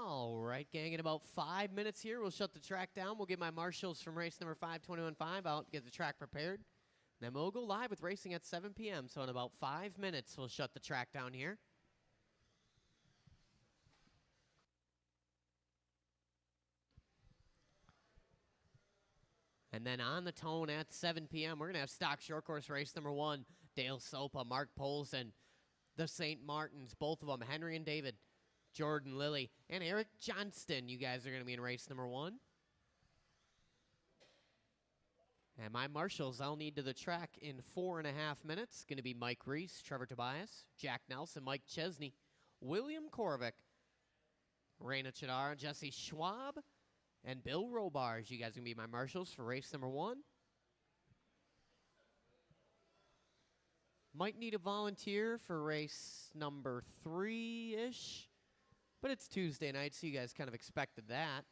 All right, gang, in about 5 minutes here, we'll shut the track down. We'll get my marshals from race number 521.5 out to get the track prepared. Then we'll go live with racing at 7 p.m. So in about 5 minutes, we'll shut the track down here. And then on the tone at 7 p.m., we're going to have stock short course race number 1, Dale Sopa, Mark Polson, the St. Martins, both of them, Henry and David, Jordan Lilly, and Eric Johnston. You guys are going to be in race number 1. And my marshals I'll need to the track in 4.5 minutes. Going to be Mike Reese, Trevor Tobias, Jack Nelson, Mike Chesney, William Korvik, Raina Chidara, Jesse Schwab, and Bill Robars. You guys are going to be my marshals for race number 1. Might need a volunteer for race number 3-ish. But it's Tuesday night, so you guys kind of expected that.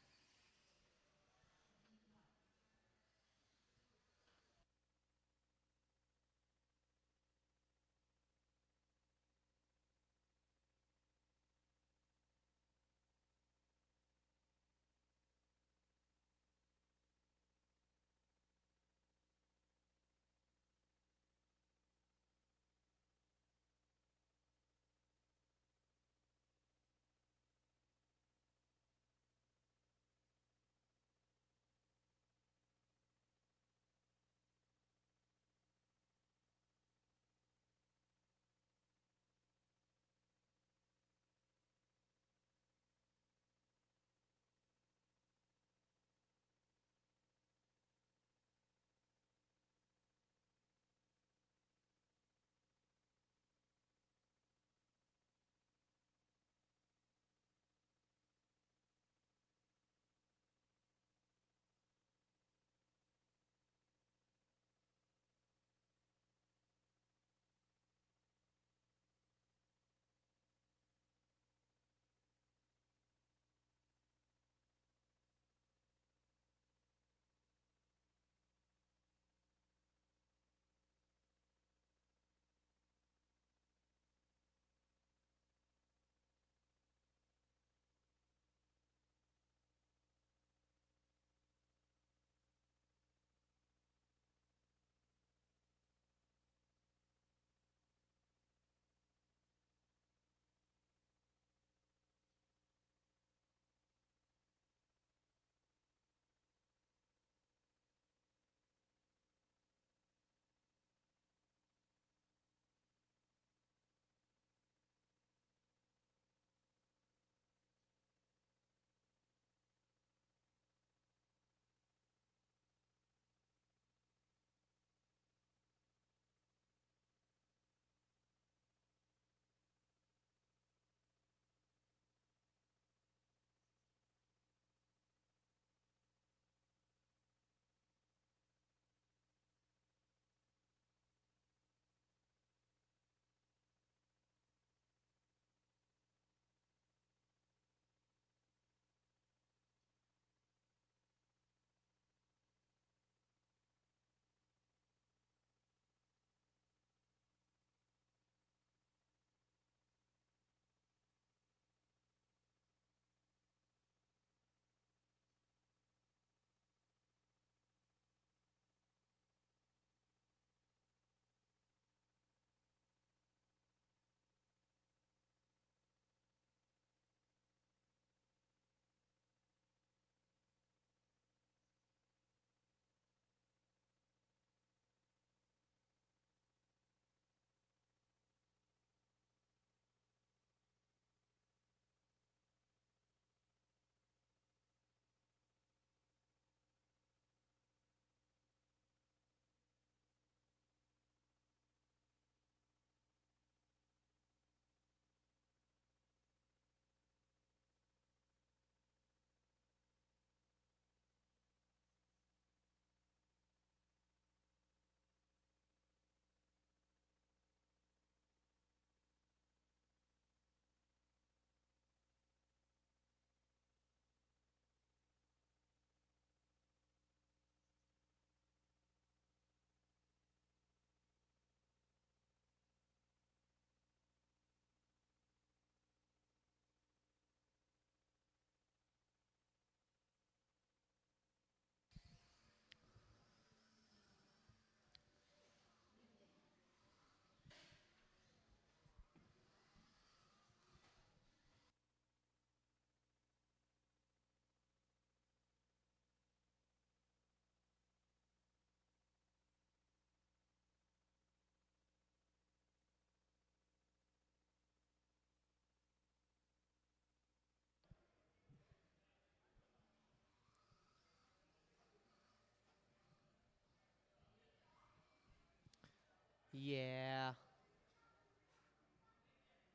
Yeah.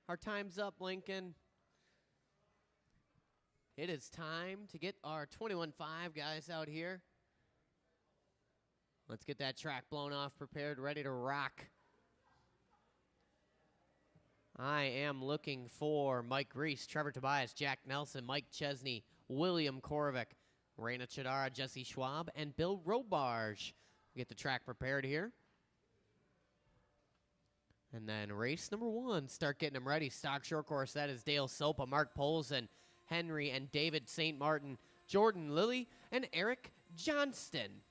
Our time's up, Lincoln. It is time to get our 21.5 guys out here. Let's get that track blown off, prepared, ready to rock. I am looking for Mike Reese, Trevor Tobias, Jack Nelson, Mike Chesney, William Korovic, Raina Chidara, Jesse Schwab, and Bill Robarge. Get the track prepared here. And then race number 1, start getting them ready. Stock short course, that is Dale Sopa, Mark Polson, Henry and David St. Martin, Jordan Lilly, and Eric Johnston.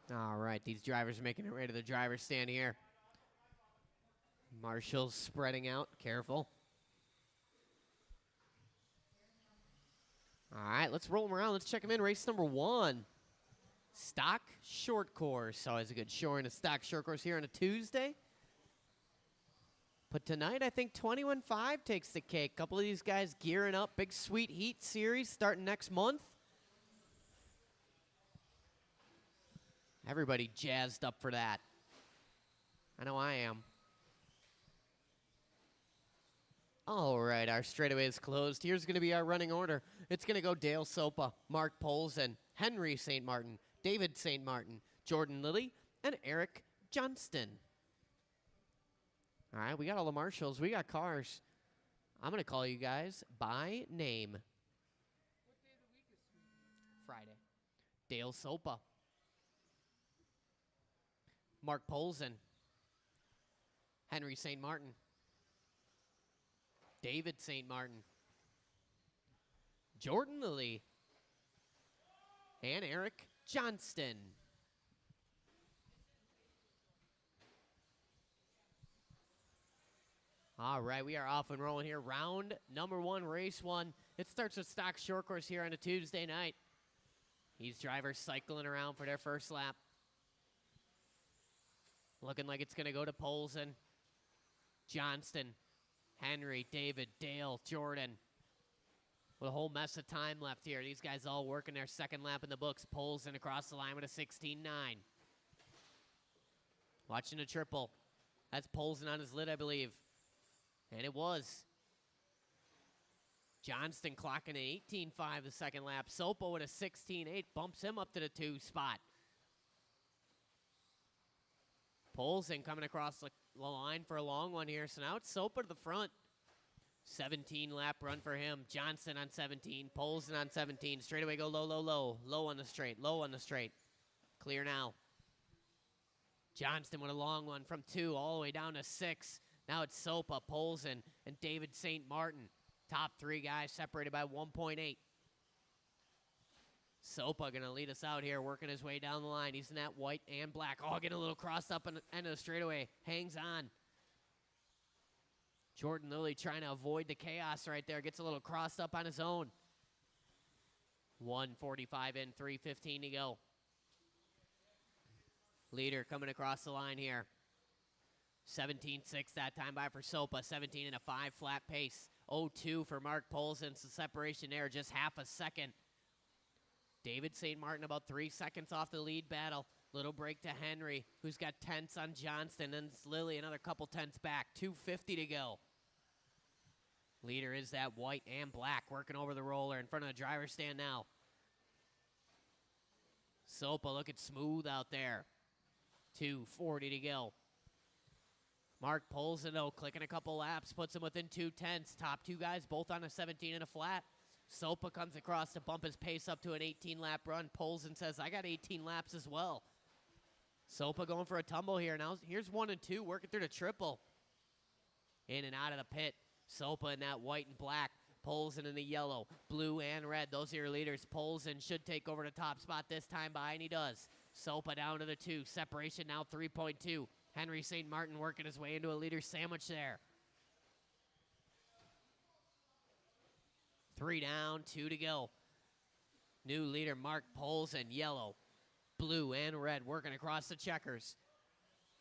All right, these drivers are making it ready to the driver's stand here. Marshall's spreading out, careful. All right, let's roll them around. Let's check them in. Race number 1, stock short course. Always a good showing of stock short course here on a Tuesday. But tonight, I think 21.5 takes the cake. A couple of these guys gearing up. Big Sweet Heat series starting next month. Everybody jazzed up for that. I know I am. All right, our straightaway is closed. Here's going to be our running order. It's going to go Dale Sopa, Mark Polson, Henry St. Martin, David St. Martin, Jordan Lilly, and Eric Johnston. All right, we got all the marshals. We got cars. I'm going to call you guys by name. What day of the week is Friday. Dale Sopa. Mark Polson. Henry St. Martin. David St. Martin. Jordan Lilly. And Eric Johnston. All right, we are off and rolling here. Round number 1, race 1. It starts with stock short course here on a Tuesday night. These drivers cycling around for their first lap. Looking like it's going to go to Polson, Johnston, Henry, David, Dale, Jordan. With a whole mess of time left here. These guys all working their second lap in the books. Polson across the line with a 16.9. Watching a triple. That's Polson on his lid, I believe. And it was. Johnston clocking an 18.5 the second lap. Sopo with a 16.8 bumps him up to the 2 spot. Polson coming across the line for a long one here. So now it's Sopa to the front. 17 lap run for him. Johnston on 17. Polson on 17. Straightaway go low, low, low. Low on the straight. Low on the straight. Clear now. Johnston with a long one from 2 all the way down to 6. Now it's Sopa, Polson, and David St. Martin. Top 3 guys separated by 1.8. Sopa going to lead us out here, working his way down the line. He's in that white and black. Oh, getting a little crossed up on the end of the straightaway. Hangs on. Jordan Lilly trying to avoid the chaos right there. Gets a little crossed up on his own. 1:45 in, 3:15 to go. Leader coming across the line here. 17.6 that time by for Sopa. 17 and a 5 flat pace. 0.2 for Mark Polson. So separation there, just half a second. David St. Martin about 3 seconds off the lead battle. Little break to Henry, who's got tenths on Johnston. And it's Lilly, another couple tenths back. 2:50 to go. Leader is that white and black, working over the roller in front of the driver's stand now. Sopa looking smooth out there. 2:40 to go. Mark pulls it, though, clicking a couple laps, puts him within 2/10. Top two guys both on a 17 and a flat. Sopa comes across to bump his pace up to an 18-lap run. Pulls and says, I got 18 laps as well. Sopa going for a tumble here. Now here's 1 and 2, working through the triple. In and out of the pit. Sopa in that white and black. Polson in the yellow, blue, and red. Those are your leaders. Polson should take over the top spot this time by, and he does. Sopa down to the 2. Separation now 3.2. Henry St. Martin working his way into a leader sandwich there. 3 down, 2 to go. New leader, Mark Polson, yellow, blue, and red, working across the checkers.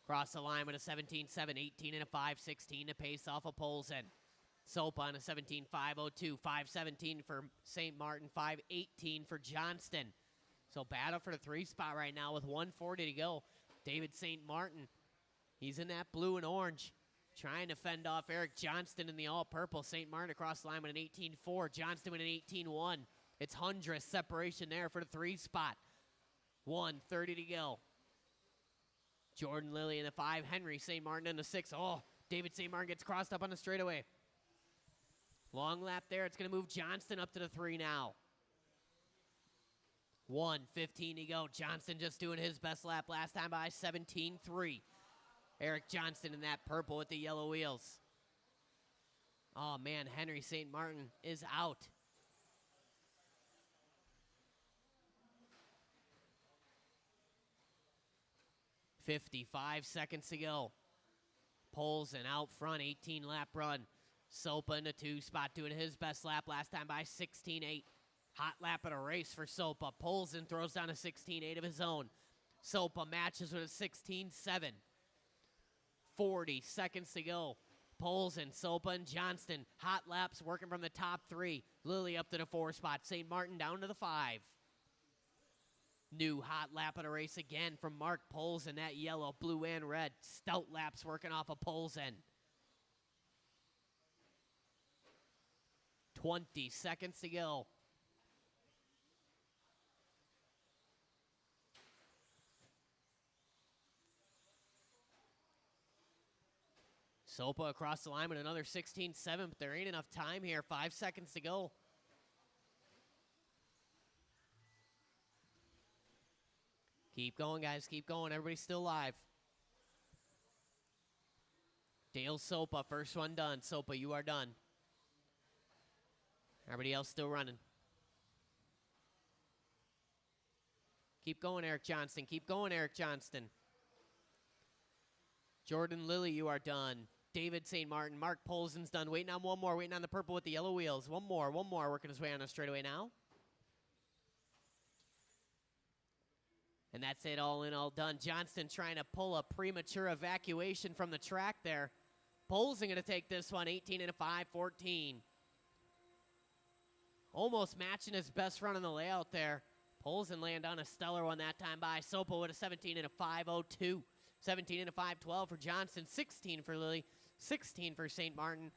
Cross the line with a 17-7, 18 and a 5, 16 to pace off of Polson. Sopa on a 17-502, 5-17 for St. Martin, 5-18 for Johnston. So battle for the 3 spot right now with 1:40 to go. David St. Martin, he's in that blue and orange, trying to fend off Eric Johnston in the all-purple. St. Martin across the line with an 18-4, Johnston with an 18-1. It's hundredth separation there for the 3 spot. 1:30 to go. Jordan Lilly in the 5, Henry St. Martin in the 6. Oh, David St. Martin gets crossed up on the straightaway. Long lap there. It's going to move Johnston up to the 3 now. 1:15 to go. Johnston just doing his best lap last time by 17-3. Eric Johnston in that purple with the yellow wheels. Oh, man, Henry St. Martin is out. .55 seconds to go. Polson out front, 18-lap run. Sopa in the 2 spot, doing his best lap last time by 16-8. Hot lap of the race for Sopa. Polson throws down a 16-8 of his own. Sopa matches with a 16-7. 40 seconds to go. Polson, Sopa, and Johnston. Hot laps working from the top 3. Lilly up to the 4 spot. St. Martin down to the 5. New hot lap of the race again from Mark Polson. That yellow, blue, and red. Stout laps working off of Polson. 20 seconds to go. Sopa across the line with another 16-7, but there ain't enough time here. 5 seconds to go. Keep going, guys. Keep going. Everybody's still alive. Dale Sopa, first one done. Sopa, you are done. Everybody else still running. Keep going, Eric Johnston. Keep going, Eric Johnston. Jordan Lilly, you are done. David St. Martin. Mark Polson's done. Waiting on one more. Waiting on the purple with the yellow wheels. One more. Working his way on a straightaway now. And that's it, all in, all done. Johnston trying to pull a premature evacuation from the track there. Polson going to take this one, 18 and a 5, 14. Almost matching his best run in the layout there. Polson laying down a stellar one that time by. Sopa with a 17 and a 5.02. 17 and a 5.12 for Johnston. 16 for Lilly. 16 for St. Martin.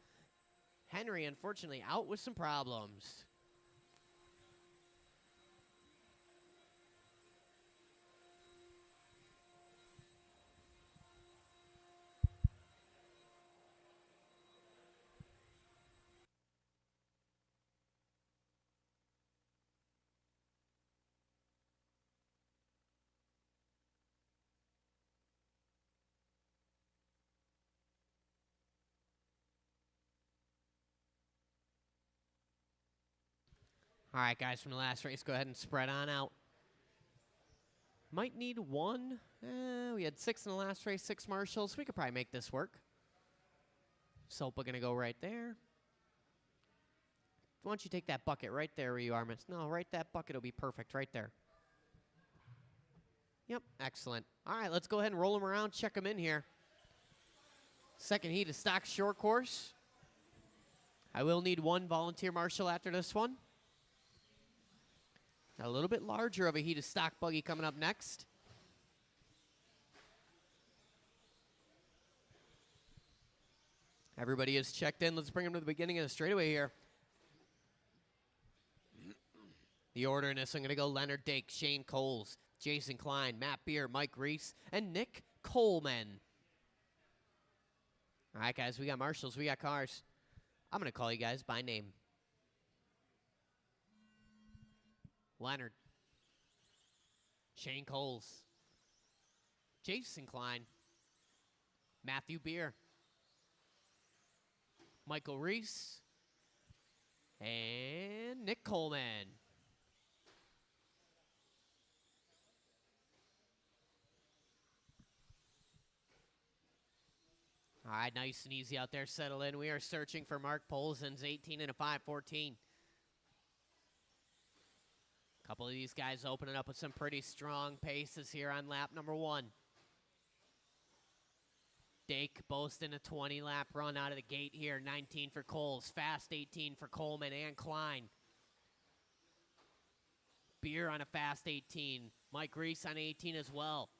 Henry, unfortunately, out with some problems. All right, guys, from the last race, go ahead and spread on out. Might need one. We had 6 in the last race, 6 marshals. We could probably make this work. Sopa going to go right there. Why don't you take that bucket right there where you are, miss? No, right that bucket will be perfect right there. Yep, excellent. All right, let's go ahead and roll them around, check them in here. Second heat of stock short course. I will need one volunteer marshal after this one. A little bit larger of a heat of stock buggy coming up next. Everybody is checked in. Let's bring them to the beginning of the straightaway here. The order in this, I'm going to go Leonard Dake, Shane Coles, Jason Klein, Matt Beer, Mike Reese, and Nick Coleman. All right, guys, we got marshals, we got cars. I'm going to call you guys by name. Leonard. Shane Coles. Jason Klein. Matthew Beer. Michael Reese. And Nick Coleman. All right, nice and easy out there. Settle in. We are searching for Mark Polzen's 18 and a 5:14. A couple of these guys opening up with some pretty strong paces here on lap number 1. Dake boasting a 20-lap run out of the gate here. 19 for Coles. Fast 18 for Coleman and Klein. Beer on a fast 18. Mike Reese on 18 as well.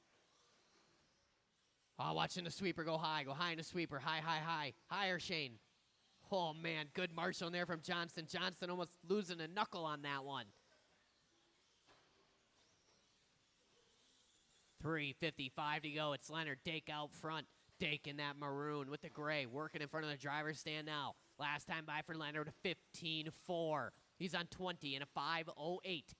Oh, watching the sweeper go high. Go high in the sweeper. High, high, high. Higher, Shane. Oh, man. Good marshal in there from Johnston. Johnston almost losing a knuckle on that one. 3:55 to go. It's Leonard Dake out front. Dake in that maroon with the gray. Working in front of the driver's stand now. Last time by for Leonard, a 15.4. He's on 20 and a 5.08.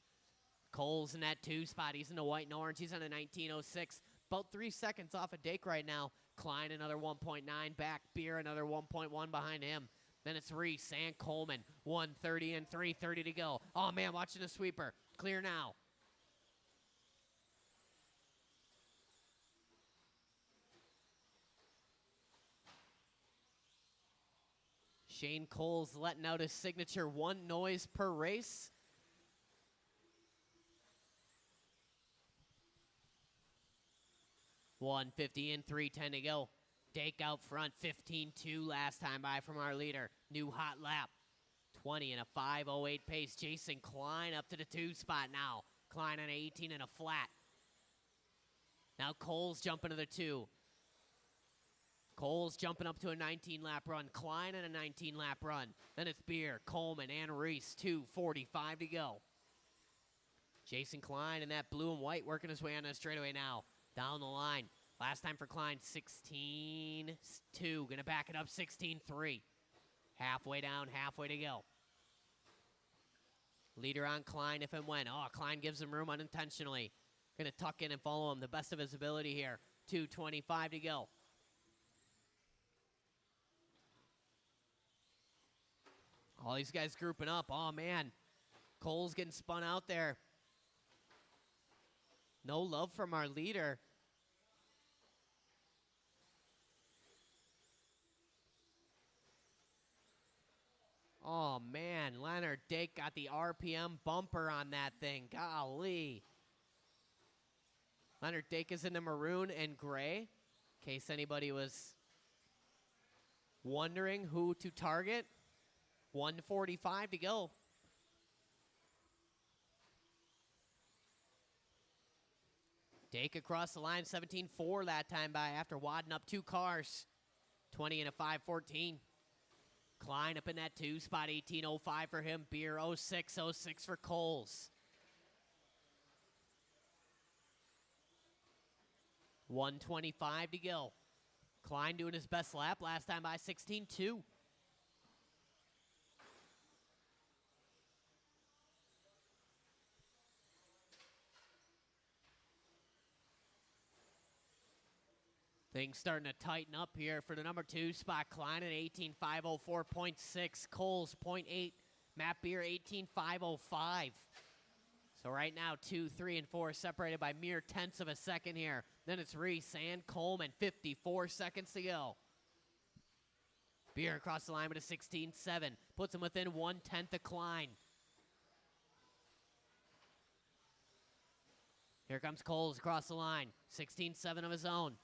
Coles in that 2 spot. He's in the white and orange. He's on a 19.06. About 3 seconds off of Dake right now. Klein another 1.9 back. Beer another 1.1 behind him. Then it's Reese and Coleman. 1:30 and 3:30 to go. Oh, man, watching the sweeper. Clear now. Shane Coles letting out his signature 1 noise per race. $150 and 3:10 to go. Dake out front, 15.2 last time by from our leader. New hot lap. 20 and a 5.08 pace. Jason Klein up to the 2 spot now. Klein on 18 and a flat. Now Coles jumping to the 2. Coles jumping up to a 19-lap run. Klein on a 19-lap run. Then it's Beer, Coleman, and Reese. 2:45 to go. Jason Klein in that blue and white working his way on the straightaway now. Down the line. Last time for Klein, 16.2. Going to back it up, 16.3. Halfway down, halfway to go. Leader on Klein if and when. Oh, Klein gives him room unintentionally. Going to tuck in and follow him the best of his ability here. 2:25 to go. All these guys grouping up. Oh, man. Cole's getting spun out there. No love from our leader. Oh, man. Leonard Dake got the RPM bumper on that thing. Golly. Leonard Dake is in the maroon and gray. In case anybody was wondering who to target. 1:45 to go. Dake across the line, 17.4 that time by after wadding up 2 cars. 20 and a 5:14. Klein up in that 2 spot, 18.05 for him. Beer, 06.06 for Coles. 1:25 to go. Klein doing his best lap last time by 16.2. Things starting to tighten up here for the number 2 spot. Klein at 18.504.6. Coles 0.8. Matt Beer 18.505. So right now 2, 3, and 4 separated by mere tenths of a second here. Then it's Reese and Coleman. 54 seconds to go. Beer across the line with a 16.7. Puts him within 1/10 of Klein. Here comes Coles across the line. 16.7 of his own.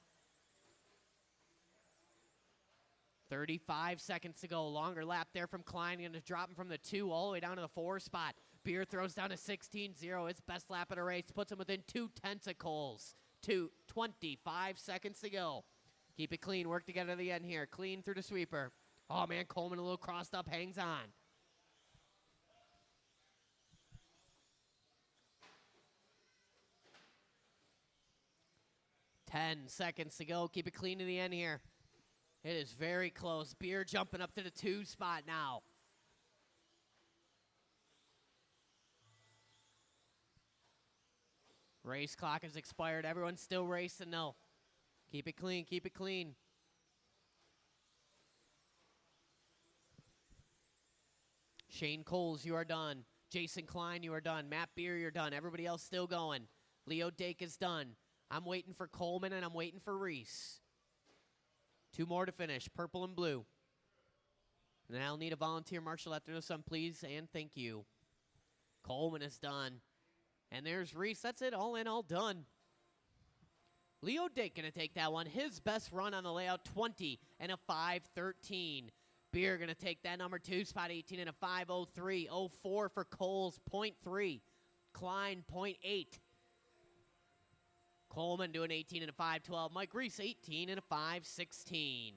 35 seconds to go. Longer lap there from Klein. Going to drop him from the 2 all the way down to the 4 spot. Beer throws down a 16.0. It's best lap of the race. Puts him within 2/10 of Coles. 25 seconds to go. Keep it clean. Work together to the end here. Clean through the sweeper. Oh, man. Coleman a little crossed up. Hangs on. 10 seconds to go. Keep it clean to the end here. It is very close. Beer jumping up to the 2 spot now. Race clock has expired. Everyone's still racing though. Keep it clean, keep it clean. Shane Coles, you are done. Jason Klein, you are done. Matt Beer, you're done. Everybody else still going. Leo Dake is done. I'm waiting for Coleman and I'm waiting for Reese. 2 more to finish, purple and blue. And I'll need a volunteer marshal after this one, please, and thank you. Coleman is done. And there's Reese. That's it, all in, all done. Leo Dake going to take that one. His best run on the layout, 20 and a 5:13. Beer going to take that number 2 spot, 18 and a 5:03. 04 for Coles, 0.3. Klein, 0.8. Coleman doing 18 and a 5:12. Mike Reese, 18 and a 5:16.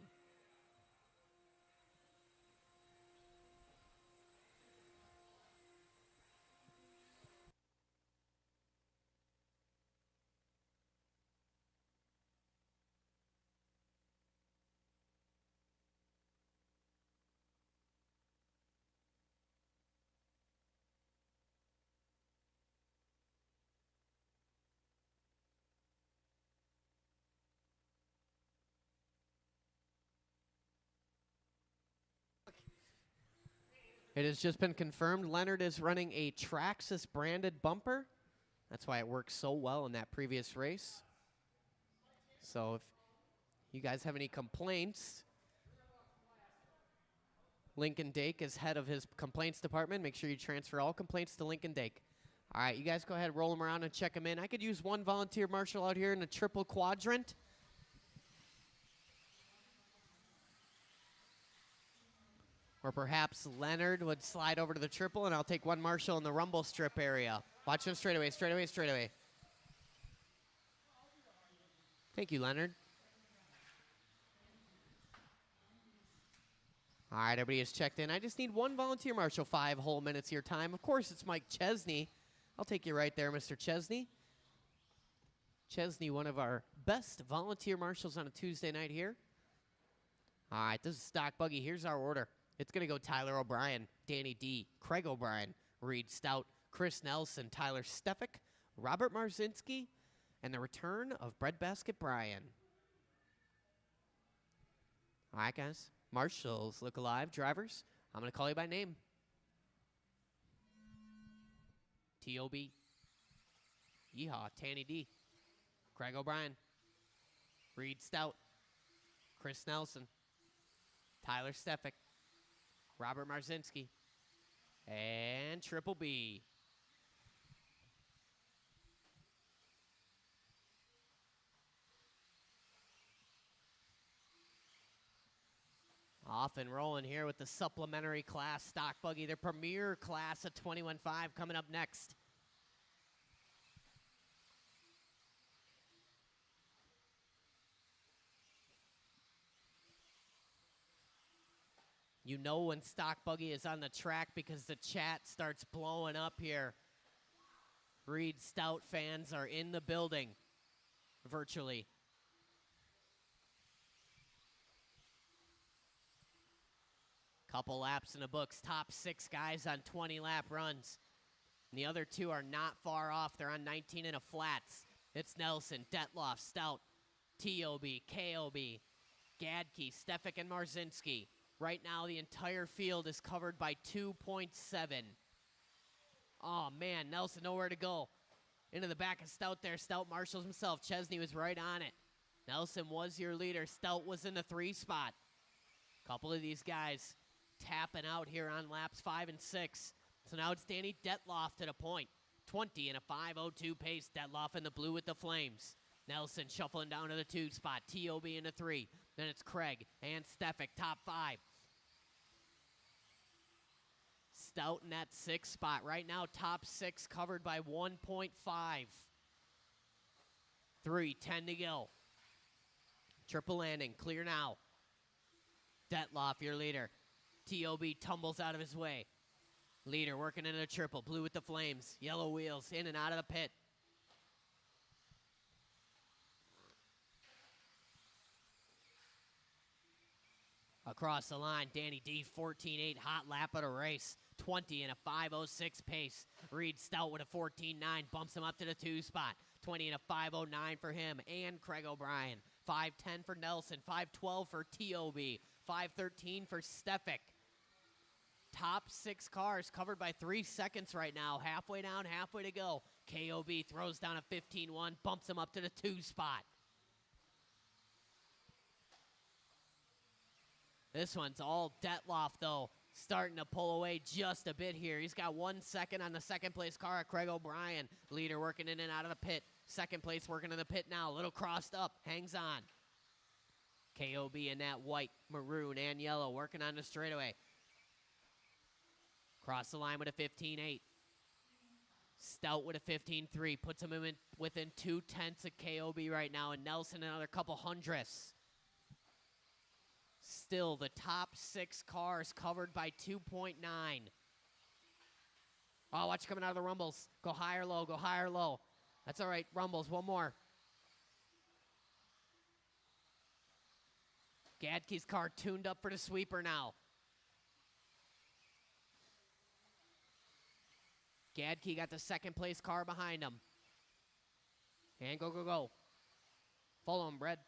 It has just been confirmed Leonard is running a Traxxas branded bumper. That's why it worked so well in that previous race. So if you guys have any complaints, Lincoln Dake is head of his complaints department. Make sure you transfer all complaints to Lincoln Dake. All right, you guys go ahead, roll them around and check them in. I could use 1 volunteer marshal out here in a triple quadrant. Or perhaps Leonard would slide over to the triple, and I'll take 1 marshal in the rumble strip area. Watch him straight away, straight away, straight away. Thank you, Leonard. All right, everybody is checked in. I just need 1 volunteer marshal, 5 whole minutes of your time. Of course, it's Mike Chesney. I'll take you right there, Mr. Chesney. Chesney, one of our best volunteer marshals on a Tuesday night here. All right, this is stock buggy. Here's our order. It's going to go Tyler O'Brien, Danny D., Craig O'Brien, Reed Stout, Chris Nelson, Tyler Stefik, Robert Marzinski, and the return of Breadbasket Brian. All right, guys. Marshals, look alive. Drivers, I'm going to call you by name. T.O.B. Yeehaw, Tanny D. Craig O'Brien. Reed Stout. Chris Nelson. Tyler Stefik. Robert Marzinski. And Triple B. Off and rolling here with the supplementary class stock buggy, their premier class of 21.5 coming up next. You know when stock buggy is on the track because the chat starts blowing up here. Reed Stout fans are in the building virtually. Couple laps in the books. Top 6 guys on 20-lap runs. And the other 2 are not far off. They're on 19 and a flats. It's Nelson, Detloff, Stout, T.O.B., K.O.B., Gadke, Stefik, and Marzinski. Right now, the entire field is covered by 2.7. Oh, man, Nelson nowhere to go. Into the back of Stout there. Stout marshals himself. Chesney was right on it. Nelson was your leader. Stout was in the 3 spot. Couple of these guys tapping out here on laps 5 and 6. So now it's Danny Detloff to the point. 20 and a 5:02 pace. Detloff in the blue with the flames. Nelson shuffling down to the 2 spot. T.O.B. in the 3. Then it's Craig and Stefik, top 5. Stout in that 6 spot. Right now, top 6 covered by 1.5. 3:10 to go. Triple landing, clear now. Detloff, your leader. T.O.B. tumbles out of his way. Leader working into the triple. Blue with the flames. Yellow wheels in and out of the pit. Across the line, Danny D, 14.8, hot lap of the race. 20 and a 5.06 pace. Reed Stout with a 14.9, bumps him up to the 2 spot. 20 and a 5.09 for him and Craig O'Brien. 5.10 for Nelson, 5.12 for TOB, 5.13 for Stefik. Top 6 cars covered by 3 seconds right now. Halfway down, halfway to go. KOB throws down a 15.1, bumps him up to the 2 spot. This one's all Detloff, though, starting to pull away just a bit here. He's got 1 second on the second place car at Craig O'Brien. Leader working in and out of the pit. Second place working in the pit now. A little crossed up. Hangs on. KOB in that white, maroon, and yellow working on the straightaway. Cross the line with a 15.8. Stout with a 15.3. Puts him in within 0.2 of KOB right now. And Nelson another couple hundredths. Still the top 6 cars covered by 2.9. Oh, watch coming out of the rumbles. Go high or low, go high or low. That's all right, rumbles, one more. Gadke's car tuned up for the sweeper now. Gadke got the second place car behind him. And go, go, go. Follow him, Brad.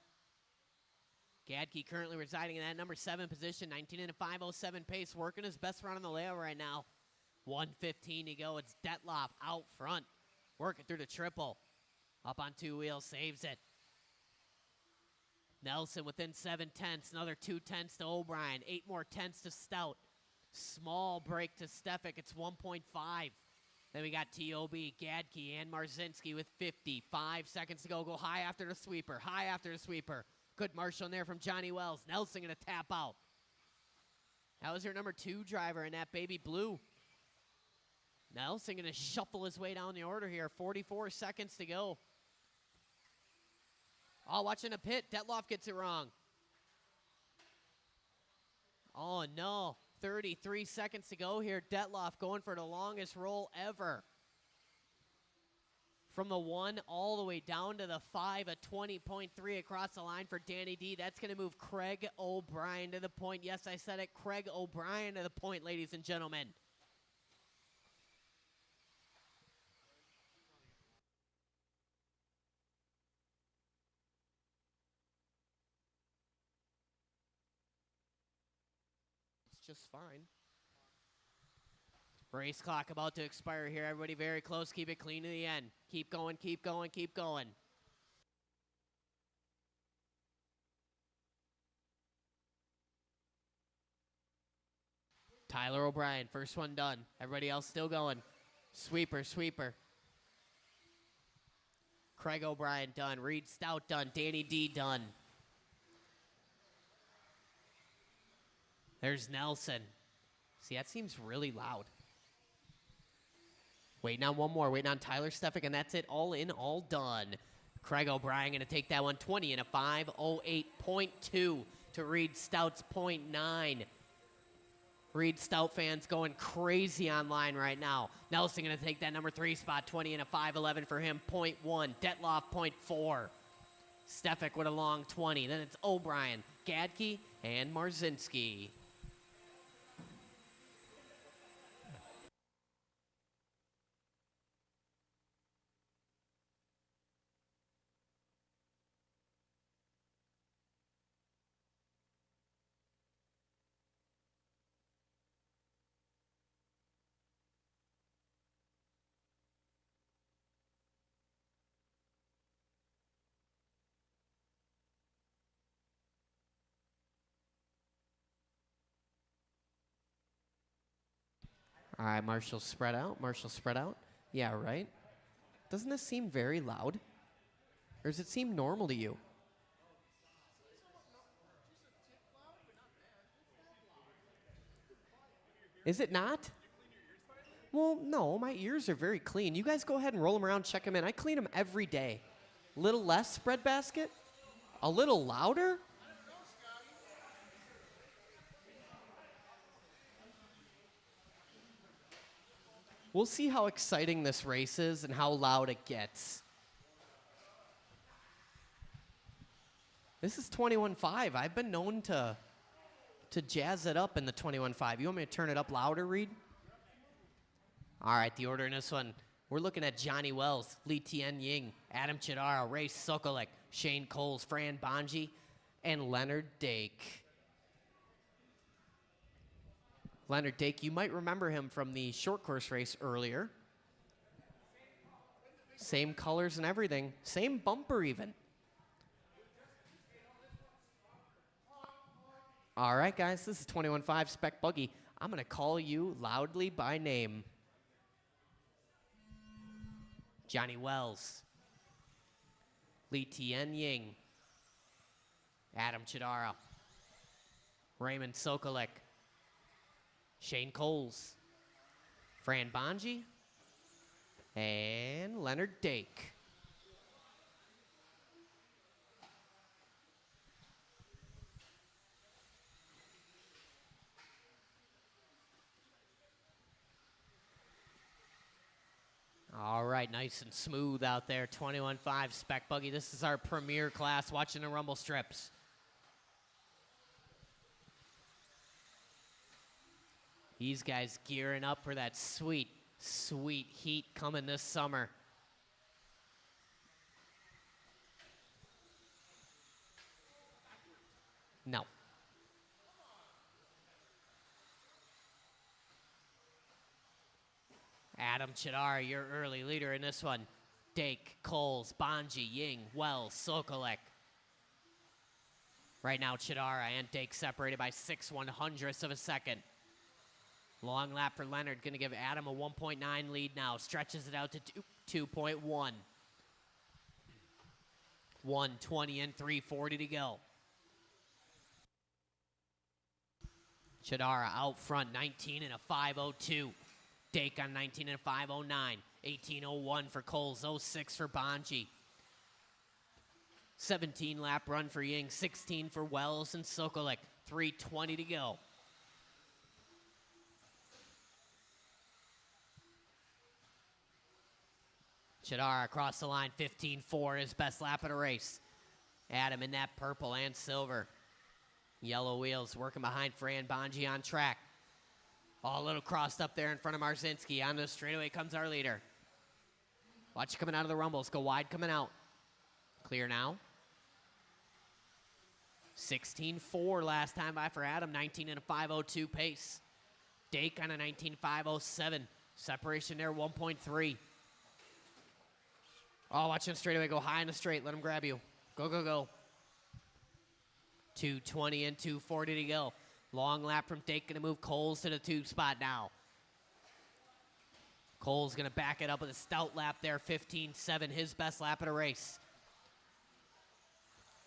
Gadke currently residing in that number 7 position, 19 and a 5.07 pace, working his best run on the layout right now. 1:15 to go. It's Detloff out front, working through the triple. Up on 2 wheels, saves it. Nelson within 7/10, another 2/10 to O'Brien, 8 more tenths to Stout. Small break to Stefik, it's 1.5. Then we got TOB, Gadke, and Marzinski with 55 seconds to go. Go high after the sweeper, high after the sweeper. Good marshal in there from Johnny Wells. Nelson going to tap out. That was your number 2 driver in that baby blue. Nelson going to shuffle his way down the order here. 44 seconds to go. Oh, watching a pit. Detloff gets it wrong. Oh, no. 33 seconds to go here. Detloff going for the longest roll ever. From the 1 all the way down to the 5, a 20.3 across the line for Danny D. That's going to move Craig O'Brien to the point. Yes, I said it. Craig O'Brien to the point, ladies and gentlemen. It's just fine. Race clock about to expire here. Everybody very close. Keep it clean to the end. Keep going, keep going, keep going. Tyler O'Brien, first one done. Everybody else still going. Sweeper, sweeper. Craig O'Brien done. Reed Stout done. Danny D done. There's Nelson. See, that seems really loud. Waiting on one more. Waiting on Tyler Stefik, and that's it. All in, all done. Craig O'Brien going to take that one. 20 and a 5.08.2 to Reed Stout's 0.9. Reed Stout fans going crazy online right now. Nelson going to take that number 3 spot. 20 and a 5.11 for him. 0.1. Detloff 0.4. Stefik with a long 20. Then it's O'Brien, Gadke, and Marzinski. All right, Marshall spread out. Marshall spread out. Yeah, right. Doesn't this seem very loud? Or does it seem normal to you? Is it not? Well, no, my ears are very clean. You guys go ahead and roll them around, check them in. I clean them every day. Little less spread basket? A little louder? We'll see how exciting this race is and how loud it gets. This is 21.5. I've been known to to jazz it up in the 21.5. You want me to turn it up louder, Reed? All right, the order in this one, we're looking at Johnny Wells, Li Tianying, Adam Chidara, Ray Sokolek, Shane Coles, Fran Bonji, and Leonard Dake. Leonard Dake, you might remember him from the short course race earlier. Same colors and everything. Same bumper even. All right, guys, this is 21.5 Spec Buggy. I'm going to call you loudly by name. Johnny Wells. Li Tianying. Adam Chidara. Raymond Sokolek. Shane Coles. Fran Bonji. And Leonard Dake. All right, nice and smooth out there, 21.5 Spec Buggy. This is our premier class watching the rumble strips. These guys gearing up for that sweet, sweet heat coming this summer. No. Adam Chidara, your early leader in this one. Dake, Coles, Bonji, Ying, Wells, Sokolek. Right now, Chidara and Dake separated by 6/100ths of a second. Long lap for Leonard, going to give Adam a 1.9 lead now. Stretches it out to 2.1. 1:20 and 3:40 to go. Chidara out front, 19 and a 5:02. Dake on 19 and a 5:09. 18:01 for Coles, 06 for Bonji. 17 lap run for Ying, 16 for Wells and Sokolek. 3:20 to go. Chidara across the line, 15.4, his best lap of the race. Adam in that purple and silver. Yellow wheels working behind Fran Bonji on track. All a little crossed up there in front of Marzinski. On the straightaway comes our leader. Watch coming out of the rumbles. Go wide coming out. Clear now. 16.4 last time by for Adam. 19 and a 5:02 pace. Dake on a 19.5:07. Separation there, 1.3. Oh, watch him straightaway go high in the straight. Let him grab you. Go, go, go. 2:20 and 2:40 to go. Long lap from Dake, going to move Coles to the 2 spot now. Coles going to back it up with a stout lap there, 15.7, his best lap of the race.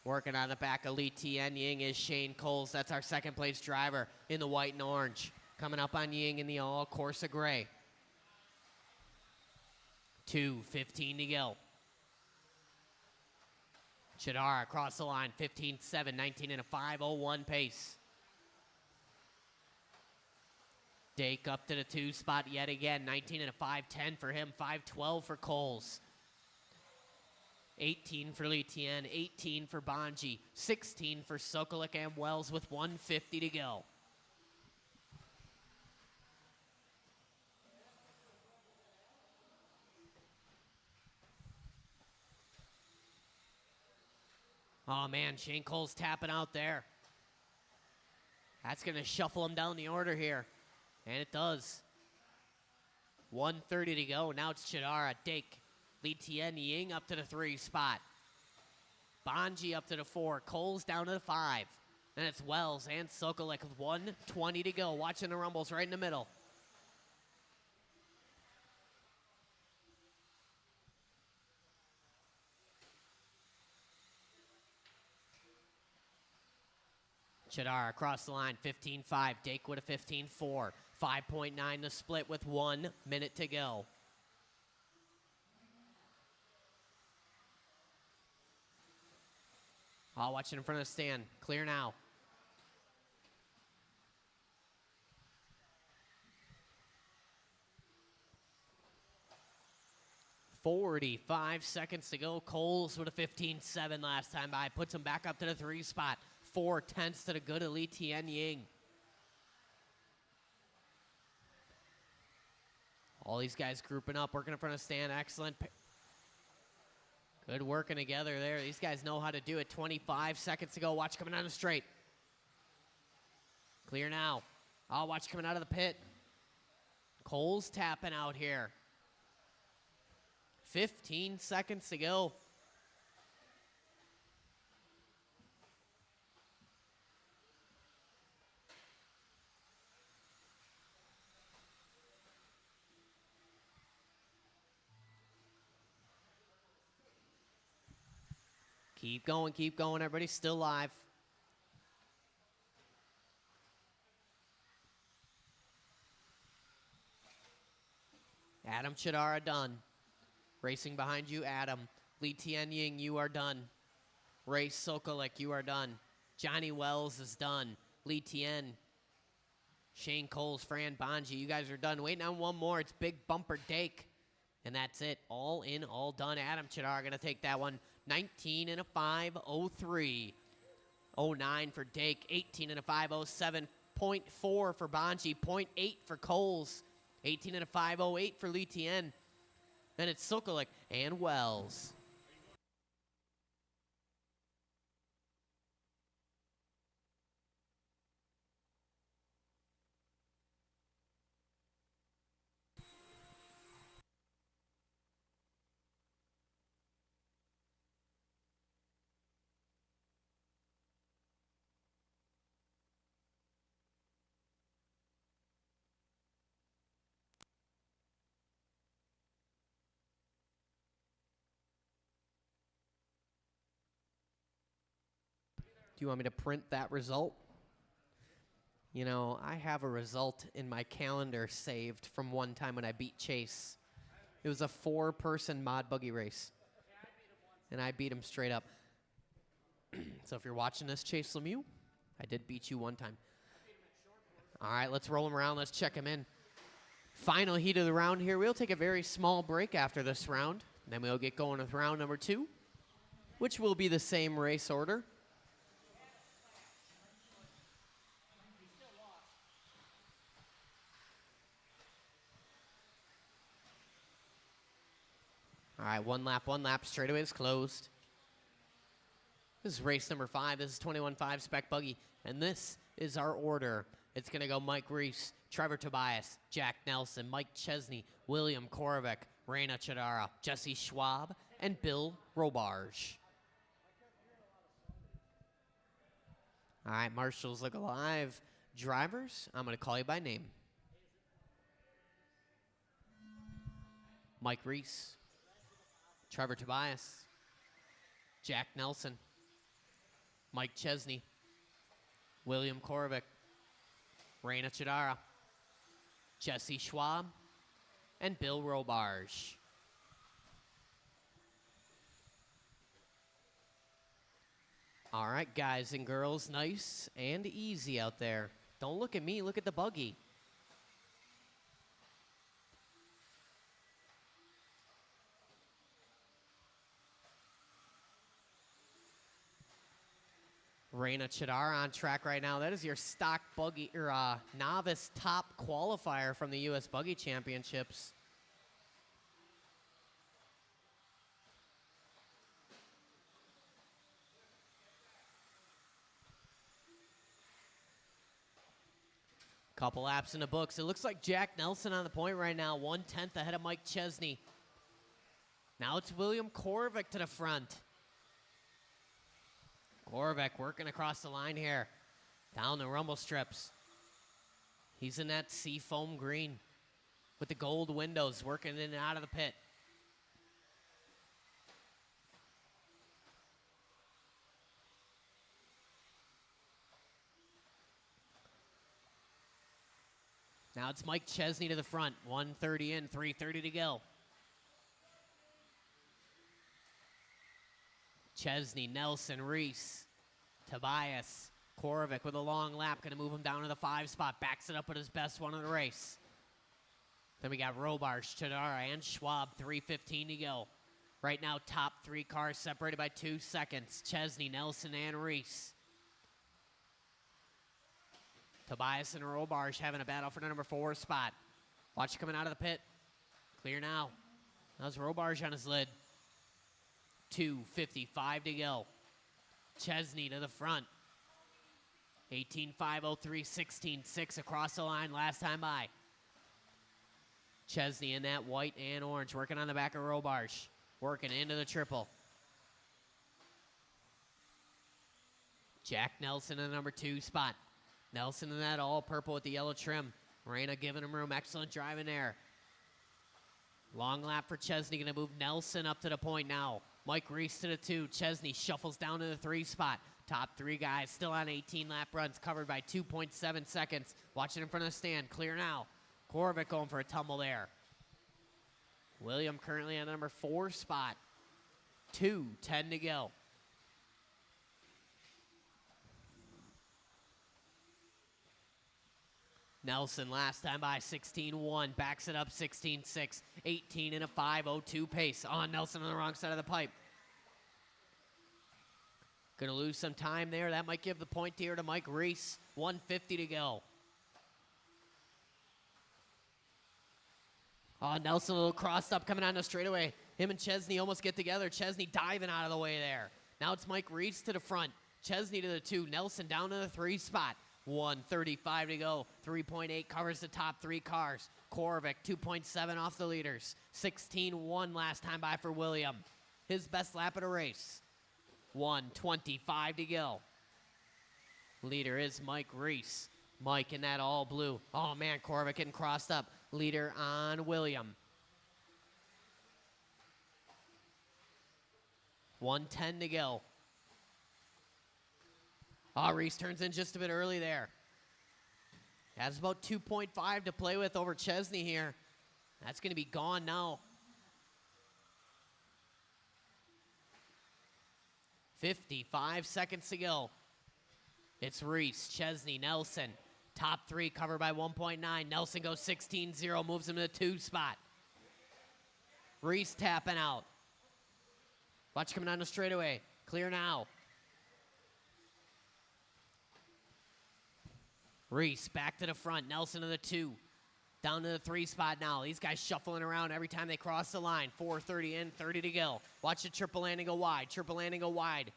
Working on the back of Li Tianying is Shane Coles. That's our second place driver in the white and orange. Coming up on Ying in the all Corsa gray. 2:15 to go. Chidara across the line, 15.7, 19 and a 5:01 pace. Dake up to the 2 spot yet again, 19 and a 5:10 for him, 5:12 for Coles. 18 for Li Tian, 18 for Bonji, 16 for Sokolek and Wells with 1:50 to go. Oh, man, Shane Coles tapping out there. That's going to shuffle him down the order here. And it does. 1:30 to go. Now it's Chidara, Dake, Li Tianying up to the 3 spot. Bonji up to the 4. Coles down to the 5. Then it's Wells and Sokolek with 1:20 to go. Watching the rumbles right in the middle. Chidara across the line, 15.5. Dake with a 15.4. 5.9 to split with 1 minute to go. All watching in front of the stand. Clear now. .45 seconds to go. Coles with a 15.7 last time by. Puts him back up to the 3 spot. 4/10 to the good of Li Tianying. All these guys grouping up, working in front of stand. Excellent. Good working together there. These guys know how to do it. 25 seconds to go. Watch coming down the straight. Clear now. Oh, watch coming out of the pit. Cole's tapping out here. 15 seconds to go. Keep going. Everybody's still live. Adam Chidara done. Racing behind you, Adam. Lee Tien Ying, you are done. Ray Sokolik, you are done. Johnny Wells is done. Lee Tien. Shane Coles, Fran Bonji, you guys are done. Waiting on one more. It's Big Bumper Dake. And that's it. All in, all done. Adam Chidara going to take that one. 19 and a 5:03. 09 for Dake. 18 and a 5:07. 0.4 for Bonji. 0.8 for Coles. 18 and a 5:08 for Lee Tien. Then it's Sokolik and Wells. Do you want me to print that result? You know, I have a result in my calendar saved from one time when I beat Chase. It was a 4-person mod buggy race. And I beat him straight up. So if you're watching this, Chase Lemieux, I did beat you one time. All right, let's roll him around. Let's check him in. Final heat of the round here. We'll take a very small break after this round. Then we'll get going with round number 2, which will be the same race order. All right, one lap. Straightaway is closed. This is race number 5. This is 21.5 spec buggy. And this is our order. It's going to go Mike Reese, Trevor Tobias, Jack Nelson, Mike Chesney, William Korovec, Raina Chidara, Jesse Schwab, and Bill Robarge. All right, marshals look alive. Drivers, I'm going to call you by name. Mike Reese, Trevor Tobias, Jack Nelson, Mike Chesney, William Korovec, Raina Chidara, Jesse Schwab, and Bill Robarge. All right, guys and girls, nice and easy out there. Don't look at me, look at the buggy. Raina Chidara on track right now. That is your stock buggy or novice top qualifier from the U.S. Buggy Championships. Couple laps in the books. It looks like Jack Nelson on the point right now, 1/10 ahead of Mike Chesney. Now it's William Korovec to the front. Korovec working across the line here. Down the rumble strips. He's in that sea foam green with the gold windows, working in and out of the pit. Now it's Mike Chesney to the front. 1:30 in, 3:30 to go. Chesney, Nelson, Reese, Tobias, Korovec with a long lap. Going to move him down to the 5 spot. Backs it up with his best one of the race. Then we got Robarge, Chidara, and Schwab. 3:15 to go. Right now, top 3 cars separated by 2 seconds. Chesney, Nelson, and Reese. Tobias and Robarge having a battle for the number 4 spot. Watch coming out of the pit. Clear now. How's Robarge on his lid? 2:55 to go. Chesney to the front. 18.503, 16.6 across the line last time by. Chesney in that white and orange, working on the back of Robarge. Working into the triple. Jack Nelson in the number 2 spot. Nelson in that all purple with the yellow trim. Reyna giving him room. Excellent driving there. Long lap for Chesney. Going to move Nelson up to the point now. Mike Reese to the 2. Chesney shuffles down to the 3 spot. Top 3 guys still on 18 lap runs, covered by 2.7 seconds. Watching in front of the stand. Clear now. Korvik going for a tumble there. William currently on the number 4 spot. 2:10 to go. Nelson last time by 16.1, backs it up 16.6, 18 in a 5.02 pace. On Nelson on the wrong side of the pipe. Gonna lose some time there. That might give the point here to Mike Reese. 1:50 to go. Oh, Nelson a little crossed up coming on the straightaway. Him and Chesney almost get together. Chesney diving out of the way there. Now it's Mike Reese to the front. Chesney to the 2. Nelson down to the 3 spot. 1:35 to go. 3.8 covers the top 3 cars. Korvik 2.7 off the leaders. 16.1 last time by for William. His best lap of the race. 1:25 to go. Leader is Mike Reese. Mike in that all blue. Oh man, Korvik getting crossed up. Leader on William. 1:10 to go. Oh, Reese turns in just a bit early there. Has about 2.5 to play with over Chesney here. That's going to be gone now. 55 seconds to go. It's Reese, Chesney, Nelson. Top 3 covered by 1.9. Nelson goes 16.0, moves him to the 2 spot. Reese tapping out. Watch coming down the straightaway. Clear now. Reese back to the front. Nelson to the 2. Down to the 3 spot now. These guys shuffling around every time they cross the line. 4:30 in, 30 to go. Watch the triple landing go wide. Triple landing go wide.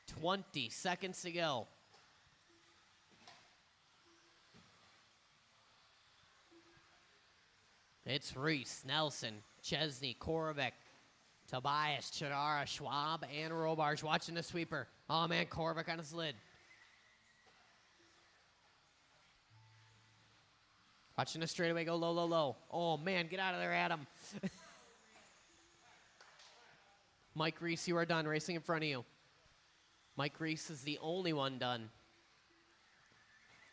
"20 seconds to go. It's Reese, Nelson, Chesney, Korvik, Tobias, Chidara, Schwab, and Robarge watching the sweeper. Oh man, Korvik on his lid. Watching the straightaway go low, low, low. Oh man, get out of there, Adam. Mike Reese, you are done racing in front of you. Mike Reese is the only one done.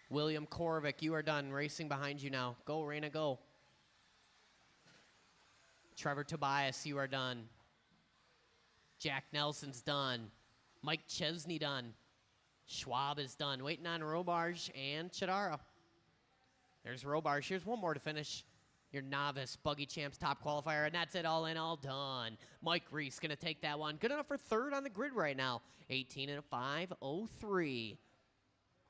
William Korvik, you are done racing behind you now. Go, Reyna, go. Trevor Tobias, you are done. Jack Nelson's done. Mike Chesney done. Schwab is done. Waiting on Robarge and Chidara. There's Robarge. Here's one more to finish. Your novice buggy champs top qualifier, and that's it, all in, all done. Mike Reese gonna take that one. Good enough for 3rd on the grid right now. 18 and a 5.03.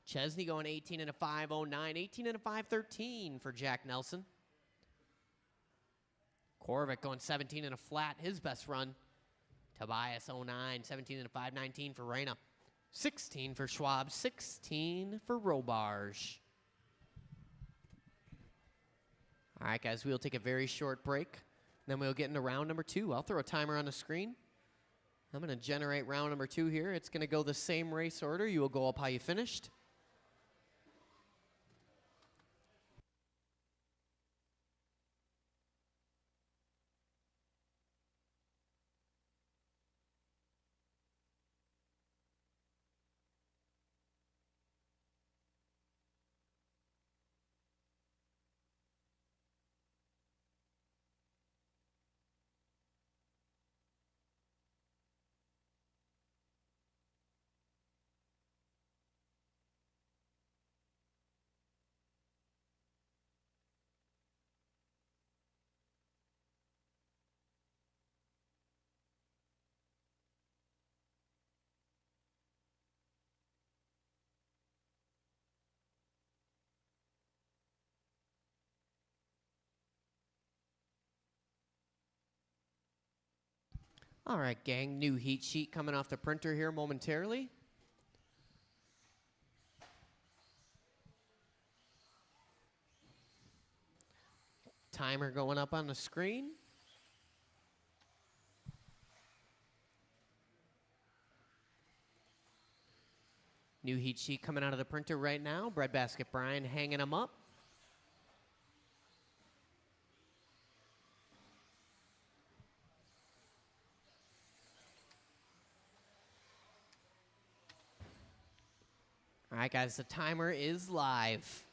Chesney going 18 and a 5.09. 18 and a 5.13 for Jack Nelson. Korvik going 17 and a flat, his best run. Tobias 09, 17 and a 5.19 for Reyna. 16 for Schwab, 16 for Robarge. All right, guys, we'll take a very short break. Then we'll get into round number 2. I'll throw a timer on the screen. I'm going to generate round number 2 here. It's going to go the same race order. You will go up how you finished. All right, gang, new heat sheet coming off the printer here momentarily. Timer going up on the screen. New heat sheet coming out of the printer right now. Breadbasket Brian hanging them up. All right, guys, the timer is live.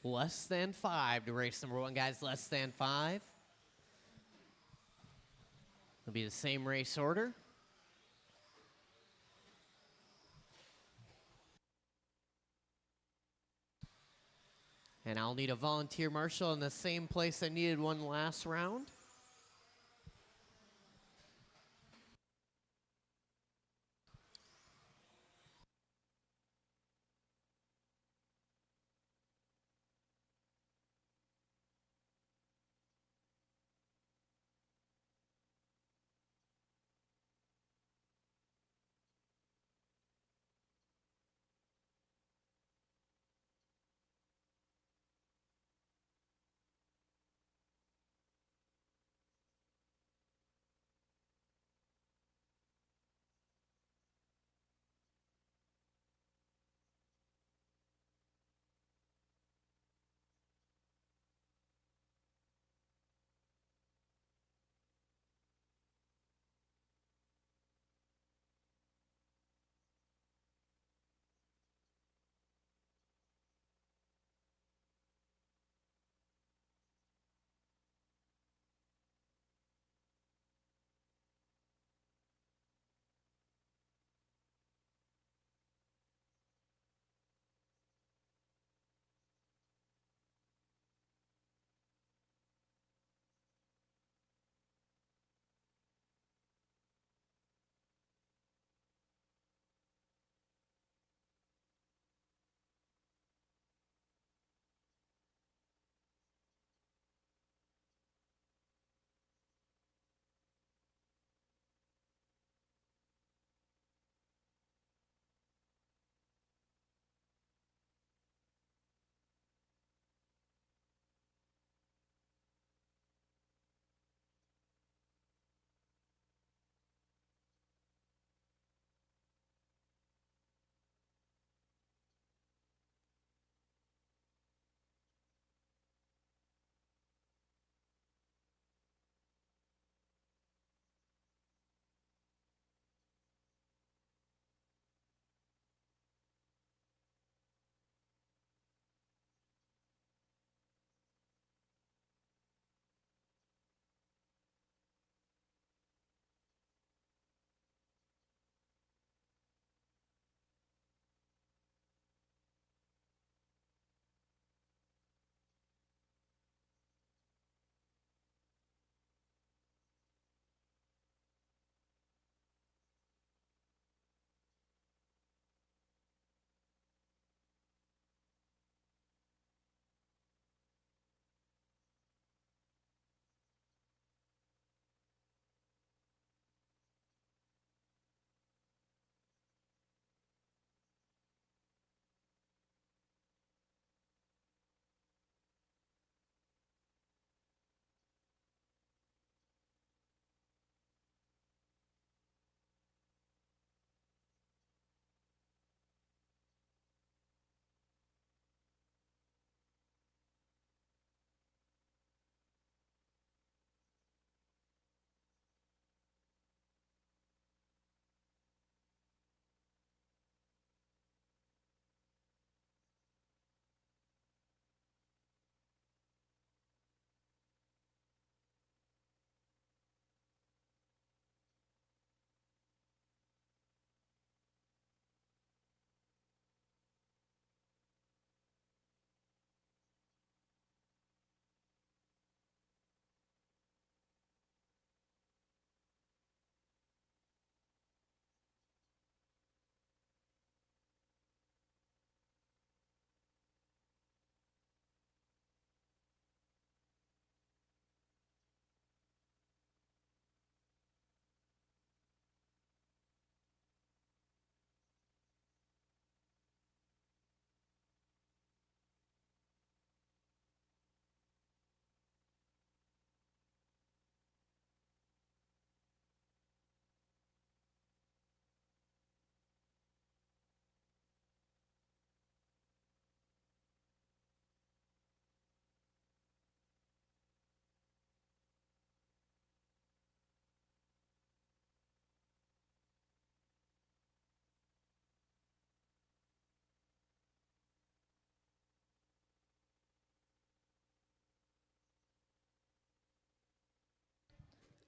Less than 5 to race number 1, guys. Less than 5. It'll be the same race order. And I'll need a volunteer marshal in the same place I needed one last round.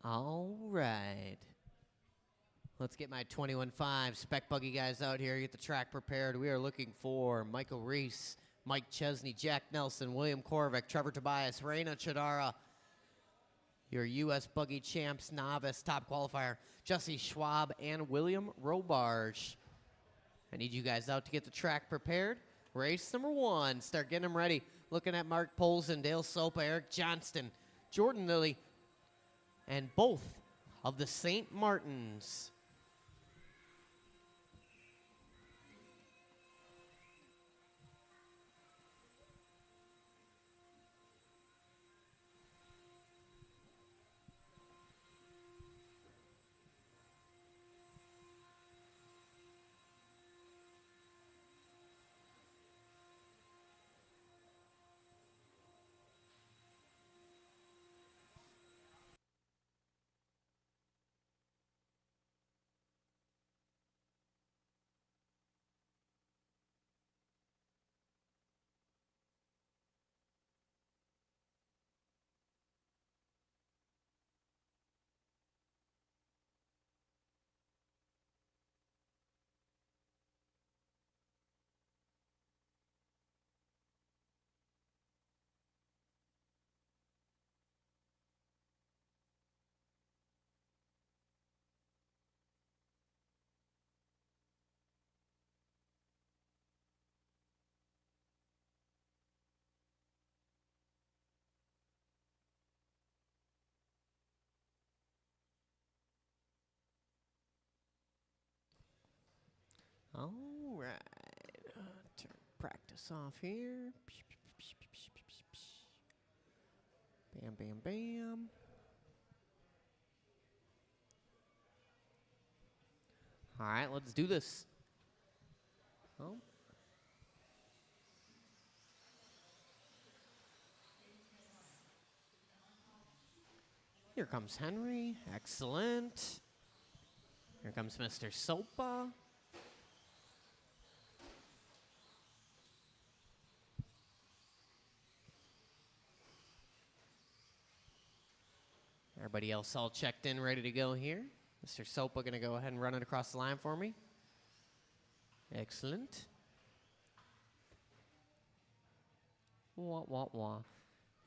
All right. Let's get my 21.5 spec buggy guys out here, get the track prepared. We are looking for Michael Reese, Mike Chesney, Jack Nelson, William Korvik, Trevor Tobias, Reina Chidara, your U.S. Buggy Champs novice top qualifier, Jesse Schwab, and William Robarge. I need you guys out to get the track prepared. Race number 1. Start getting them ready. Looking at Mark Polson, Dale Sopa, Eric Johnston, Jordan Lilly, and both of the St. Martins. All right. Turn practice off here. Bam, bam, bam. All right, let's do this. Oh. Here comes Henry. Excellent. Here comes Mr. Sopa. Everybody else all checked in, ready to go here. Mr. Sopa going to go ahead and run it across the line for me. Excellent. Wah, wah, wah.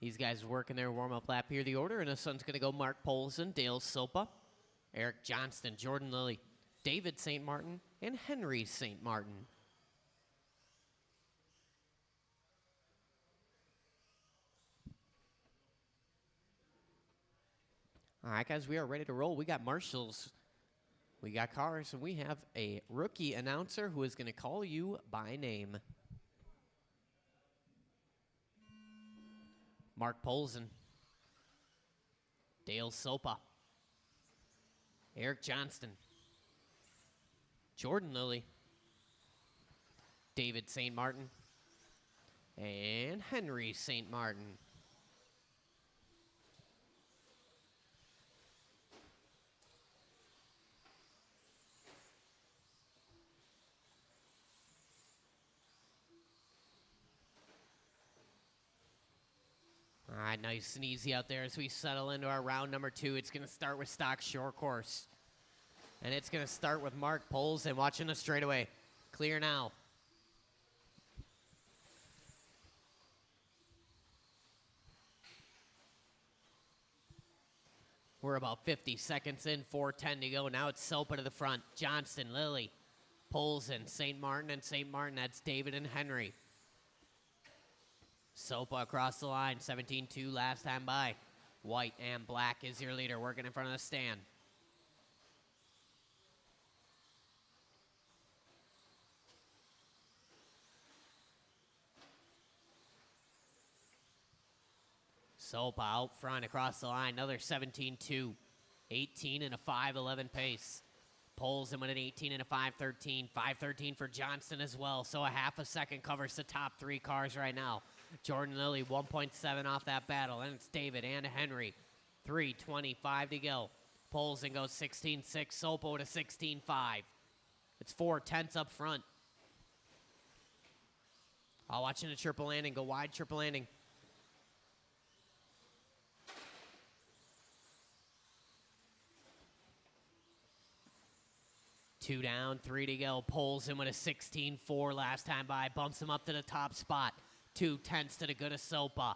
These guys working their warm-up lap here. The order, and this one's going to go Mark Polson, Dale Sopa, Eric Johnston, Jordan Lilly, David St. Martin, and Henry St. Martin. All right, guys, we are ready to roll. We got marshals, we got cars, and we have a rookie announcer who is going to call you by name. Mark Polson, Dale Sopa, Eric Johnston, Jordan Lilly, David St. Martin, and Henry St. Martin. All right, nice and easy out there as we settle into our round number 2. It's going to start with stock short course. And it's going to start with Mark Polson watching the straightaway. Clear now. We're about 50 seconds in, 4:10 to go. Now it's Sopa to the front. Johnston, Lilly, Polson, St. Martin, and St. Martin. That's David and Henry. Sopa across the line, 17-2 last time by. White and black is your leader, working in front of the stand. Sopa out front across the line, another 17-2. 18 and a 5:11 pace. Polson with an 18 and a 5:13. 5:13 for Johnston as well, so a half a second covers the top 3 cars right now. Jordan Lilly, 1.7 off that battle. And it's David and Henry. 3:25 to go. Polson goes 16-6. Sopa to 16-5. It's 4/10 up front. I'll watch in a triple landing. Go wide, triple landing. 2 down, 3 to go. Pulls him with a 16-4 last time by. Bumps him up to the top spot. 2/10 to the good of Sopa.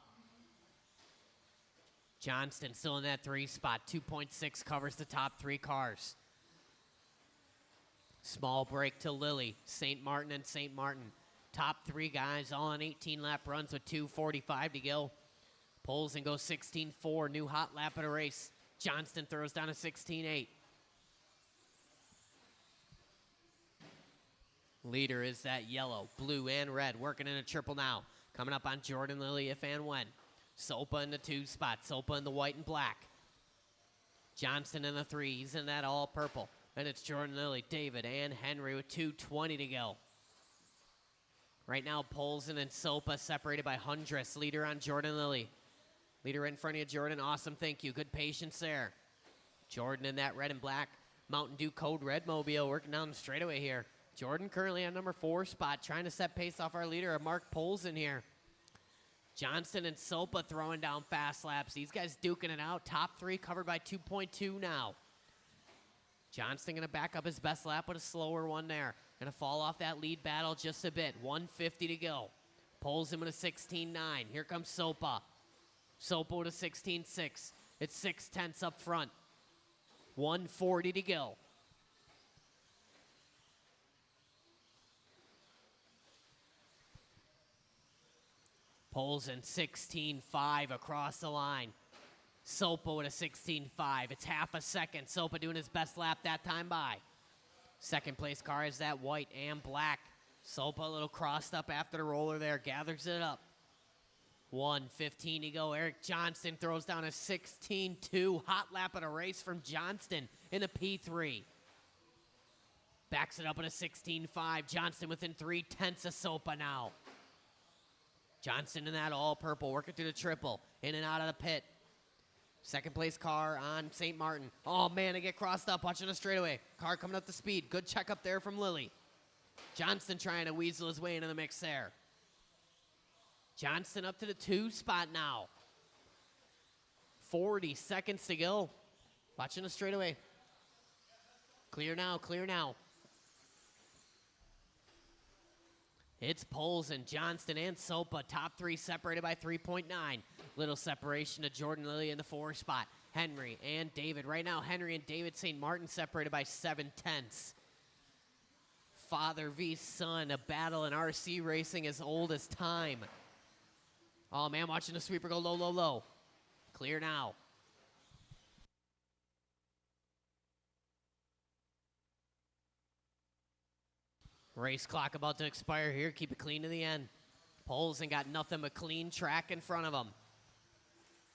Johnston still in that 3 spot. 2.6 covers the top 3 cars. Small break to Lilly, St. Martin, and St. Martin. Top 3 guys all on 18-lap runs with 2:45 to go. Pulls and goes 16-4, new hot lap of the race. Johnston throws down a 16-8. Leader is that yellow, blue, and red, working in a triple now. Coming up on Jordan Lilly if and when. Sopa in the 2 spot, Sopa in the white and black. Johnston in the 3, he's in that all purple. And it's Jordan Lilly, David, and Henry with 2:20 to go. Right now, Polson and Sopa separated by hundredths. Leader on Jordan Lilly. Leader in front of you, Jordan. Awesome, thank you. Good patience there. Jordan in that red and black Mountain Dew Code Red Mobile working down the straightaway here. Jordan currently on number 4 spot, trying to set pace off our leader, Mark Polson here. Johnston and Sopa throwing down fast laps. These guys duking it out. Top 3 covered by 2.2 now. Johnston going to back up his best lap with a slower one there. Going to fall off that lead battle just a bit. 150 to go. Pulls him with a 16.9. Here comes Sopa. Sopa with a 16.6. It's 6/10 up front. 140 to go. Pulls in 16.5 across the line. Sopa with a 16.5. It's half a second. Sopa doing his best lap that time by. Second place car is that white and black. Sopa a little crossed up after the roller there. Gathers it up. 1:15 to go. Eric Johnston throws down a 16.2. Hot lap of the race from Johnston in the P3. Backs it up at a 16.5. Johnston within 3/10 of Sopa now. Johnston in that all purple, working through the triple. In and out of the pit. Second place car on St. Martin. Oh man, they get crossed up, watching the straightaway. Car coming up to speed. Good check up there from Lilly. Johnston trying to weasel his way into the mix there. Johnston up to the 2 spot now. 40 seconds to go. Watching the straightaway. Clear now, clear now. It's Polson, Johnston, and Sopa. Top 3 separated by 3.9. Little separation to Jordan Lilly in the 4 spot. Henry and David. Right now, Henry and David St. Martin separated by 7/10. Father v. son, a battle in RC racing as old as time. Oh man, watching the sweeper go low, low, low. Clear now. Race clock about to expire here. Keep it clean to the end. Polson got nothing but clean track in front of him.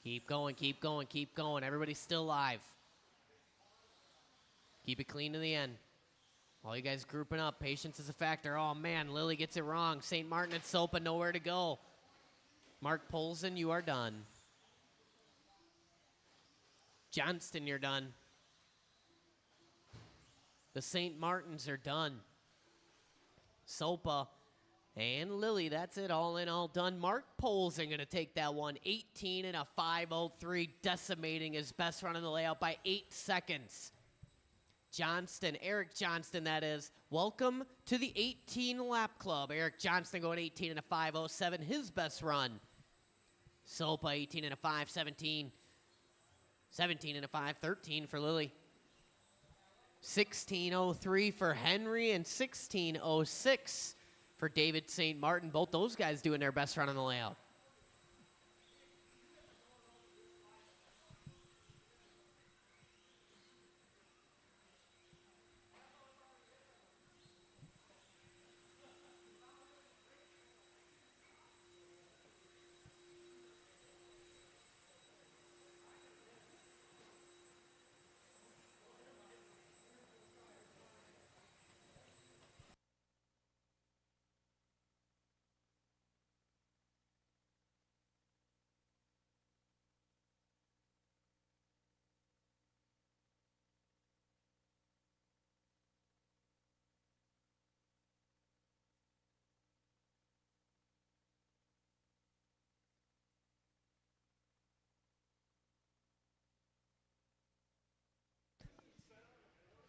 Keep going, keep going, keep going. Everybody's still alive. Keep it clean to the end. All you guys grouping up. Patience is a factor. Oh, man, Lilly gets it wrong. St. Martin and Sopa, nowhere to go. Mark Polson, you are done. Johnston, you're done. The St. Martins are done. Sopa and Lilly, that's it, all in, all done. Mark Polson going to take that one, 18 and a 5:03, decimating his best run in the layout by 8 seconds. Johnston, Eric Johnston, that is. Welcome to the 18-lap club. Eric Johnston going 18 and a 5:07, his best run. Sopa, 18 and a 5:17, 17 and a 5:13 for Lilly. 16:03 for Henry and 16:06 for David St. Martin. Both those guys doing their best run on the layout.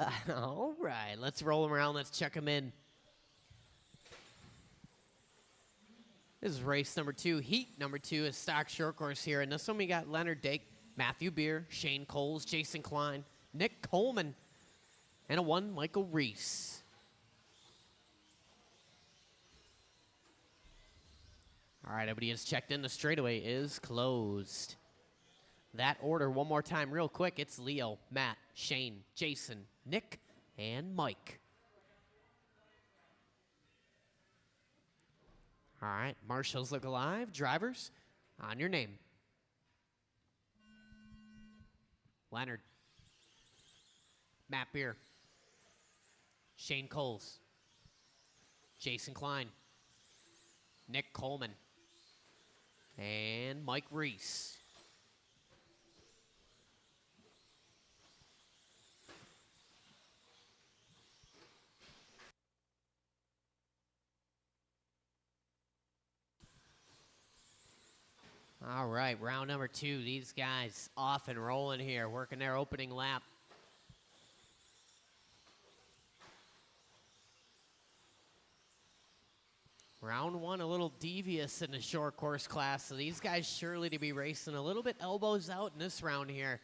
All right, let's roll them around. Let's check them in. This is race number 2. Heat number 2 is stock short course here. And this one we got Leonard Dake, Matthew Beer, Shane Coles, Jason Klein, Nick Coleman, and a 1 Michael Reese. All right, everybody is checked in. The straightaway is closed. That order one more time real quick. It's Leo, Matt, Shane, Jason, Nick, and Mike. All right, marshals look alive. Drivers, on your name. Leonard, Matt Beer, Shane Coles, Jason Klein, Nick Coleman, and Mike Reese. All right, round number 2. These guys off and rolling here, working their opening lap. Round 1 a little devious in the short course class, so these guys surely to be racing a little bit elbows out in this round here.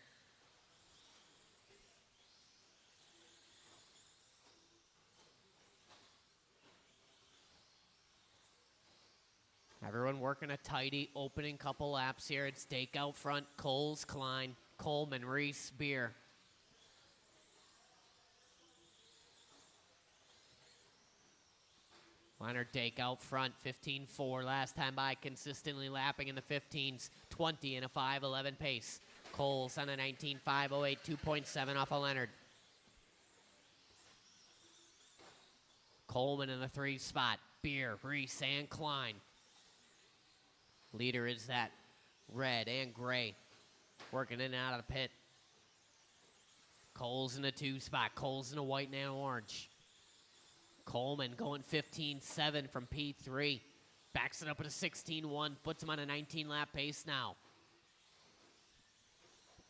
Everyone working a tidy opening couple laps here. It's Dake out front, Coles, Klein, Coleman, Reese, Beer. Leonard Dake out front, 15.4 last time by, consistently lapping in the 15s, 20 and a 5.11 pace. Coles on a 19.508, 2.7 off of Leonard. Coleman in the 3 spot, Beer, Reese, and Klein. Leader is that red and gray, working in and out of the pit. Coles in the 2 spot, Coles in the white and orange. Coleman going 15.7 from P3. Backs it up at a 16.1, puts him on a 19-lap pace now.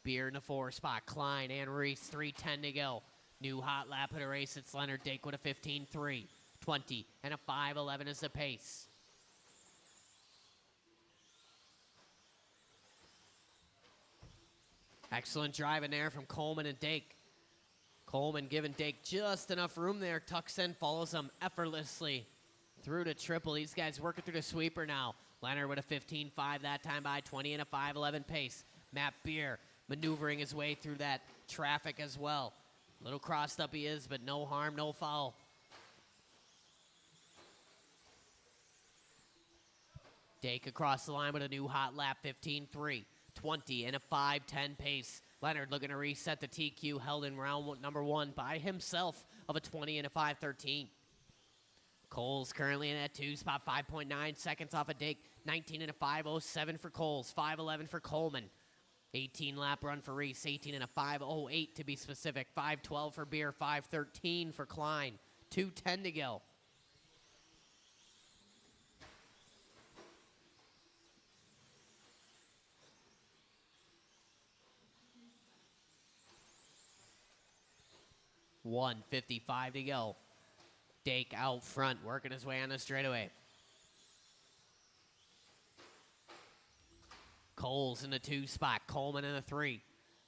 Beer in the 4 spot, Klein and Reese, 3:10 to go. New hot lap of the race, it's Leonard Dake with a 15.3, 20, and a 5.11 is the pace. Excellent driving there from Coleman and Dake. Coleman giving Dake just enough room there. Tucks in, follows him effortlessly through to triple. These guys working through the sweeper now. Leonard with a 15.5 that time by, 20 and a 5.11 pace. Matt Beer maneuvering his way through that traffic as well. A little crossed up he is, but no harm, no foul. Dake across the line with a new hot lap, 15.3. 20 and a 5.10 pace. Leonard looking to reset the TQ, held in round number 1 by himself of a 20 and a 5.13. Coles currently in that 2 spot, 5.9 seconds off of Dake. 19 and a 5.07 for Coles, 5.11 for Coleman. 18 lap run for Reese, 18 and a 5.08 to be specific. 5.12 for Beer, 5.13 for Klein. 2:10 to go. $1:55 to go. Dake out front, working his way on the straightaway. Coles in the 2 spot, Coleman in the 3.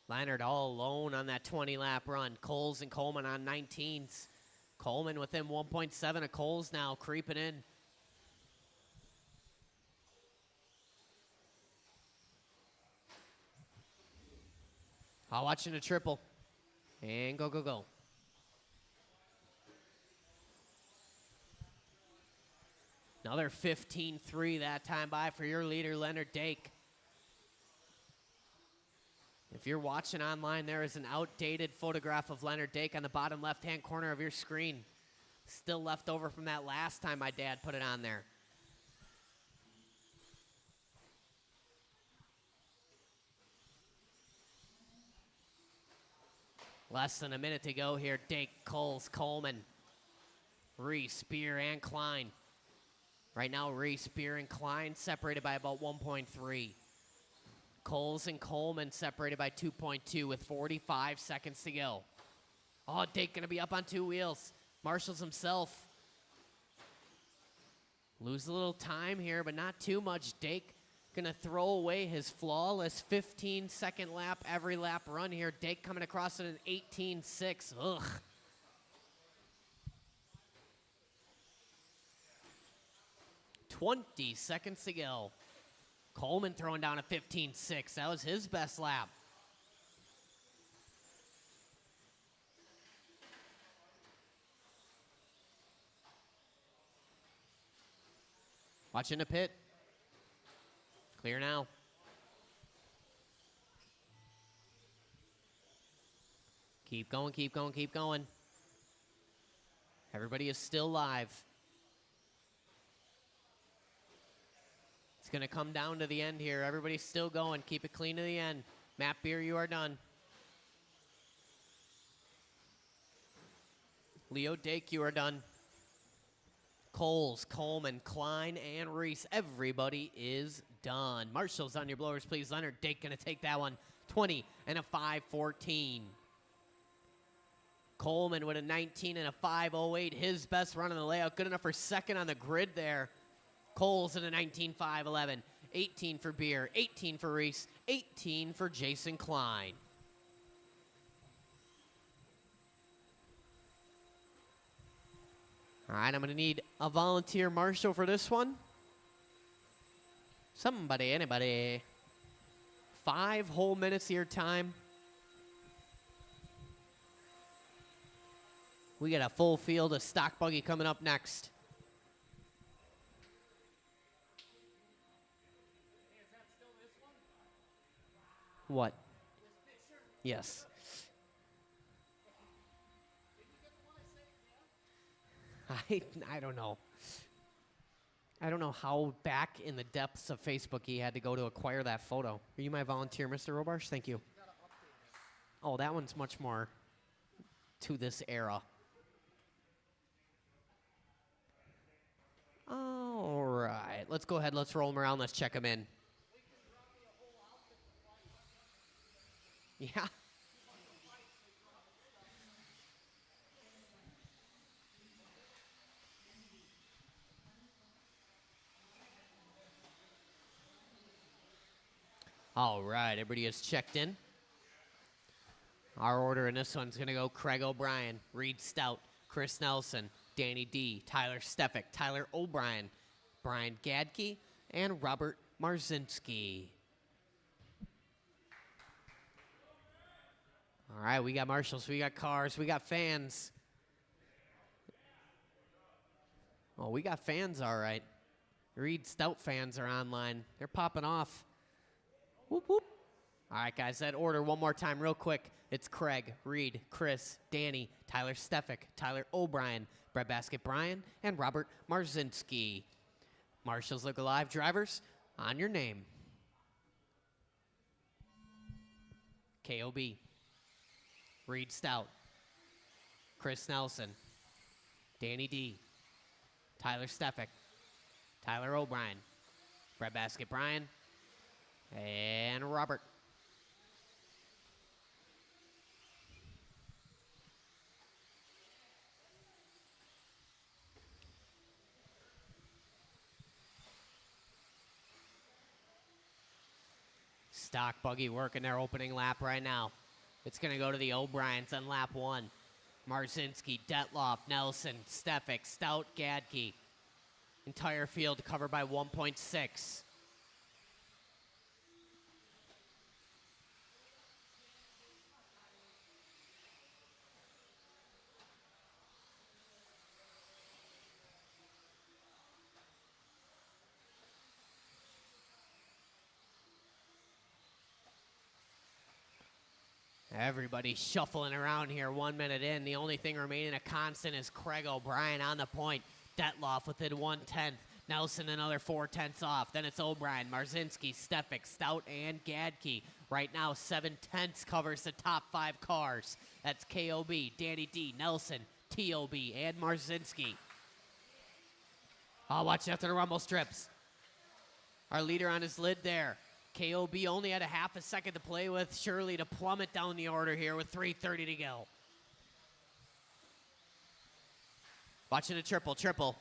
Leonard all alone on that 20-lap run. Coles and Coleman on 19s. Coleman within 1.7 of Coles now, creeping in. Watching the triple. And go, go, go. Another 15.3 that time by for your leader, Leonard Dake. If you're watching online, there is an outdated photograph of Leonard Dake on the bottom left-hand corner of your screen. Still left over from that last time my dad put it on there. Less than a minute to go here. Dake, Coles, Coleman, Reese, Beer, and Klein. Right now, Reese, Beer, and Klein separated by about 1.3. Coles and Coleman separated by 2.2 with 45 seconds to go. Oh, Dake going to be up on 2 wheels. Marshall's himself. Lose a little time here, but not too much. Dake going to throw away his flawless 15-second lap, every lap run here. Dake coming across at an 18.6. Ugh. "20 seconds to go." Coleman throwing down a 15.6. That was his best lap. Watching the pit. Clear now. Keep going, keep going, keep going. Everybody is still live. It's going to come down to the end here. Everybody's still going. Keep it clean to the end. Matt Beer, you are done. Leo Dake, you are done. Coles, Coleman, Klein, and Reese. Everybody is done. Marshall's on your blowers, please. Leonard Dake going to take that one. 20 and a 5.14. Coleman with a 19 and a 5.08. His best run on the layout. Good enough for second on the grid there. Coles in a 19.5.11. 18 for Beer. 18 for Reese. 18 for Jason Klein. All right, I'm going to need a volunteer marshal for this one. Somebody, anybody. 5 whole minutes of your time. We got a full field of stock buggy coming up next. Hey, is that still this one? What? This picture? Yes. I don't know. I don't know how back in the depths of Facebook he had to go to acquire that photo. Are you my volunteer, Mr. Robarsh? Thank you. Oh, that one's much more to this era. All right. Let's go ahead. Let's roll them around. Let's check them in. Yeah. All right, everybody is checked in. Our order in this one's going to go Craig O'Brien, Reed Stout, Chris Nelson, Danny D, Tyler Stefik, Tyler O'Brien, Brian Gadke, and Robert Marzinski. All right, we got marshals, we got cars, we got fans. Oh, we got fans, all right. Reed Stout fans are online. They're popping off. Whoop, whoop. All right, guys, that order one more time real quick. It's Craig, Reed, Chris, Danny, Tyler Stefik, Tyler O'Brien, Brett Basket Bryan, and Robert Marzinski. Marshals Look Alive drivers, on your name. KOB, Reed Stout, Chris Nelson, Danny D, Tyler Stefik, Tyler O'Brien, Brett Basket Bryan, and Robert. Stock buggy working their opening lap right now. It's going to go to the O'Briens on lap 1. Marzinski, Detloff, Nelson, Stefik, Stout, Gadke. Entire field covered by 1.6. Everybody shuffling around here 1 minute in. The only thing remaining a constant is Craig O'Brien on the point. Detloff within 1/10. Nelson another 4/10 off. Then it's O'Brien, Marzinski, Stefik, Stout, and Gadke. Right now, 7/10 covers the top 5 cars. That's KOB, Danny D, Nelson, TOB, and Marzinski. Oh, watch after the rumble strips. Our leader on his lid there. KOB only had a half a second to play with. Surely to plummet down the order here with 3:30 to go. Watching a triple.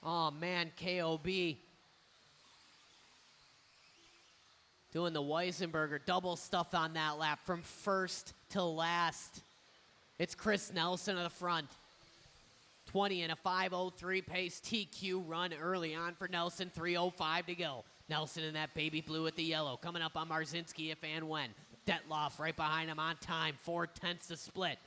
Oh, man, KOB. Doing the Weisenberger double stuff on that lap from first to last. It's Chris Nelson at the front. 20 and a 5:03 pace TQ run early on for Nelson. 3:05 to go. Nelson in that baby blue with the yellow. Coming up on Marzinski if and when. Detloff right behind him on time. 4/10 to split.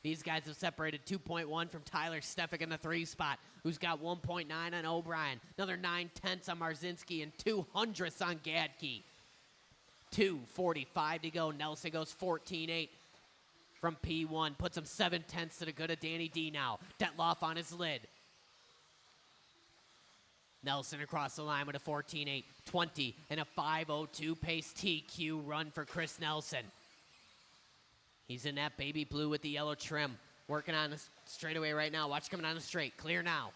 These guys have separated 2.1 from Tyler Stefik in the 3 spot, who's got 1.9 on O'Brien. Another 9/10 on Marzinski and 200ths on Gadke. 2:45 to go. Nelson goes 14.8 from P1. Puts him 7/10 to the good of Danny D now. Detloff on his lid. Nelson across the line with a 14.8. 20 and a 5:02 pace TQ run for Chris Nelson. He's in that baby blue with the yellow trim. Working on the straightaway right now. Watch coming on the straight. Clear now.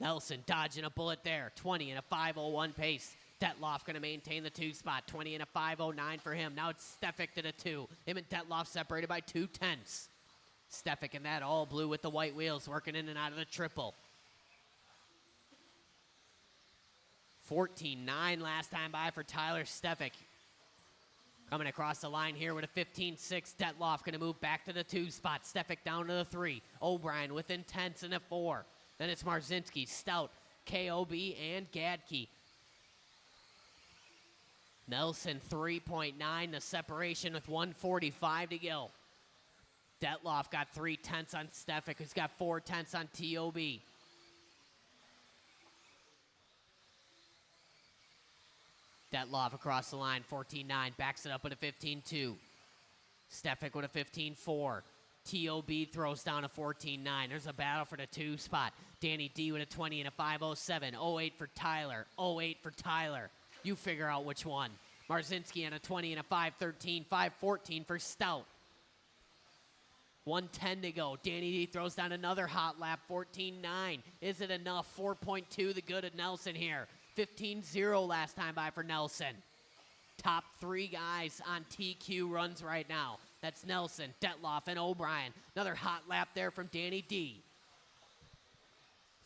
Nelson dodging a bullet there. 20 and a 5:01 pace. Detloff going to maintain the 2 spot. 20 and a 5:09 for him. Now it's Stefik to the 2. Him and Detloff separated by 2/10. Stefik in that all blue with the white wheels. Working in and out of the triple. 14.9 last time by for Tyler Stefik. Coming across the line here with a 15.6. Detloff going to move back to the 2 spot. Stefik down to the 3. O'Brien within 10ths and a 4. Then it's Marzinski, Stout, KOB, and Gadke. Nelson 3.9, the separation with 1:45 to go. Detloff got 3/10 on Stefik, who's got 4/10 on TOB. Detloff across the line, 14.9, backs it up with a 15.2. Stefik with a 15.4. TOB throws down a 14.9. There's a battle for the 2 spot. Danny D with a 20 and a 5:07. 08 for Tyler. 08 for Tyler. You figure out which one. Marzinski on a 20 and a 5:13. 5:14 for Stout. 1:10 to go. Danny D throws down another hot lap. 14.9. Is it enough? 4.2 the good of Nelson here. 15.0 last time by for Nelson. Top 3 guys on TQ runs right now. That's Nelson, Detloff, and O'Brien. Another hot lap there from Danny D.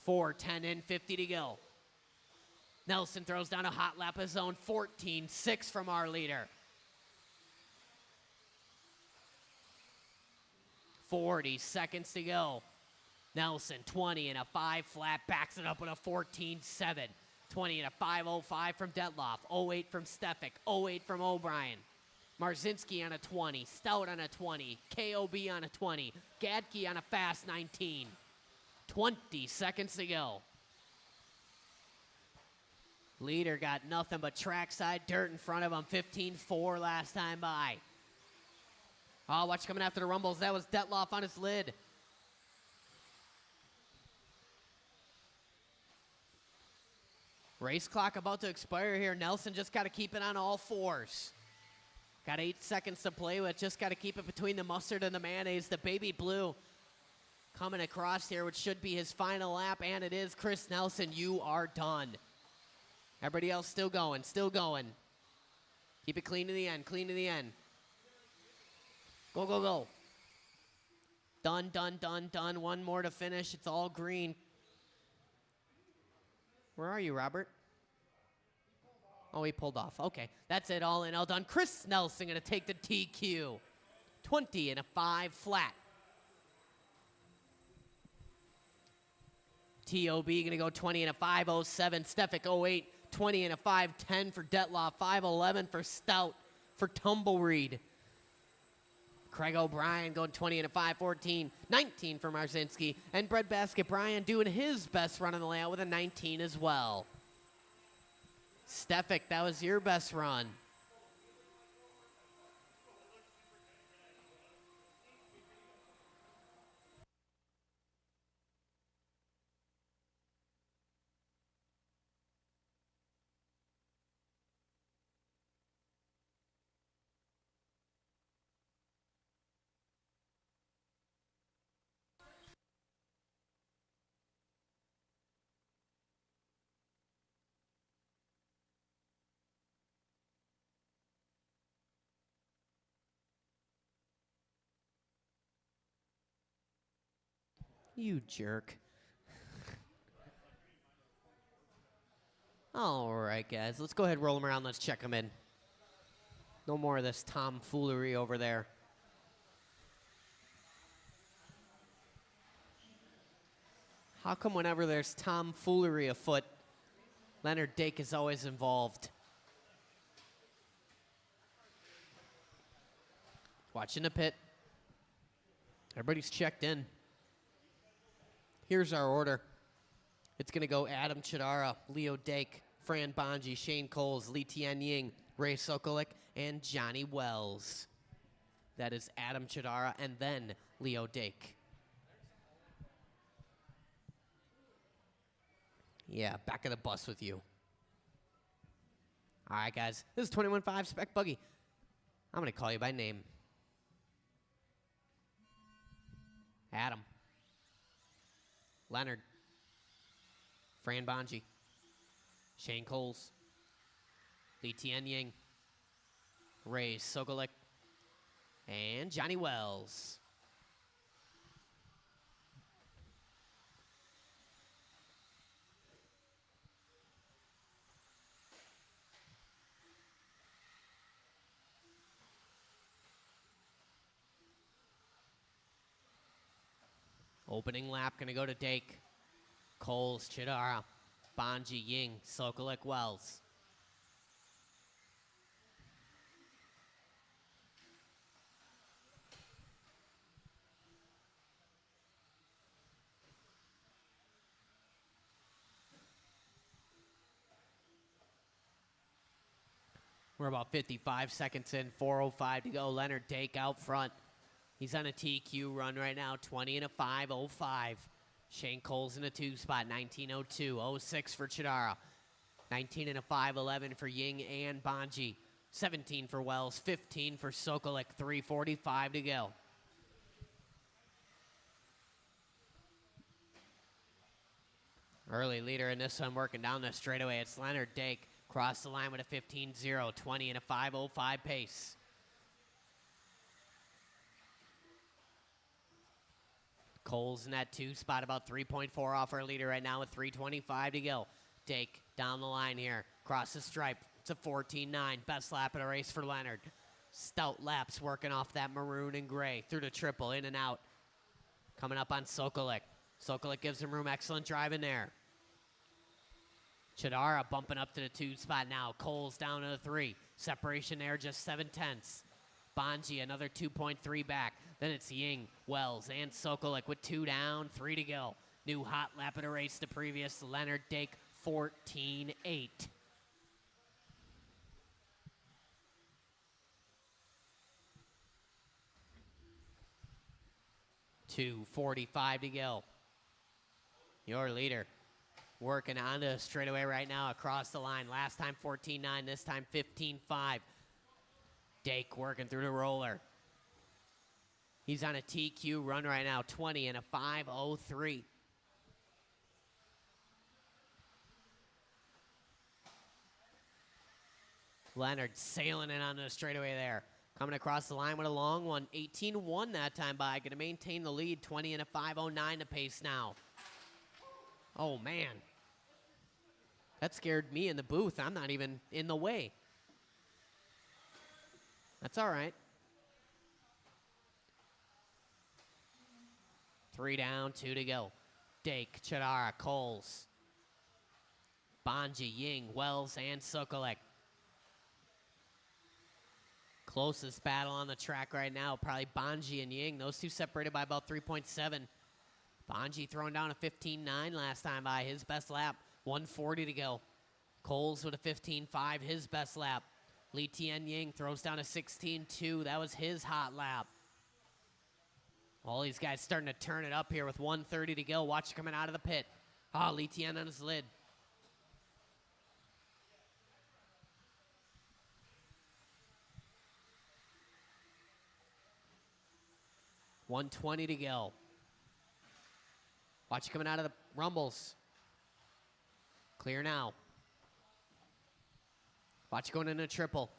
4:10 in, 50 to go. Nelson throws down a hot lap of his own. 14.6 from our leader. 40 seconds to go. Nelson, 20 and a 5 flat, backs it up with a 14.7. 20 and a 5:05 from Detloff. 08 from Stefik. 08 from O'Brien. Marzinski on a 20. Stout on a 20. KOB on a 20. Gadke on a fast 19. 20 seconds to go. Leader got nothing but trackside dirt in front of him. 15.4 last time by. Oh, watch coming after the rumbles. That was Detloff on his lid. Race clock about to expire here. Nelson just got to keep it on all 4s. Got 8 seconds to play with. Just got to keep it between the mustard and the mayonnaise. The baby blue coming across here, which should be his final lap, and it is. Chris Nelson, you are done. Everybody else still going, still going. Keep it clean to the end, clean to the end. Go, go, go. Done, done, done, done. One more to finish. It's all green. Where are you, Robert? Oh, he pulled off. Okay, that's it. All in, all done. Chris Nelson going to take the TQ. 20 and a 5 flat. TOB going to go 20 and a 5:07. Stefik 08. 20 and a 5:10 for Detloff. 5:11 for Stout for Tumbleweed. Craig O'Brien going 20 and a 5:14. 19 for Marzinski. And Breadbasket Brian doing his best run on the layout with a 19 as well. Stefik, that was your best run. You jerk. All right, guys. Let's go ahead and roll them around. Let's check them in. No more of this tomfoolery over there. How come whenever there's tomfoolery afoot, Leonard Dake is always involved? Watching the pit. Everybody's checked in. Here's our order. It's going to go Adam Chidara, Leo Dake, Fran Bonji, Shane Coles, Lee Tian Ying, Ray Sokolik, and Johnny Wells. That is Adam Chidara and then Leo Dake. Yeah, back of the bus with you. All right, guys. This is 21.5 Spec Buggy. I'm going to call you by name. Adam. Leonard. Fran Bonji. Shane Coles. Lee Tian Ying. Ray Sokolik. And Johnny Wells. Opening lap going to go to Dake. Coles, Chidara, Bonji, Ying, Sokolik, Wells. We're about 55 seconds in, 4:05 to go. Leonard Dake out front. He's on a TQ run right now, 20 and a 5:05. Shane Coles in a 2 spot, 19:02, 06 for Chidara. 19 and a 5:11 for Ying and Bonji. 17 for Wells, 15 for Sokolik, 3:45 to go. Early leader in this one working down the straightaway. It's Leonard Dake. Cross the line with a 15-0, 20 and a 5:05 pace. Coles in that 2 spot, about 3.4 off our leader right now with 3:25 to go. Dake down the line here. Cross the stripe. It's a 14.9. Best lap in a race for Leonard. Stout laps working off that maroon and gray. Through the triple, in and out. Coming up on Sokolik. Sokolik gives him room. Excellent drive in there. Chidara bumping up to the 2 spot now. Coles down to the 3. Separation there, just 7/10. Bonji, another 2.3 back. Then it's Ying, Wells, and Sokolik with 2 down, 3 to go. New hot lap of the race, the previous Leonard Dake, 14.8. $2:45 to go. Your leader working on the straightaway right now across the line. Last time 14.9, this time 15.5. Dake working through the roller. He's on a TQ run right now, 20 and a 5:03. Leonard sailing in on the straightaway there. Coming across the line with a long one. 18-1 that time by. Going to maintain the lead, 20 and a 5:09 to pace now. Oh, man. That scared me in the booth. I'm not even in the way. That's all right. 3 down, 2 to go. Dake, Chidara, Coles, Bonji, Ying, Wells, and Sokolik. Closest battle on the track right now, probably Bonji and Ying. Those two separated by about 3.7. Bonji throwing down a 15.9 last time by. His best lap, 1:40 to go. Coles with a 15.5, his best lap. Lee Tian Ying throws down a 16.2. That was his hot lap. All these guys starting to turn it up here with 1:30 to go. Watch coming out of the pit. Lee Tian on his lid. $1:20 to go. Watch coming out of the rumbles. Clear now. Watch going into a triple.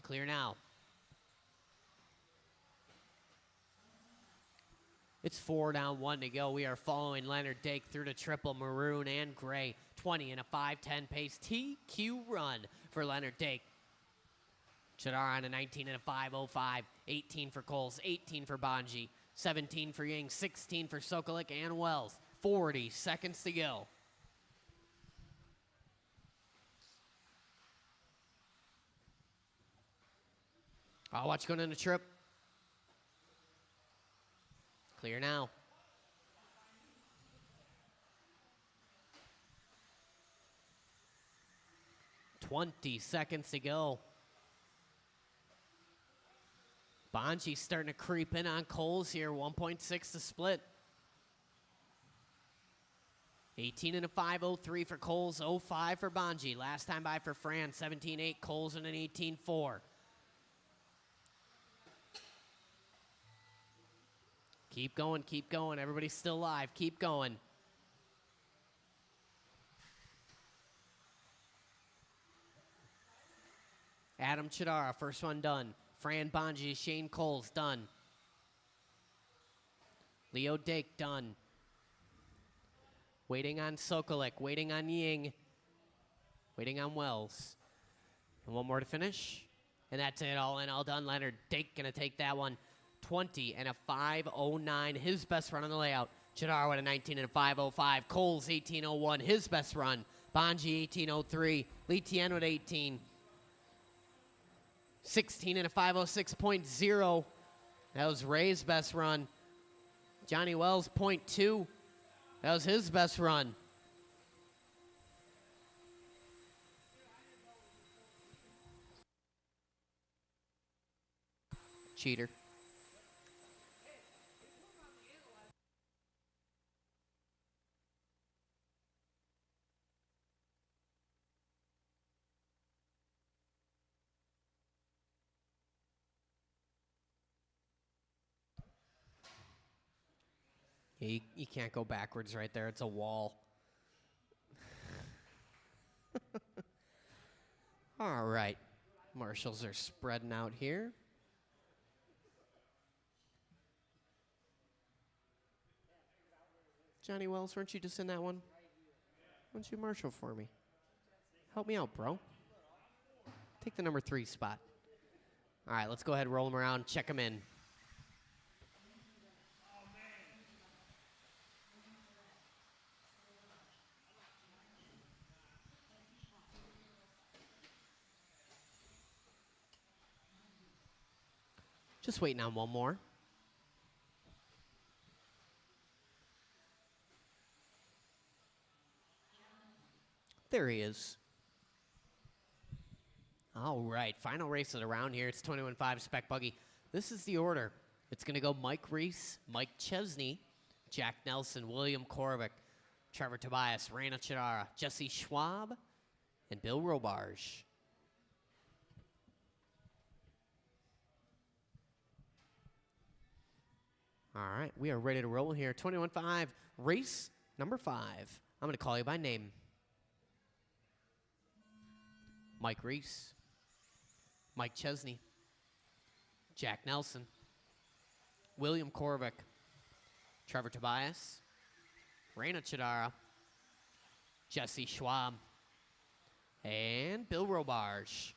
Clear now. It's 4 down, 1 to go. We are following Leonard Dake through the triple maroon and gray. 20 and a 5:10 pace. TQ run for Leonard Dake. Chidar on a 19 and a 5:05. 18 for Coles, 18 for Bonji, 17 for Ying, 16 for Sokolik and Wells. 40 seconds to go. I'll watch going in the trip. Clear now. $20 seconds to go. Bonji's starting to creep in on Coles here. 1.6 to split. 18 and a 5:03 for Coles, 05 for Bonji. Last time by for Fran, 17.8. Coles and an 18.4. Keep going, keep going. Everybody's still alive. Keep going. Adam Chidara, first one done. Fran Bonji, Shane Coles, done. Leo Dake, done. Waiting on Sokolik, waiting on Ying, waiting on Wells. And one more to finish. And that's it, all in, all done. Leonard Dake gonna take that one. 20 and a 5:09, his best run on the layout. Chidar with a 19 and a 5:05. Coles 18:01, his best run. Bonji 18:03. Lee Tien with 18. 16 and a 5:06.0. That was Ray's best run. Johnny Wells 0.2. That was his best run. Cheater. You can't go backwards right there. It's a wall. All right. Marshals are spreading out here. Johnny Wells, weren't you just in that one? Why don't you marshal for me? Help me out, bro. Take the number 3 spot. All right, let's go ahead and roll them around, check them in. Just waiting on one more. There he is. All right, final race of the round here. It's 21.5 Spec Buggy. This is the order. It's going to go Mike Reese, Mike Chesney, Jack Nelson, William Korvik, Trevor Tobias, Raina Chidara, Jesse Schwab, and Bill Robarge. All right, we are ready to roll here. 21.5, race number 5. I'm going to call you by name. Mike Reese, Mike Chesney, Jack Nelson, William Korvik, Trevor Tobias, Raina Chidara, Jesse Schwab, and Bill Robarge.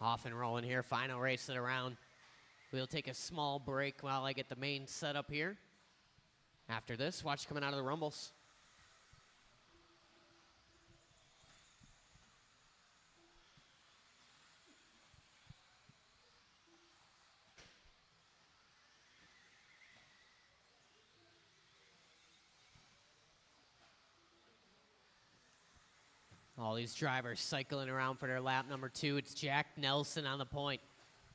Off and rolling here, final race of the round. We'll take a small break while I get the main set up here. After this, watch coming out of the rumbles. All these drivers cycling around for their lap number 2. It's Jack Nelson on the point.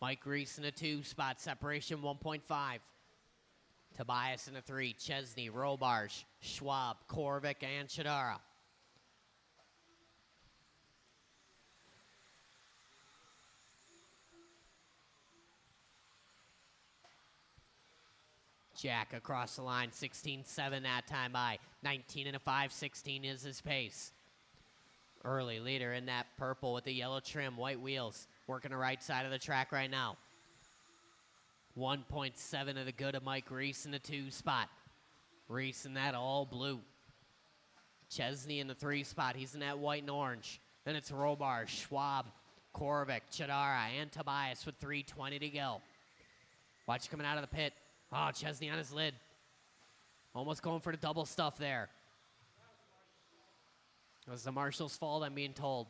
Mike Reese in a 2 spot, separation 1.5. Tobias in a 3, Chesney, Robarge, Schwab, Korvik, and Chidara. Jack across the line, 16.7 that time by. 19 and a 5.16 is his pace. Early leader in that purple with the yellow trim, white wheels. Working the right side of the track right now. 1.7 of the good of Mike Reese in the 2 spot. Reese in that all blue. Chesney in the 3 spot. He's in that white and orange. Then it's Robar, Schwab, Korvik, Chadara, and Tobias with 3:20 to go. Watch coming out of the pit. Oh, Chesney on his lid. Almost going for the double stuff there. It was the marshal's fault, I'm being told.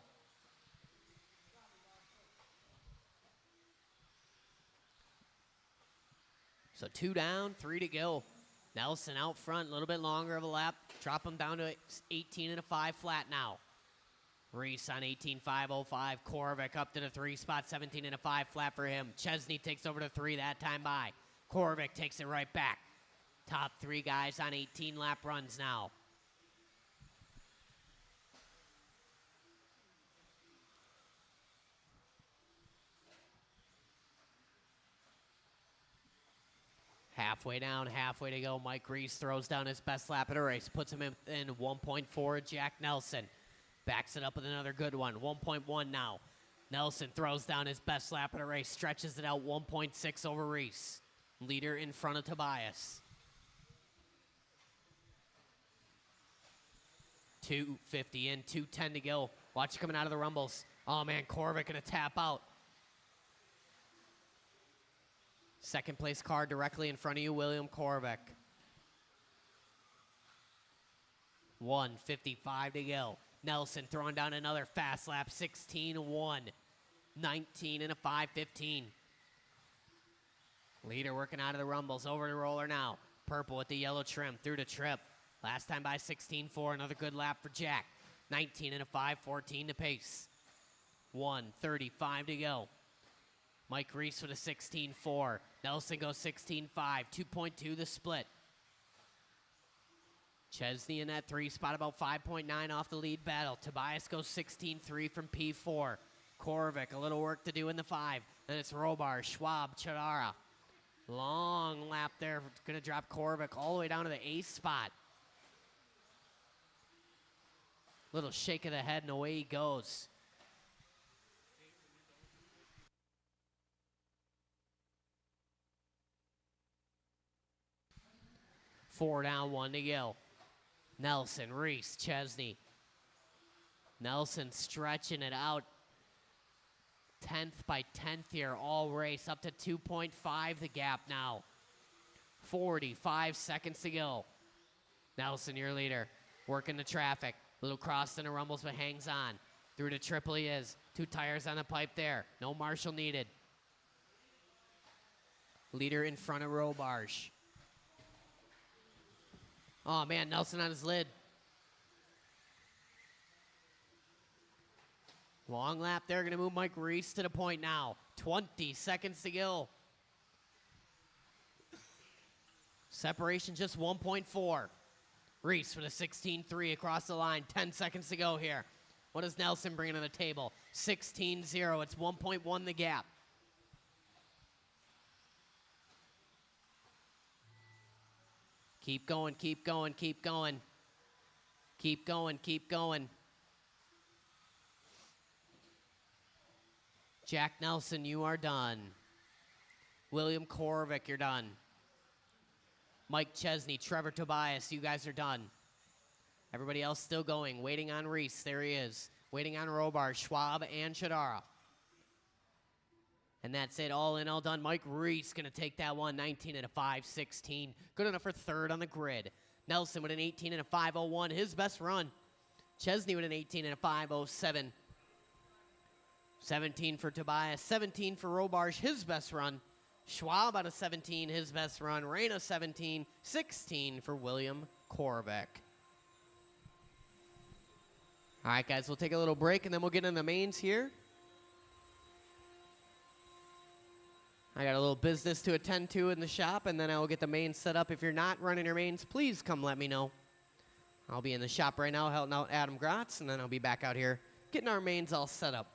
So 2 down, 3 to go. Nelson out front, a little bit longer of a lap. Drop him down to 18 and a 5 flat now. Reese on 18.505. Korvik up to the 3 spot, 17 and a 5 flat for him. Chesney takes over to 3 that time by. Korvik takes it right back. Top 3 guys on 18 lap runs now. Halfway down, halfway to go. Mike Reese throws down his best lap of the race. Puts him in 1.4. Jack Nelson backs it up with another good one. 1.1 now. Nelson throws down his best lap of the race. Stretches it out 1.6 over Reese. Leader in front of Tobias. 2:50 in, 2:10 to go. Watch coming out of the rumbles. Oh, man, Korvik going to tap out. Second place car directly in front of you, William Korvik. 1:55 to go. Nelson throwing down another fast lap, 16-1. 19 and a 5:15. Leader working out of the rumbles, over the roller now. Purple with the yellow trim, through the trip. Last time by 16-4, another good lap for Jack. 19 and a 5:14 to pace. 1:35 to go. Mike Reese with a 16.4. Nelson goes 16.5. 2.2 the split. Chesney in that 3 spot, about 5.9 off the lead battle. Tobias goes 16.3 from P4. Korvik, a little work to do in the 5. Then it's Robar, Schwab, Chadara. Long lap there. Going to drop Korvik all the way down to the 8th spot. Little shake of the head and away he goes. Four down, 1 to go. Nelson, Reese, Chesney. Nelson stretching it out. 10th by 10th here, all race. Up to 2.5 the gap now. 45 seconds to go. Nelson, your leader. Working the traffic. Little cross in the rumbles, but hangs on. Through to triple he is. 2 tires on the pipe there. No marshal needed. Leader in front of Robarge. Oh, man, Nelson on his lid. Long lap there, going to move Mike Reese to the point now. 20 seconds to go. Separation just 1.4. Reese with a 16.3 across the line. 10 seconds to go here. What does Nelson bring to the table? 16.0. It's 1.1 the gap. Keep going, keep going, keep going. Keep going, keep going. Jack Nelson, you are done. William Korvik, you're done. Mike Chesney, Trevor Tobias, you guys are done. Everybody else still going, waiting on Reese. There he is. Waiting on Robar, Schwab, and Chadara. And that's it, all in, all done. Mike Reese going to take that one, 19 and a 5.16. Good enough for third on the grid. Nelson with an 18 and a 5.01, his best run. Chesney with an 18 and a 5.07. 17 for Tobias, 17 for Robarge, his best run. Schwab out of 17, his best run. Reyna 17, 16 for William Korvik. All right, guys, we'll take a little break, and then we'll get into the mains here. I got a little business to attend to in the shop, and then I will get the mains set up. If you're not running your mains, please come let me know. I'll be in the shop right now helping out Adam Grotz, and then I'll be back out here getting our mains all set up.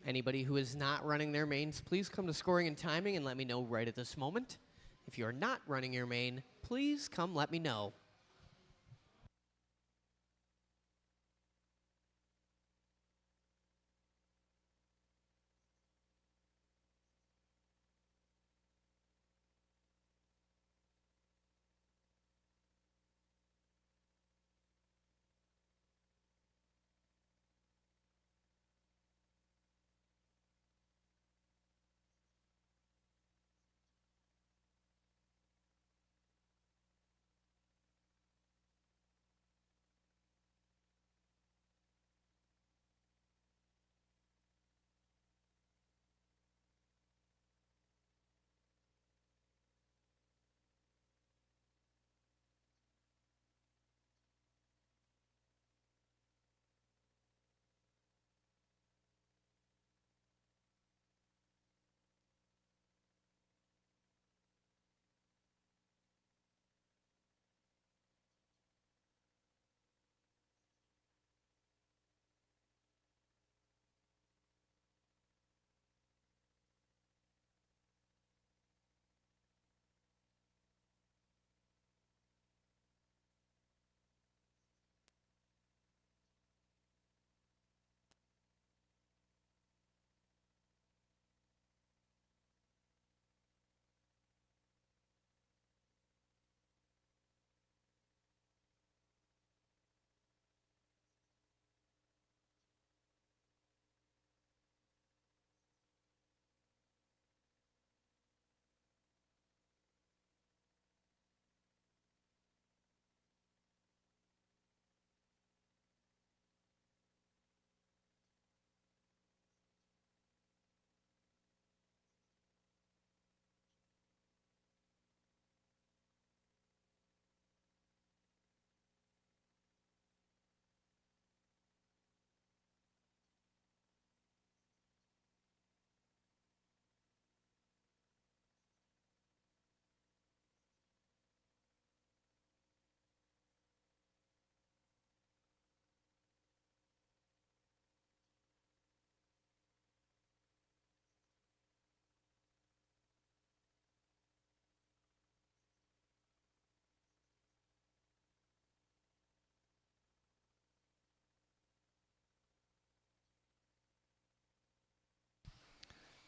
Anybody who is not running their mains, please come to scoring and timing and let me know right at this moment. If you're not running your main, please come let me know.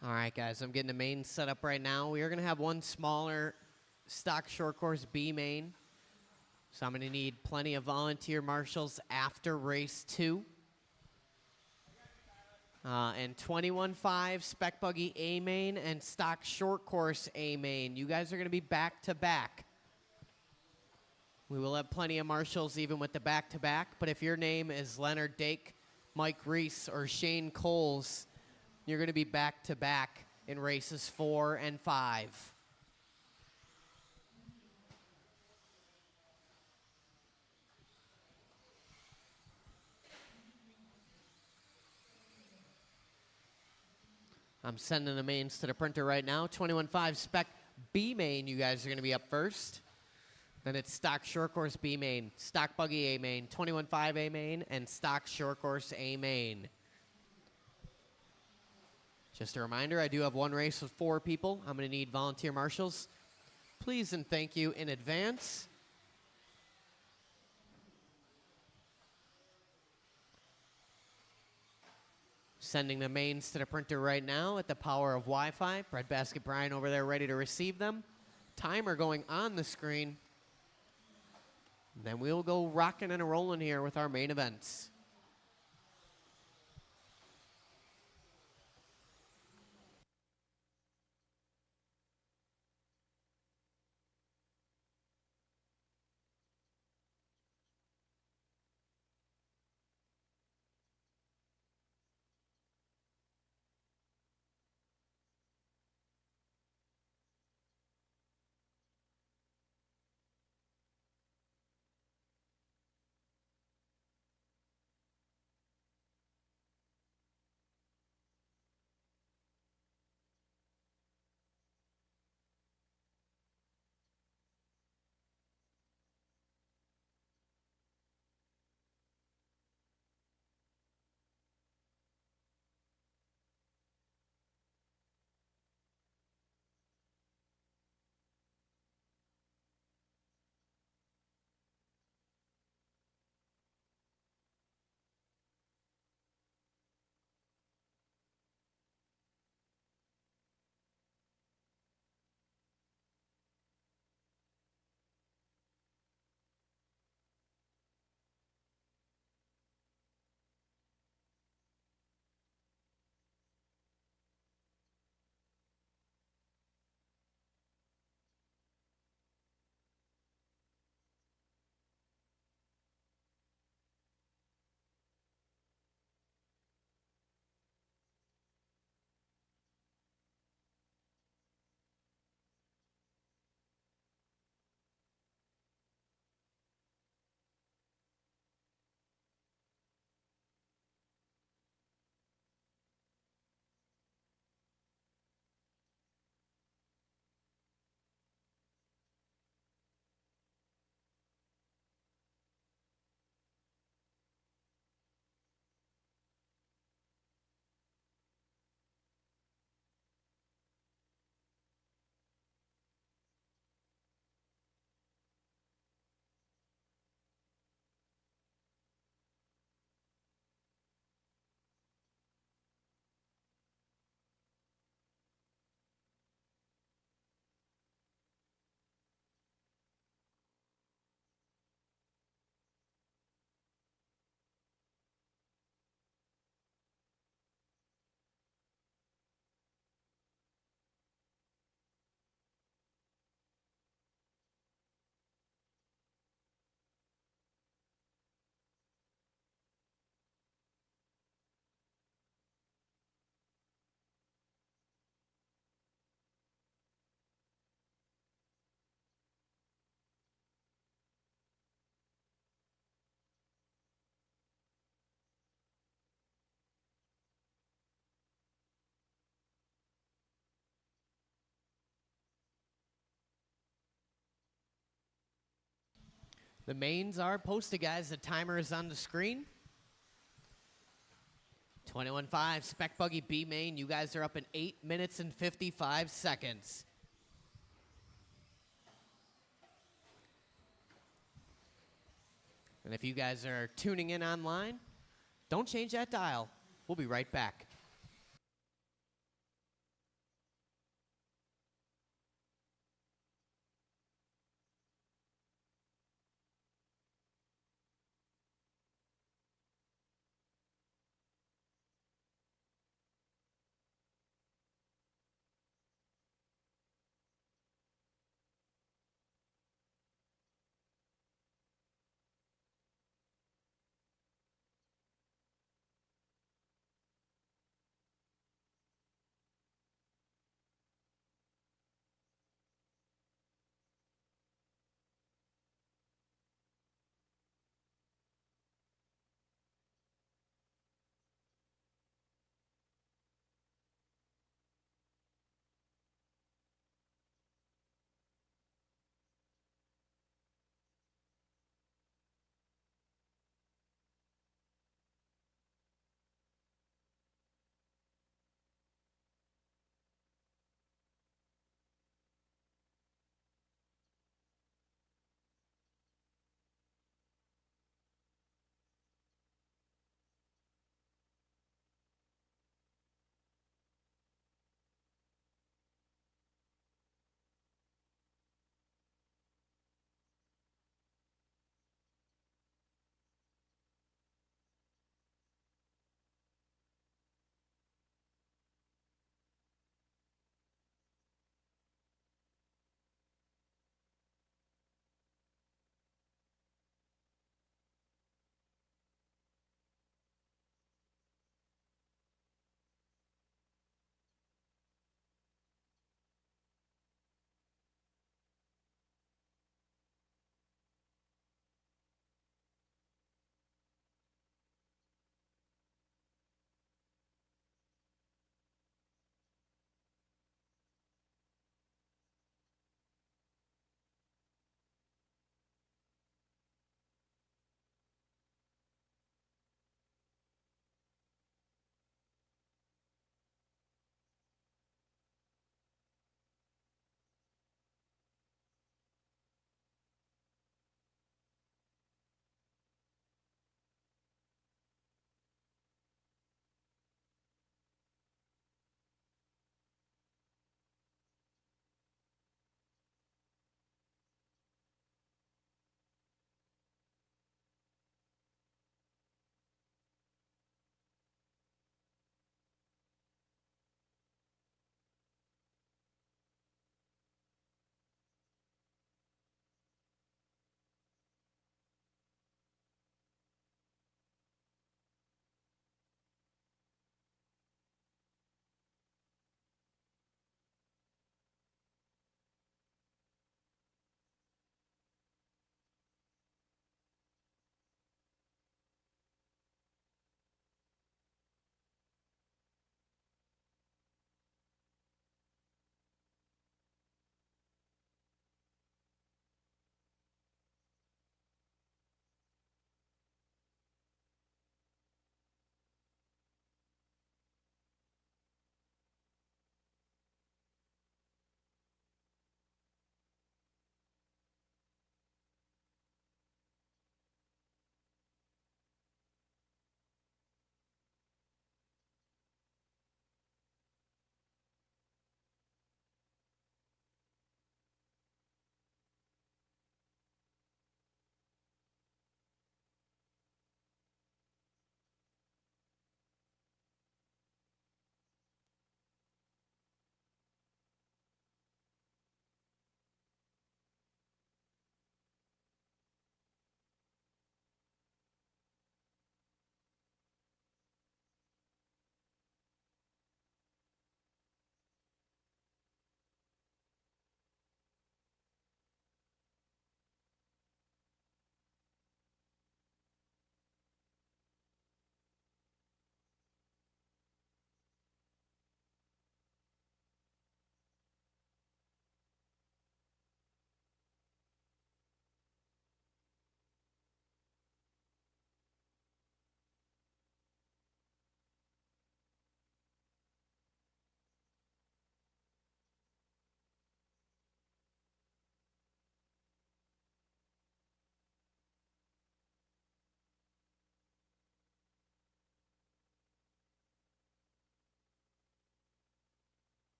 All right, guys, I'm getting the main set up right now. We are going to have one smaller stock short course B main. So I'm going to need plenty of volunteer marshals after race 2. And 21.5 spec buggy A main and stock short course A main. You guys are going to be back to back. We will have plenty of marshals even with the back to back. But if your name is Leonard Dake, Mike Reese, or Shane Coles, you're going to be back to back in races 4 and 5. I'm sending the mains to the printer right now. 21.5 spec B main, you guys are going to be up first. Then it's stock short course B main, stock buggy A main, 21.5 A main, and stock short course A main. Just a reminder, I do have one race with 4 people. I'm going to need volunteer marshals. Please and thank you in advance. Sending the mains to the printer right now at the power of Wi-Fi. Breadbasket Brian over there ready to receive them. Timer going on the screen. Then we'll go rocking and rolling here with our main events. The mains are posted, guys. The timer is on the screen. 21.5, Spec Buggy B main. You guys are up in 8 minutes and 55 seconds. And if you guys are tuning in online, don't change that dial. We'll be right back.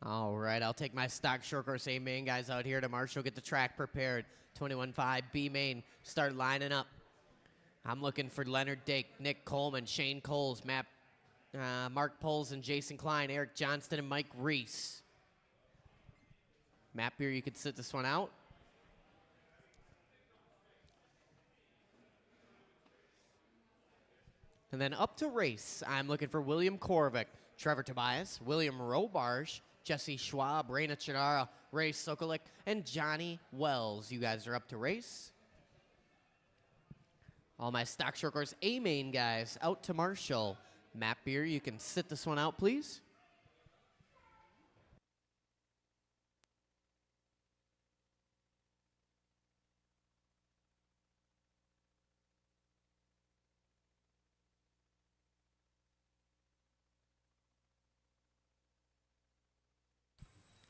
All right, I'll take my stock short course A main guys out here to Marshall, get the track prepared. 21.5 B main, start lining up. I'm looking for Leonard Dake, Nick Coleman, Shane Coles, Mark Poles, and Jason Klein, Eric Johnston, and Mike Reese. Matt Beer, you could sit this one out. And then up to race, I'm looking for William Korvik, Trevor Tobias, William Robarge, Jesse Schwab, Raina Chidara, Ray Sokolik, and Johnny Wells. You guys are up to race. All my stock short course A main guys out to Marshall. Matt Beer, you can sit this one out, please.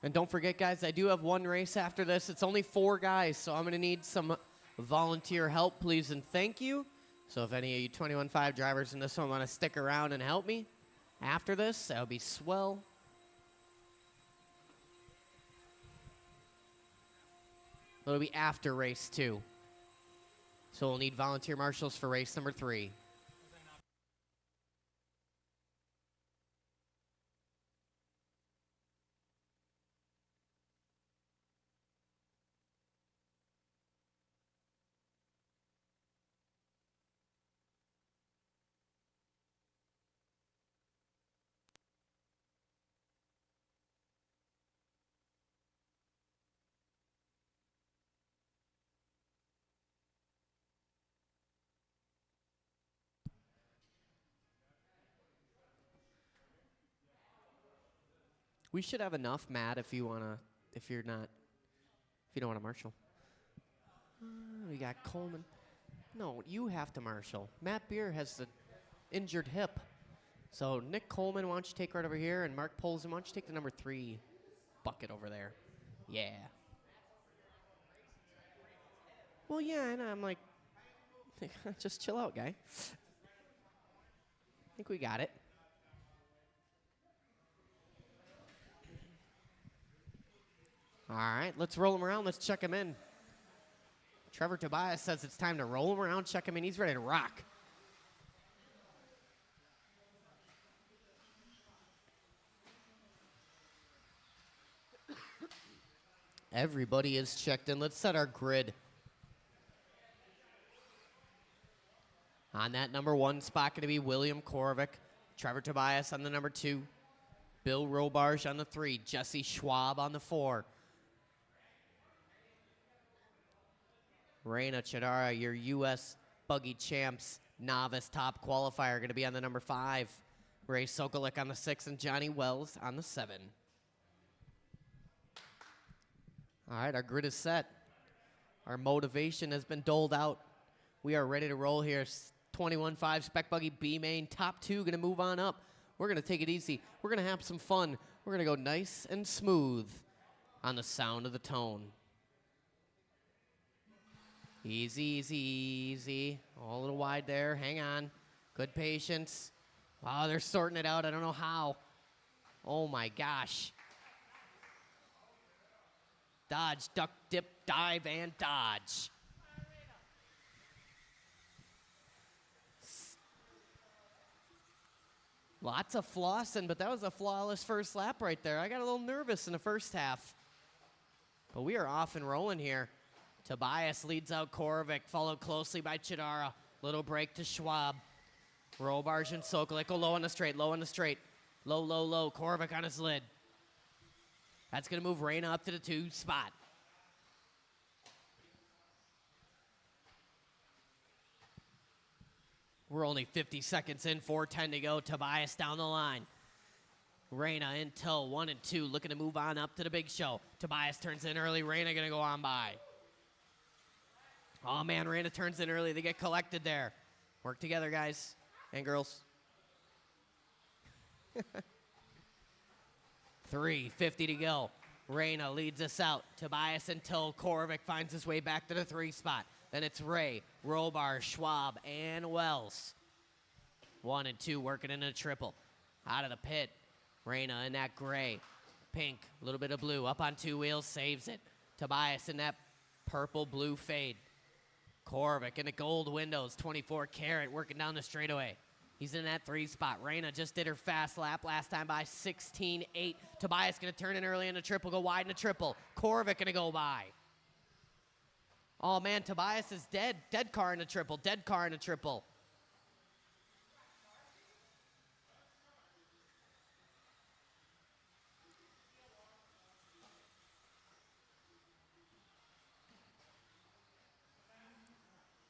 And don't forget, guys, I do have one race after this. It's only 4 guys, so I'm going to need some volunteer help, please, and thank you. So if any of you 21.5 drivers in this one want to stick around and help me after this, that would be swell. It'll be after race 2. So we'll need volunteer marshals for race number 3. We should have enough, Matt, if you don't want to marshal. We got Coleman. No, you have to marshal. Matt Beer has the injured hip. So Nick Coleman, why don't you take right over here, and Mark Polson, why don't you take the number 3 bucket over there? Yeah. Well, yeah, and I'm like, just chill out, guy. I think we got it. All right, let's roll him around. Let's check him in. Trevor Tobias says it's time to roll him around, check him in. He's ready to rock. Everybody is checked in. Let's set our grid. On that number 1 spot, going to be William Korvik. Trevor Tobias on the number 2. Bill Robarge on the 3. Jesse Schwab on the 4. Raina Chidara, your U.S. Buggy Champs novice top qualifier, going to be on the number 5. Ray Sokolik on the 6, and Johnny Wells on the 7. All right, our grid is set. Our motivation has been doled out. We are ready to roll here. 21.5 Spec Buggy B main, top 2 going to move on up. We're going to take it easy. We're going to have some fun. We're going to go nice and smooth on the sound of the tone. Easy, easy, easy. Oh, a little wide there. Hang on. Good patience. Wow, they're sorting it out. I don't know how. Oh, my gosh. Dodge, duck, dip, dive, and dodge. Lots of flossing, but that was a flawless first lap right there. I got a little nervous in the first half. But we are off and rolling here. Tobias leads out Korvik, followed closely by Chidara. Little break to Schwab. Robarge and Sokolik go low on the straight, low on the straight. Low, low, low. Korvik on his lid. That's going to move Raina up to the 2 spot. We're only 50 seconds in, 4:10 to go. Tobias down the line. Raina in tow, 1 and 2, looking to move on up to the big show. Tobias turns in early. Raina going to go on by. Oh, man, Raina turns in early. They get collected there. Work together, guys and girls. 3:50 to go. Raina leads us out. Tobias until Korvik finds his way back to the 3 spot. Then it's Ray, Robar, Schwab, and Wells. 1 and 2 working in a triple. Out of the pit. Raina in that gray. Pink, a little bit of blue, up on two wheels, saves it. Tobias in that purple-blue fade. Korvik in the gold windows, 24 karat, working down the straightaway. He's in that 3 spot. Reyna just did her fast lap last time by 16.8. Tobias going to turn in early in the triple, go wide in the triple. Korvik going to go by. Oh, man, Tobias is dead. Dead car in the triple, dead car in the triple.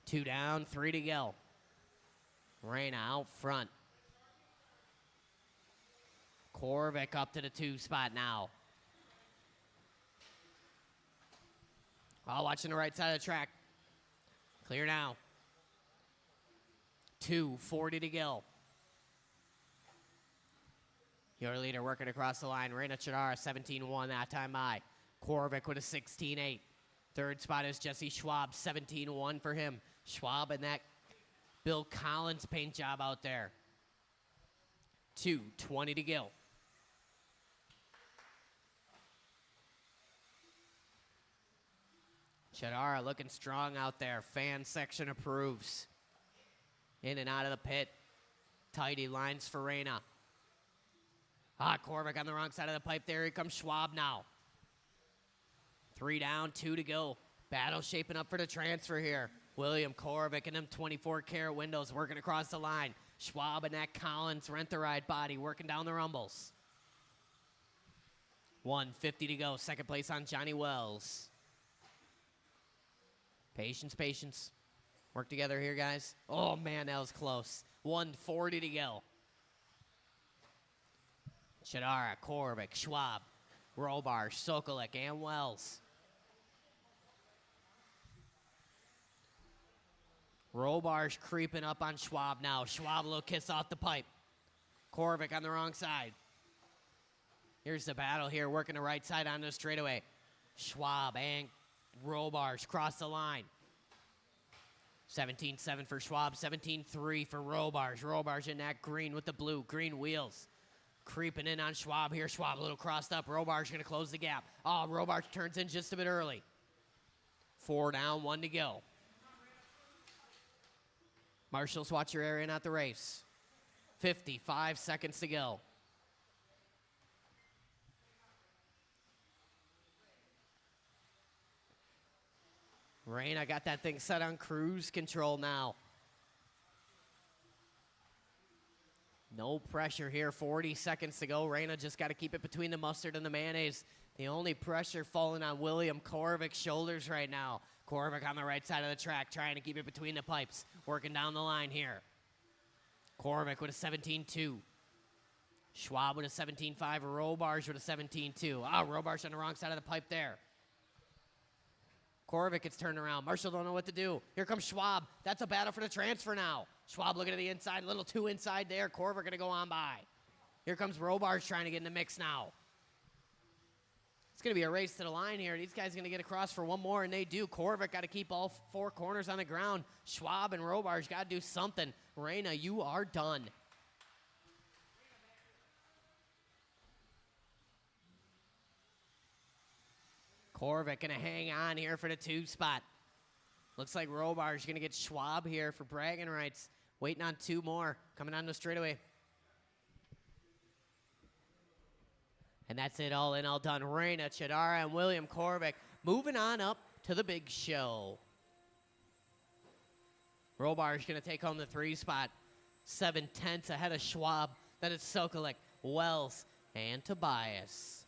Two down, 3 to go. Reyna out front. Korvik up to the 2 spot now. Oh, watching the right side of the track. Clear now. 2:40 to go. Your leader working across the line. Reyna Chidara, 17-1 that time by. Korvik with a 16.8. Third spot is Jesse Schwab, 17-1 for him. Schwab and that Bill Collins paint job out there. 2:20 to go. Chidara looking strong out there. Fan section approves. In and out of the pit. Tidy lines for Reyna. Korvik on the wrong side of the pipe there. Here comes Schwab now. 3 down, 2 to go. Battle shaping up for the transfer here. William Korvik and them 24 karat windows working across the line. Schwab and that Collins rent-the-ride body working down the rumbles. 1:50 to go. Second place on Johnny Wells. Patience, patience. Work together here, guys. Oh, man, that was close. 1:40 to go. Chidara, Korvik, Schwab, Robar, Sokolik, and Wells. Robar's creeping up on Schwab now. Schwab a little kiss off the pipe. Korvik on the wrong side. Here's the battle here, working the right side on the straightaway. Schwab and Robar's cross the line. 17.7 for Schwab, 17.3 for Robar's. Robar's in that green with the blue, green wheels. Creeping in on Schwab here. Schwab a little crossed up. Robar's going to close the gap. Oh, Robar's turns in just a bit early. 4 down, 1 to go. Marshals, watch your area, not the race. 55 seconds to go. Reyna got that thing set on cruise control now. No pressure here, 40 seconds to go. Reyna just got to keep it between the mustard and the mayonnaise. The only pressure falling on William Korvik's shoulders right now. Korvik on the right side of the track, trying to keep it between the pipes. Working down the line here. Korvik with a 17.2. Schwab with a 17.5. Robar's with a 17.2. Robar's on the wrong side of the pipe there. Korvik gets turned around. Marshall don't know what to do. Here comes Schwab. That's a battle for the transfer now. Schwab looking to the inside, a little too inside there. Korvik going to go on by. Here comes Robar's trying to get in the mix now. It's going to be a race to the line here. These guys are going to get across for one more, and they do. Korvik got to keep all 4 corners on the ground. Schwab and Robar's got to do something. Reyna, you are done. Korvik going to hang on here for the 2 spot. Looks like Robar's going to get Schwab here for bragging rights. Waiting on 2 more. Coming on the straightaway. And that's it, all in, all done. Reyna, Chidara, and William Korvik moving on up to the big show. Robar's going to take home the 3 spot. 7/10 ahead of Schwab. Then it's Sokolik, Wells, and Tobias.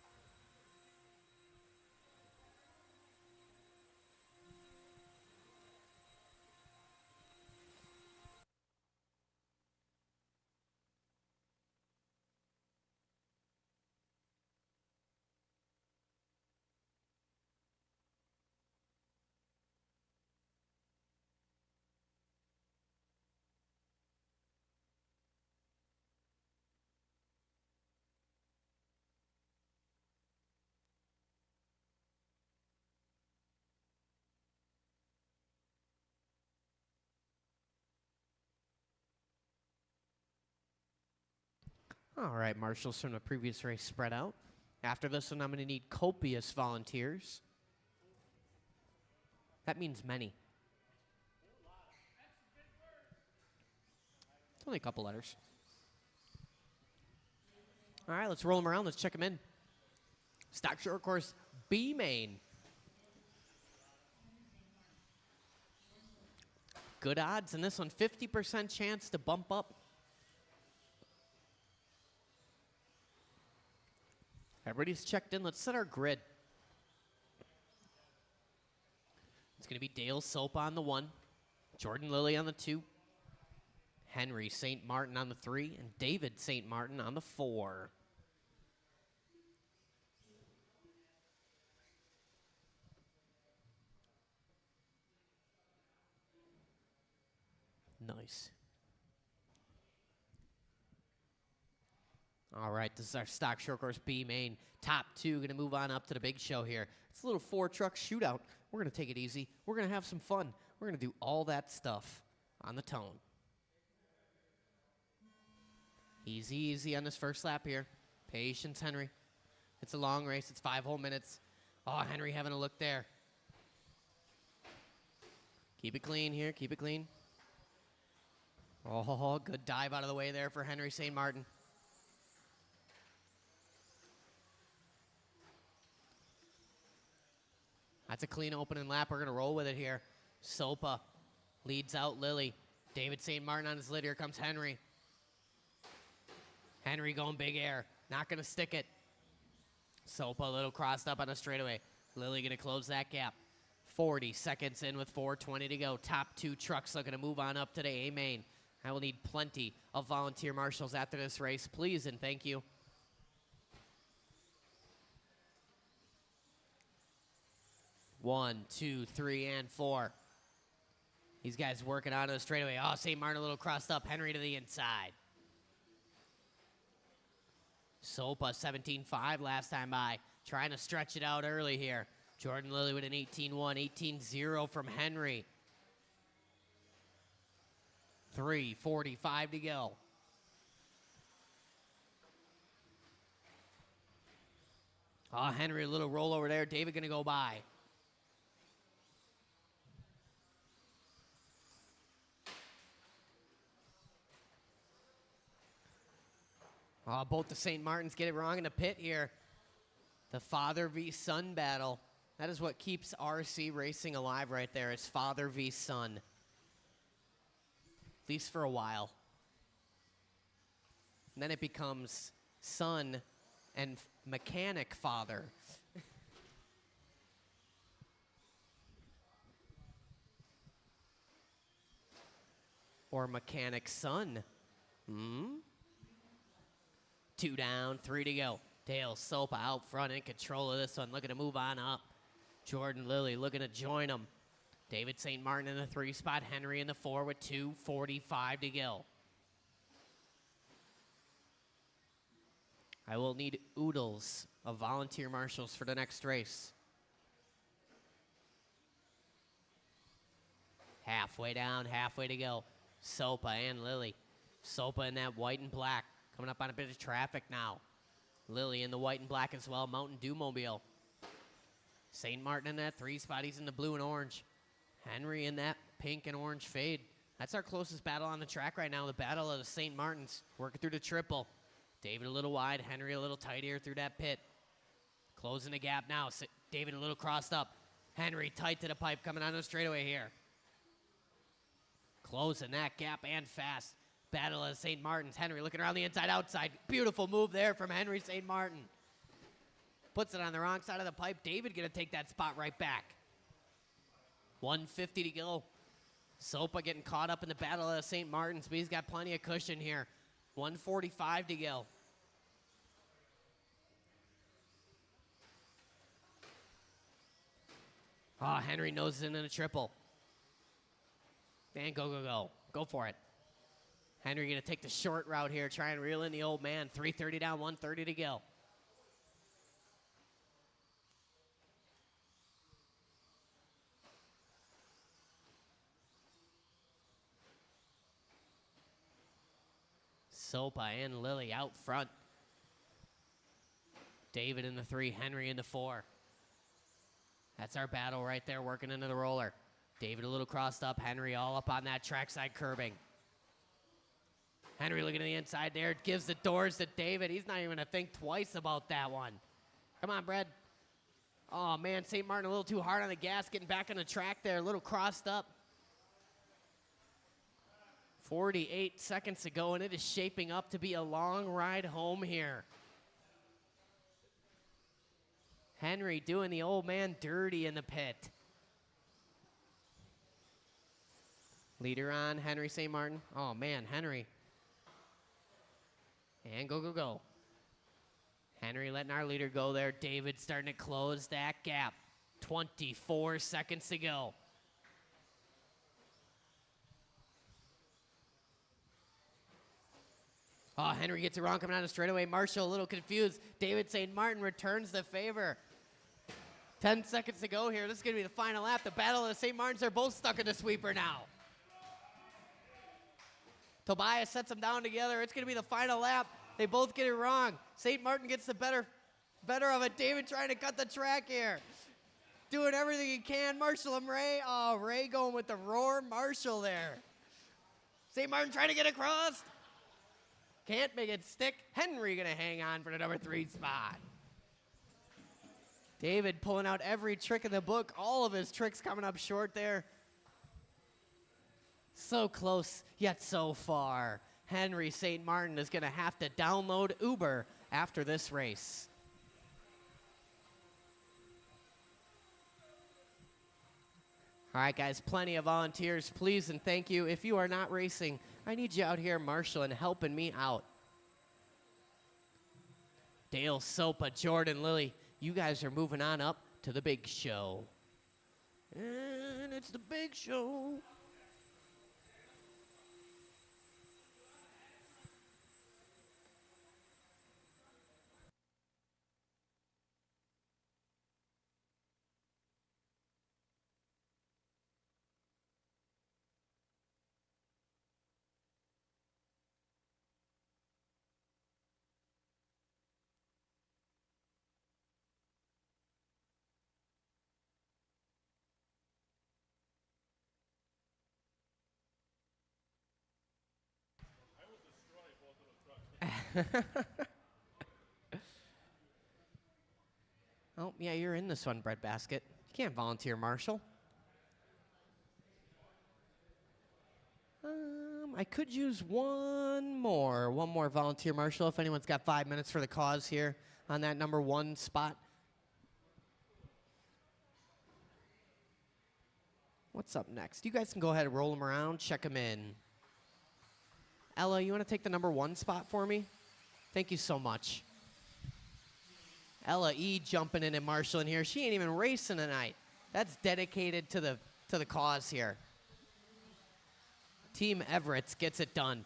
All right, marshals from the previous race spread out. After this one, I'm going to need copious volunteers. That means many. It's only a couple letters. All right, let's roll them around. Let's check them in. Stock short course B main. Good odds in this one. 50% chance to bump up. Everybody's checked in. Let's set our grid. It's going to be Dale Soap on the 1, Jordan Lilly on the 2, Henry St. Martin on the 3, and David St. Martin on the 4. Nice. All right, this is our stock short course B main. Top 2 going to move on up to the big show here. It's a little 4-truck shootout. We're going to take it easy. We're going to have some fun. We're going to do all that stuff on the tone. Easy, easy on this first lap here. Patience, Henry. It's a long race. It's 5 whole minutes. Oh, Henry having a look there. Keep it clean here. Keep it clean. Oh, good dive out of the way there for Henry St. Martin. That's a clean opening lap. We're going to roll with it here. Sopa leads out Lilly. David St. Martin on his lid. Here comes Henry. Henry going big air. Not going to stick it. Sopa a little crossed up on the straightaway. Lilly going to close that gap. 40 seconds in with 4:20 to go. Top 2 trucks looking to move on up to the A main. I will need plenty of volunteer marshals after this race. Please and thank you. One, 2, 3, and 4. These guys working out of the straightaway. Oh, St. Martin a little crossed up. Henry to the inside. Sopa 17.5 last time by. Trying to stretch it out early here. Jordan Lilly with an 18.1, 18.0 from Henry. 3:45 to go. Oh, Henry, a little roll over there. David going to go by. Oh, both the St. Martins get it wrong in the pit here. The father v. son battle. That is what keeps RC racing alive right there. It's father v. son. At least for a while. And then it becomes son and mechanic father. Or mechanic son. 2 down, 3 to go. Dale Sopa out front in control of this one, looking to move on up. Jordan Lilly looking to join him. David St. Martin in the 3 spot. Henry in the 4 with 2:45 to go. I will need oodles of volunteer marshals for the next race. Halfway down, halfway to go. Sopa and Lilly. Sopa in that white and black. Coming up on a bit of traffic now. Lilly in the white and black as well. Mountain Dew Mobile. St. Martin in that 3 spot. He's in the blue and orange. Henry in that pink and orange fade. That's our closest battle on the track right now. The battle of the St. Martins. Working through the triple. David a little wide. Henry a little tight here through that pit. Closing the gap now. David a little crossed up. Henry tight to the pipe coming on the straightaway here. Closing that gap and fast. Battle of St. Martins. Henry looking around the inside, outside. Beautiful move there from Henry St. Martin. Puts it on the wrong side of the pipe. David going to take that spot right back. 1:50 to go. Sopa getting caught up in the battle of St. Martins, but he's got plenty of cushion here. 1:45 to go. Oh, Henry noses in a triple. And go, go, go. Go for it. Henry going to take the short route here, try and reel in the old man. 3:30 down, 1:30 to go. Sopa and Lilly out front. David in the 3, Henry in the 4. That's our battle right there, working into the roller. David a little crossed up, Henry all up on that trackside curbing. Henry looking to the inside there, gives the doors to David. He's not even going to think twice about that one. Come on, Brad. Oh, man, St. Martin a little too hard on the gas, getting back on the track there, a little crossed up. 48 seconds to go, and it is shaping up to be a long ride home here. Henry doing the old man dirty in the pit. Leader on, Henry St. Martin. Oh, man, Henry. And go, go, go. Henry letting our leader go there. David starting to close that gap. 24 seconds to go. Oh, Henry gets it wrong coming out of straightaway. Marshall a little confused. David St. Martin returns the favor. 10 seconds to go here. This is going to be the final lap. The battle of the St. Martins are both stuck in the sweeper now. Tobias sets them down together. It's going to be the final lap. They both get it wrong. St. Martin gets the better of it. David trying to cut the track here. Doing everything he can. Marshall and Ray. Oh, Ray going with the roar. Marshall there. St. Martin trying to get across. Can't make it stick. Henry going to hang on for the number 3 spot. David pulling out every trick in the book. All of his tricks coming up short there. So close, yet so far. Henry St. Martin is going to have to download Uber after this race. All right, guys, plenty of volunteers. Please and thank you. If you are not racing, I need you out here marshaling, helping me out. Dale Sopa, Jordan Lilly, you guys are moving on up to the big show. And it's the big show. Oh, yeah, you're in this one, Breadbasket. You can't volunteer, Marshall. I could use one more volunteer, Marshall, if anyone's got 5 minutes for the cause here on that number 1 spot. What's up next? You guys can go ahead and roll them around, check them in. Ella, you want to take the number 1 spot for me? Thank you so much. Ella E jumping in and Marshall in here. She ain't even racing tonight. That's dedicated to the cause here. Team Everett gets it done.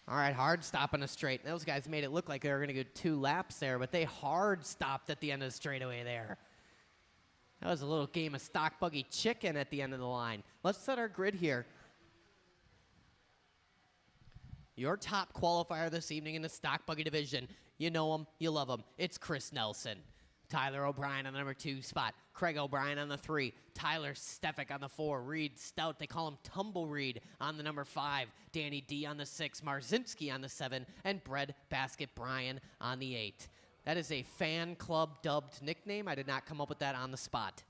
All right, hard stop on a straight. Those guys made it look like they were going to go 2 laps there, but they hard stopped at the end of the straightaway there. That was a little game of stock buggy chicken at the end of the line. Let's set our grid here. Your top qualifier this evening in the stock buggy division. You know him, you love him. It's Chris Nelson. Tyler O'Brien on the number 2 spot. Craig O'Brien on the 3. Tyler Stefik on the 4. Reed Stout, they call him Tumblereed, on the number 5. Danny D on the 6. Marzinski on the 7. And Bread Basket Brian on the 8. That is a fan club dubbed nickname. I did not come up with that on the spot.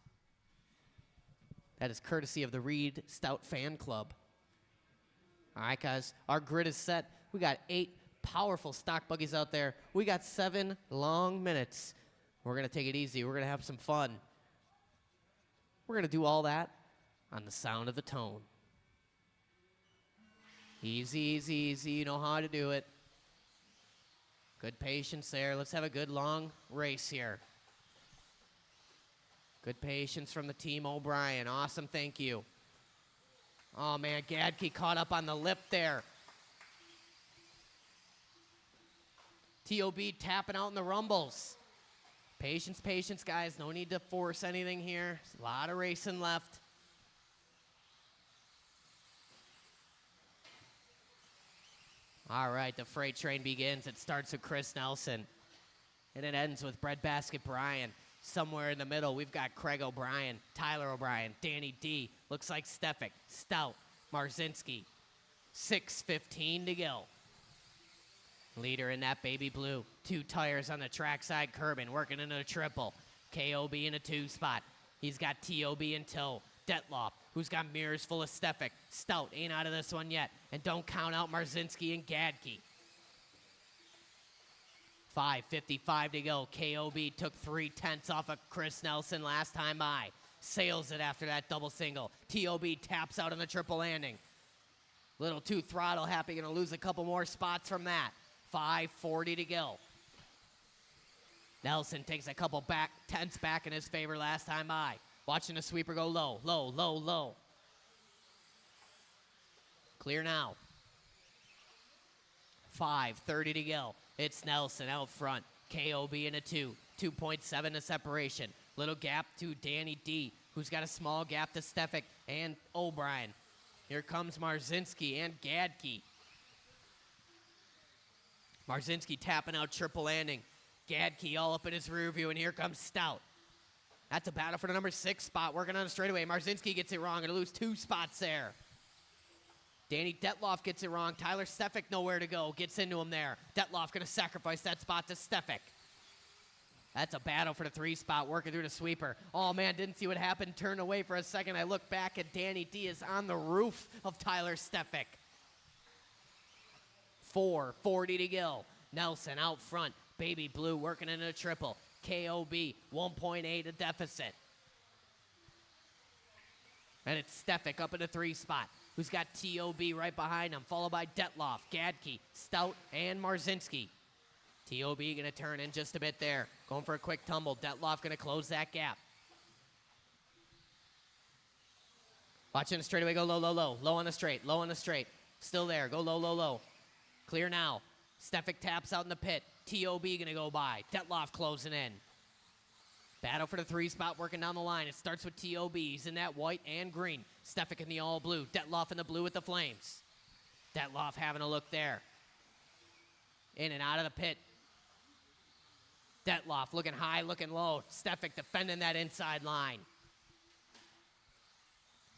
That is courtesy of the Reed Stout fan club. All right, guys, our grid is set. We got 8 powerful stock buggies out there. We got 7 long minutes. We're going to take it easy. We're going to have some fun. We're going to do all that on the sound of the tone. Easy, easy, easy. You know how to do it. Good patience there. Let's have a good long race here. Good patience from the team O'Brien. Awesome, thank you. Oh, man, Gadke caught up on the lip there. T.O.B. tapping out in the rumbles. Patience, patience, guys. No need to force anything here. There's a lot of racing left. All right, the freight train begins. It starts with Chris Nelson, and it ends with Breadbasket Brian. Somewhere in the middle, we've got Craig O'Brien, Tyler O'Brien, Danny D. Looks like Stefik, Stout, Marzinski. 6:15 to go. Leader in that baby blue. 2 tires on the trackside Kerbin, working into a triple. KOB in a 2 spot. He's got TOB in tow. Detloff, who's got mirrors full of Stefik. Stout ain't out of this one yet. And don't count out Marzinski and Gadke. 5:55 to go. KOB took 3/10 off of Chris Nelson last time by. Sails it after that double single. TOB taps out on the triple landing. Little 2 throttle happy, gonna lose a couple more spots from that. 5:40 to go. Nelson takes a couple tenths back in his favor last time by. Watching the sweeper go low, low, low, low. Clear now. 5:30 to go. It's Nelson out front. KOB in a 2. 2.7 to separation. Little gap to Danny D, who's got a small gap to Stefik and O'Brien. Here comes Marzinski and Gadke. Marzinski tapping out triple landing. Gadke all up in his rear view, and here comes Stout. That's a battle for the number 6 spot, working on a straightaway. Marzinski gets it wrong, gonna lose 2 spots there. Danny Detloff gets it wrong. Tyler Stefik nowhere to go, gets into him there. Detloff gonna sacrifice that spot to Stefik. That's a battle for the 3 spot, working through the sweeper. Oh man, didn't see what happened, turned away for a second. I look back and Danny D is on the roof of Tyler Stefik. 4:40 to go. Nelson out front. Baby Blue working in a triple. KOB 1.8 a deficit. And it's Stefik up in the 3 spot, who's got TOB right behind him, followed by Detloff, Gadke, Stout, and Marzinski. TOB gonna turn in just a bit there. Going for a quick tumble. Detloff gonna close that gap. Watching the straightaway go low, low, low. Low on the straight, low on the straight. Still there, go low, low, low. Clear now. Stefik taps out in the pit. TOB gonna go by. Detloff closing in. Battle for the 3 spot working down the line. It starts with TOB. He's in that white and green. Stefik in the all blue. Detloff in the blue with the flames. Detloff having a look there. In and out of the pit. Detloff looking high, looking low. Stefik defending that inside line.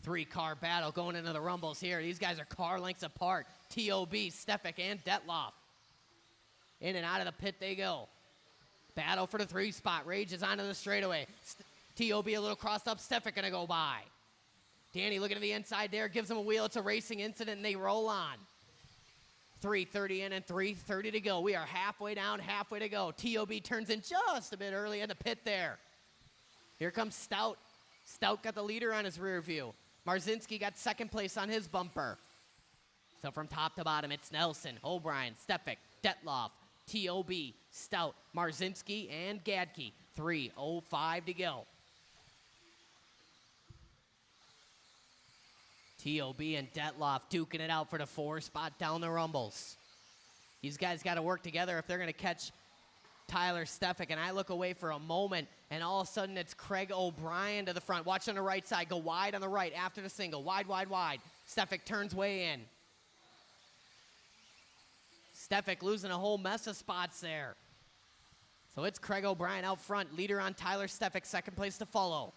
3-car battle going into the rumbles here. These guys are car lengths apart. TOB, Stefik, and Detloff. In and out of the pit they go. Battle for the 3 spot. Rages onto the straightaway. TOB a little crossed up. Stefik gonna go by. Danny looking to the inside there. Gives him a wheel. It's a racing incident, and they roll on. 3:30 in and 3:30 to go. We are halfway down, halfway to go. TOB turns in just a bit early in the pit there. Here comes Stout. Stout got the leader on his rear view. Marzinski got 2nd place on his bumper. So from top to bottom, it's Nelson, O'Brien, Stefik, Detloff, TOB, Stout, Marzinski, and Gadke. 3:05 to go. TOB and Detloff duking it out for the 4 spot down the rumbles. These guys got to work together if they're going to catch Tyler Stefik. And I look away for a moment, and all of a sudden it's Craig O'Brien to the front. Watch on the right side. Go wide on the right after the single. Wide, wide, wide. Stefik turns way in. Stefik losing a whole mess of spots there. So it's Craig O'Brien out front. Leader on Tyler Stefik. 2nd place to follow.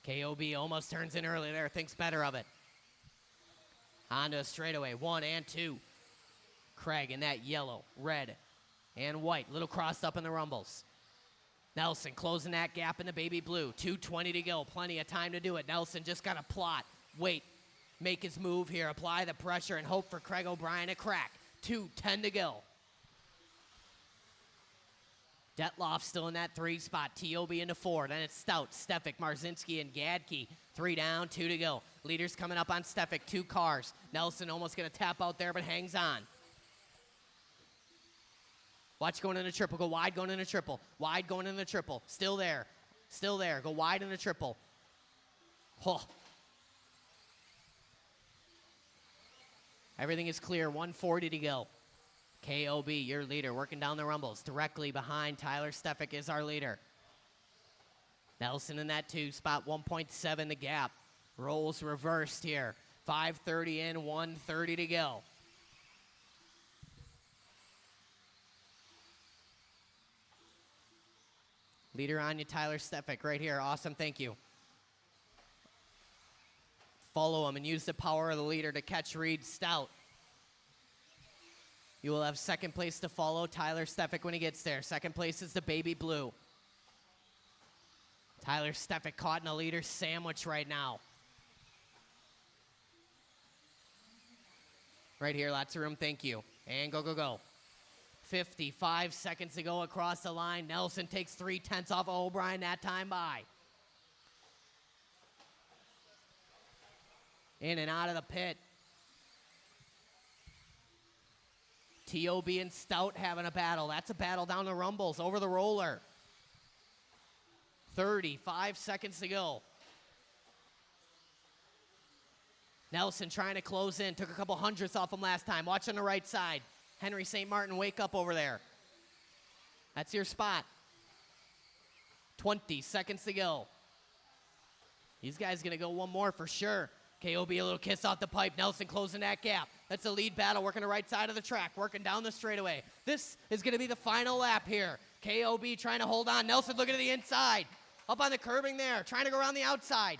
KOB almost turns in early there, thinks better of it. Onto a straightaway, 1 and 2. Craig in that yellow, red, and white. Little crossed up in the rumbles. Nelson closing that gap in the baby blue. 2:20 to go, plenty of time to do it. Nelson just got to plot, wait, make his move here, apply the pressure, and hope for Craig O'Brien to crack. 2:10 to go. Detloff still in that 3 spot. TOB into 4. Then it's Stout, Stefik, Marzinski, and Gadke. 3 down, 2 to go. Leaders coming up on Stefik. 2 cars. Nelson almost going to tap out there, but hangs on. Watch going in a triple. Go wide going in a triple. Wide going in a triple. Still there. Still there. Go wide in a triple. Oh. Everything is clear. 1:40 to go. KOB, your leader, working down the rumbles. Directly behind Tyler Stefik is our leader. Nelson in that 2 spot, 1.7 the gap. Rolls reversed here. 5:30 in, 1:30 to go. Leader on you, Tyler Stefik, right here. Awesome, thank you. Follow him and use the power of the leader to catch Reed Stout. You will have second place to follow Tyler Stefik when he gets there. Second place is the Baby Blue. Tyler Stefik caught in a leader sandwich right now. Right here, lots of room, thank you. And go, go, go. 55 seconds to go across the line. Nelson takes 3/10 off of O'Brien that time by. In and out of the pit. T.O.B. and Stout having a battle. That's a battle down the rumbles over the roller. 35 seconds to go. Nelson trying to close in. Took a couple hundredths off him last time. Watch on the right side. Henry St. Martin, wake up over there. That's your spot. 20 seconds to go. These guys going to go one more for sure. KOB a little kiss off the pipe. Nelson closing that gap. That's a lead battle, working the right side of the track, working down the straightaway. This is going to be the final lap here. KOB trying to hold on. Nelson looking to the inside. Up on the curbing there, trying to go around the outside.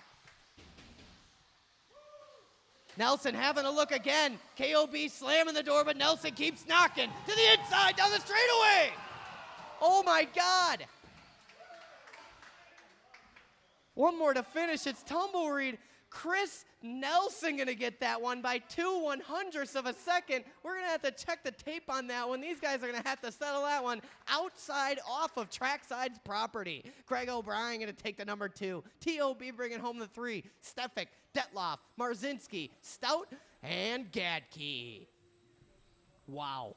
Nelson having a look again. KOB slamming the door, but Nelson keeps knocking to the inside, down the straightaway. Oh my God. One more to finish. It's Tumbleweed. Chris Nelson going to get that one by 2/100ths of a second. We're going to have to check the tape on that one. These guys are going to have to settle that one outside off of Trackside's property. Greg O'Brien going to take the number 2. T.O.B. bringing home the 3. Stefik, Detloff, Marzinski, Stout, and Gadke. Wow.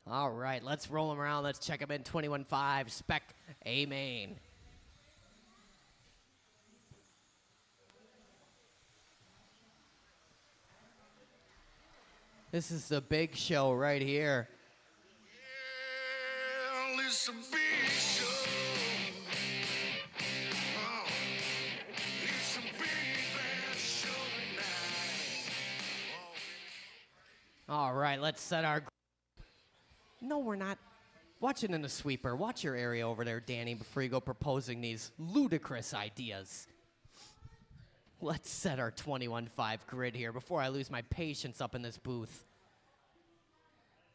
All right, let's roll them around. Let's check them in. 21.5, Spec A main. This is the big show right here. Yeah, it's a big show. Oh, it's a big bad show tonight. All right, let's set our... No, we're not. Watch it in the sweeper. Watch your area over there, Danny, before you go proposing these ludicrous ideas. Let's set our 21.5 grid here before I lose my patience up in this booth.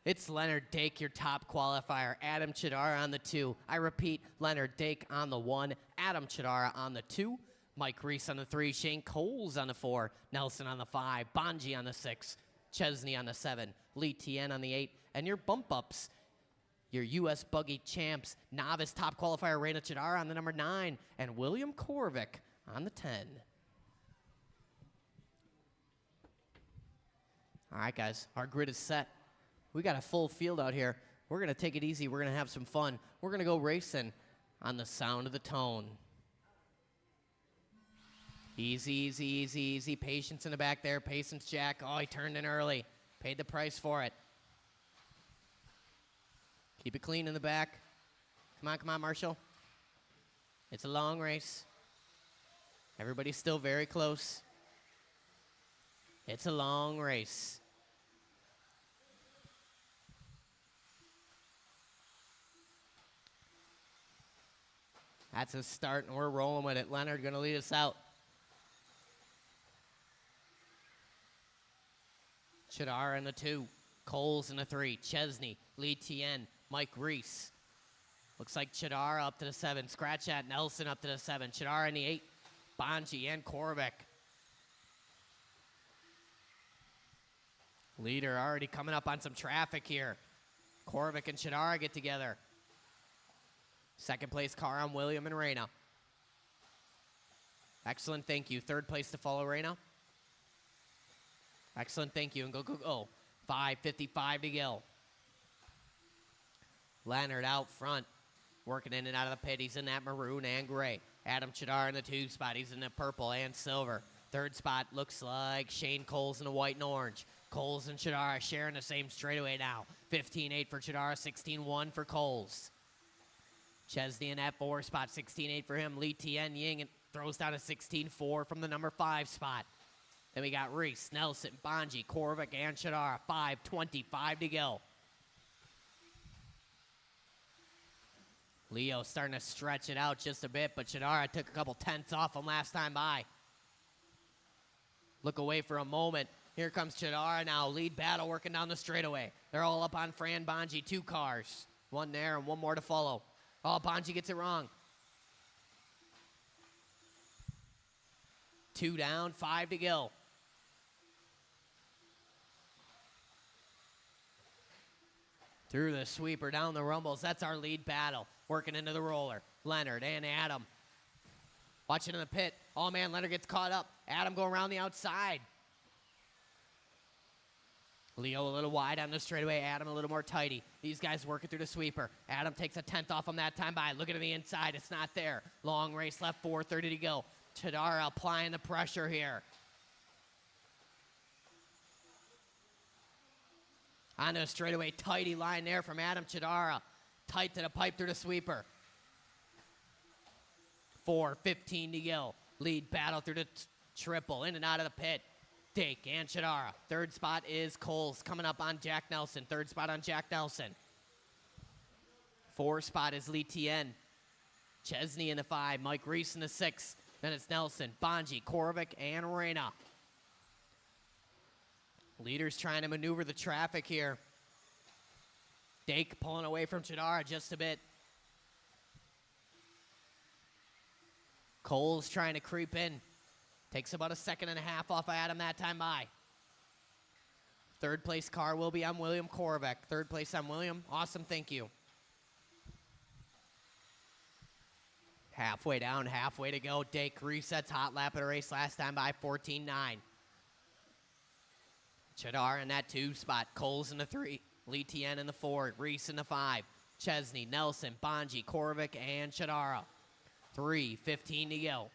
It's Leonard Dake, your top qualifier. Adam Chidara on the 2. I repeat, Leonard Dake on the 1. Adam Chidara on the 2. Mike Reese on the 3. Shane Coles on the 4. Nelson on the 5. Bonji on the 6. Chesney on the 7. Lee Tien on the 8. And your bump ups, your U.S. Buggy Champs, novice top qualifier Raina Chidara on the number 9. And William Korvik on the 10. All right, guys, our grid is set. We got a full field out here. We're going to take it easy. We're going to have some fun. We're going to go racing on the sound of the tone. Easy, easy, easy, easy. Patience in the back there. Patience, Jack. Oh, he turned in early. Paid the price for it. Keep it clean in the back. Come on, Marshall. It's a long race. Everybody's still very close. It's a long race. That's a start, and we're rolling with it. Leonard going to lead us out. Chidar in the 2. Coles in the 3. Chesney, Lee Tien, Mike Reese. Looks like Chidar up to the 7. Scratch at Nelson up to the 7. Chidar in the 8. Bonji and Korvik. Leader already coming up on some traffic here. Korvik and Chidara get together. Second place car on William and Reyna. Excellent, thank you. Third place to follow Reyna. Excellent, thank you. And go, go, go. 5:55 to go. Leonard out front. Working in and out of the pit. He's in that maroon and gray. Adam Chidar in the 2 spot. He's in the purple and silver. Third spot looks like Shane Coles in the white and orange. Coles and Chidara sharing the same straightaway now. 15-8 for Chidara, 16-1 for Coles. Chesney in that 4 spot, 16-8 for him. Lee Tien Ying throws down a 16-4 from the number 5 spot. Then we got Reese, Nelson, Bonji, Korvik, and Chidara. 5:25 to go. Leo starting to stretch it out just a bit, but Chidara took a couple tenths off him last time by. Look away for a moment. Here comes Chidara now. Lead battle working down the straightaway. They're all up on Fran Bonji. 2 cars. 1 there and 1 more to follow. Oh, Bonji gets it wrong. 2 down, 5 to go. Through the sweeper, down the rumbles. That's our lead battle. Working into the roller. Leonard and Adam. Watching in the pit. Oh, man, Leonard gets caught up. Adam going around the outside. Leo a little wide on the straightaway. Adam a little more tighty. These guys working through the sweeper. Adam takes a 10th off him that time by. Looking to the inside. It's not there. Long race left. 4:30 to go. Chidara applying the pressure here. On the straightaway. Tighty line there from Adam Chidara. Tight to the pipe through the sweeper. 4:15 to go. Lead battle through the triple. In and out of the pit. Dake and Chidara. Third spot is Coles coming up on Jack Nelson. Third spot on Jack Nelson. 4 spot is Lee Tien. Chesney in the 5. Mike Reese in the 6. Then it's Nelson, Bonji, Korvik, and Reyna. Leaders trying to maneuver the traffic here. Dake pulling away from Chidara just a bit. Coles trying to creep in. Takes about a 1.5 seconds off of Adam that time by. Third place car will be on William Korvik. Third place on William. Awesome, thank you. Halfway down, halfway to go. Dake resets hot lap of the race last time by 14-9. Chidar in that 2 spot. Coles in the 3. Lee Tien in the 4. Reese in the 5. Chesney, Nelson, Bonji, Korvik, and Chidara. 3:15 to go.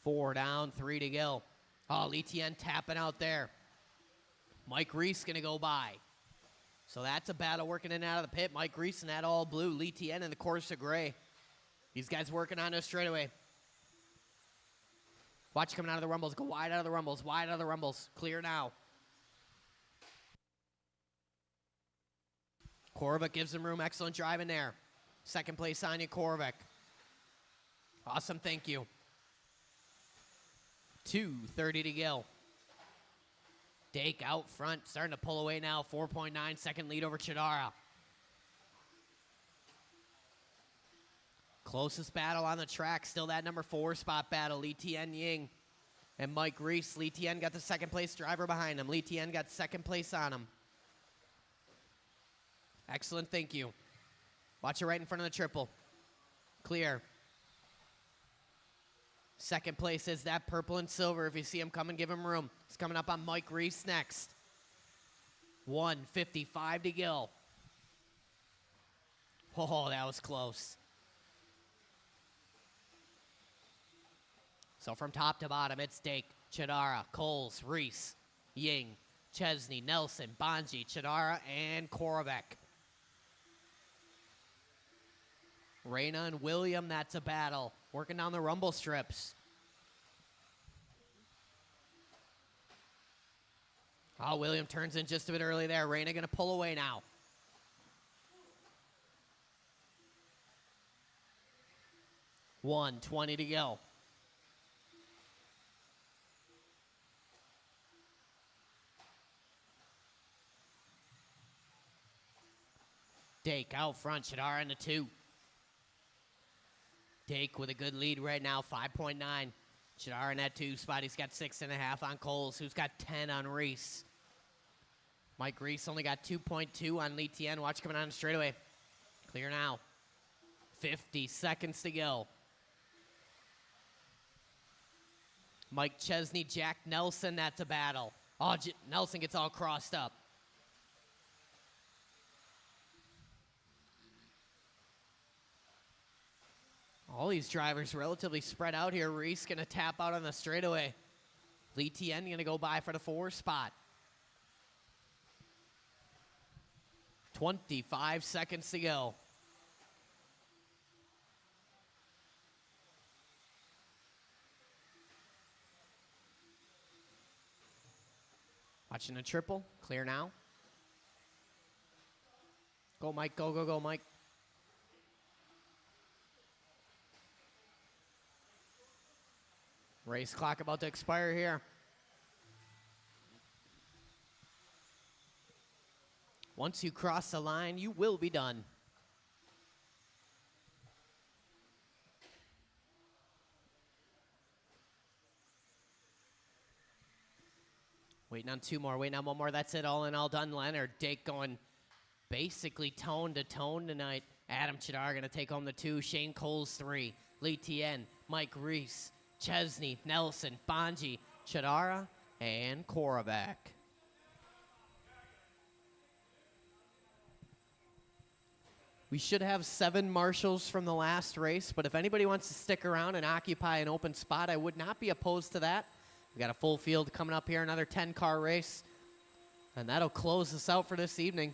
Four down, 3 to go. Oh, Lee Tien tapping out there. Mike Reese going to go by. So that's a battle working in and out of the pit. Mike Reese in that all blue. Lee Tien in the Corsa gray. These guys working on us straightaway. Watch coming out of the rumbles. Go wide out of the rumbles. Wide out of the rumbles. Clear now. Korvik gives him room. Excellent driving there. Second place, Anya Korvik. Awesome, thank you. 2:30 to go. Dake out front, starting to pull away now. 4.9 second lead over Chidara. Closest battle on the track, still that number 4 spot battle. Lee Tien Ying and Mike Reese. Lee Tien got the second place driver behind him. Lee Tien got second place on him. Excellent, thank you. Watch it right in front of the triple. Clear. Second place is that purple and silver. If you see him coming, give him room. He's coming up on Mike Reese next. 1:55 to go. Oh, that was close. So from top to bottom, it's Dake, Chidara, Coles, Reese, Ying, Chesney, Nelson, Bonji, Chidara, and Korvik. Reyna and William, that's a battle. Working down the rumble strips. Oh, William turns in just a bit early there. Reyna going to pull away now. $1:20 to go. Dake out front. Shadara in the 2. Dake with a good lead right now, 5.9. Shadara in that 2 spot. He's got 6.5 on Coles, who's got 10 on Reese. Mike Reese only got 2.2 on Lee Tien. Watch coming on the straightaway. Clear now. 50 seconds to go. Mike Chesney, Jack Nelson, that's a battle. Oh, Nelson gets all crossed up. All these drivers relatively spread out here. Reese going to tap out on the straightaway. Lee Tien going to go by for the 4 spot. 25 seconds to go. Watching the triple. Clear now. Go, Mike. Go, go, go, Mike. Race clock about to expire here. Once you cross the line, you will be done. Waiting on 2 more, waiting on 1 more. That's it, all in all done. Leonard, Dake going basically tone to tone tonight. Adam Chidar going to take home the 2. Shane Coles 3. Lee Tien, Mike Reese, Chesney, Nelson, Bonji, Chidara, and Korovak. We should have 7 marshals from the last race, but if anybody wants to stick around and occupy an open spot, I would not be opposed to that. We got a full field coming up here, another 10-car race, and that'll close us out for this evening.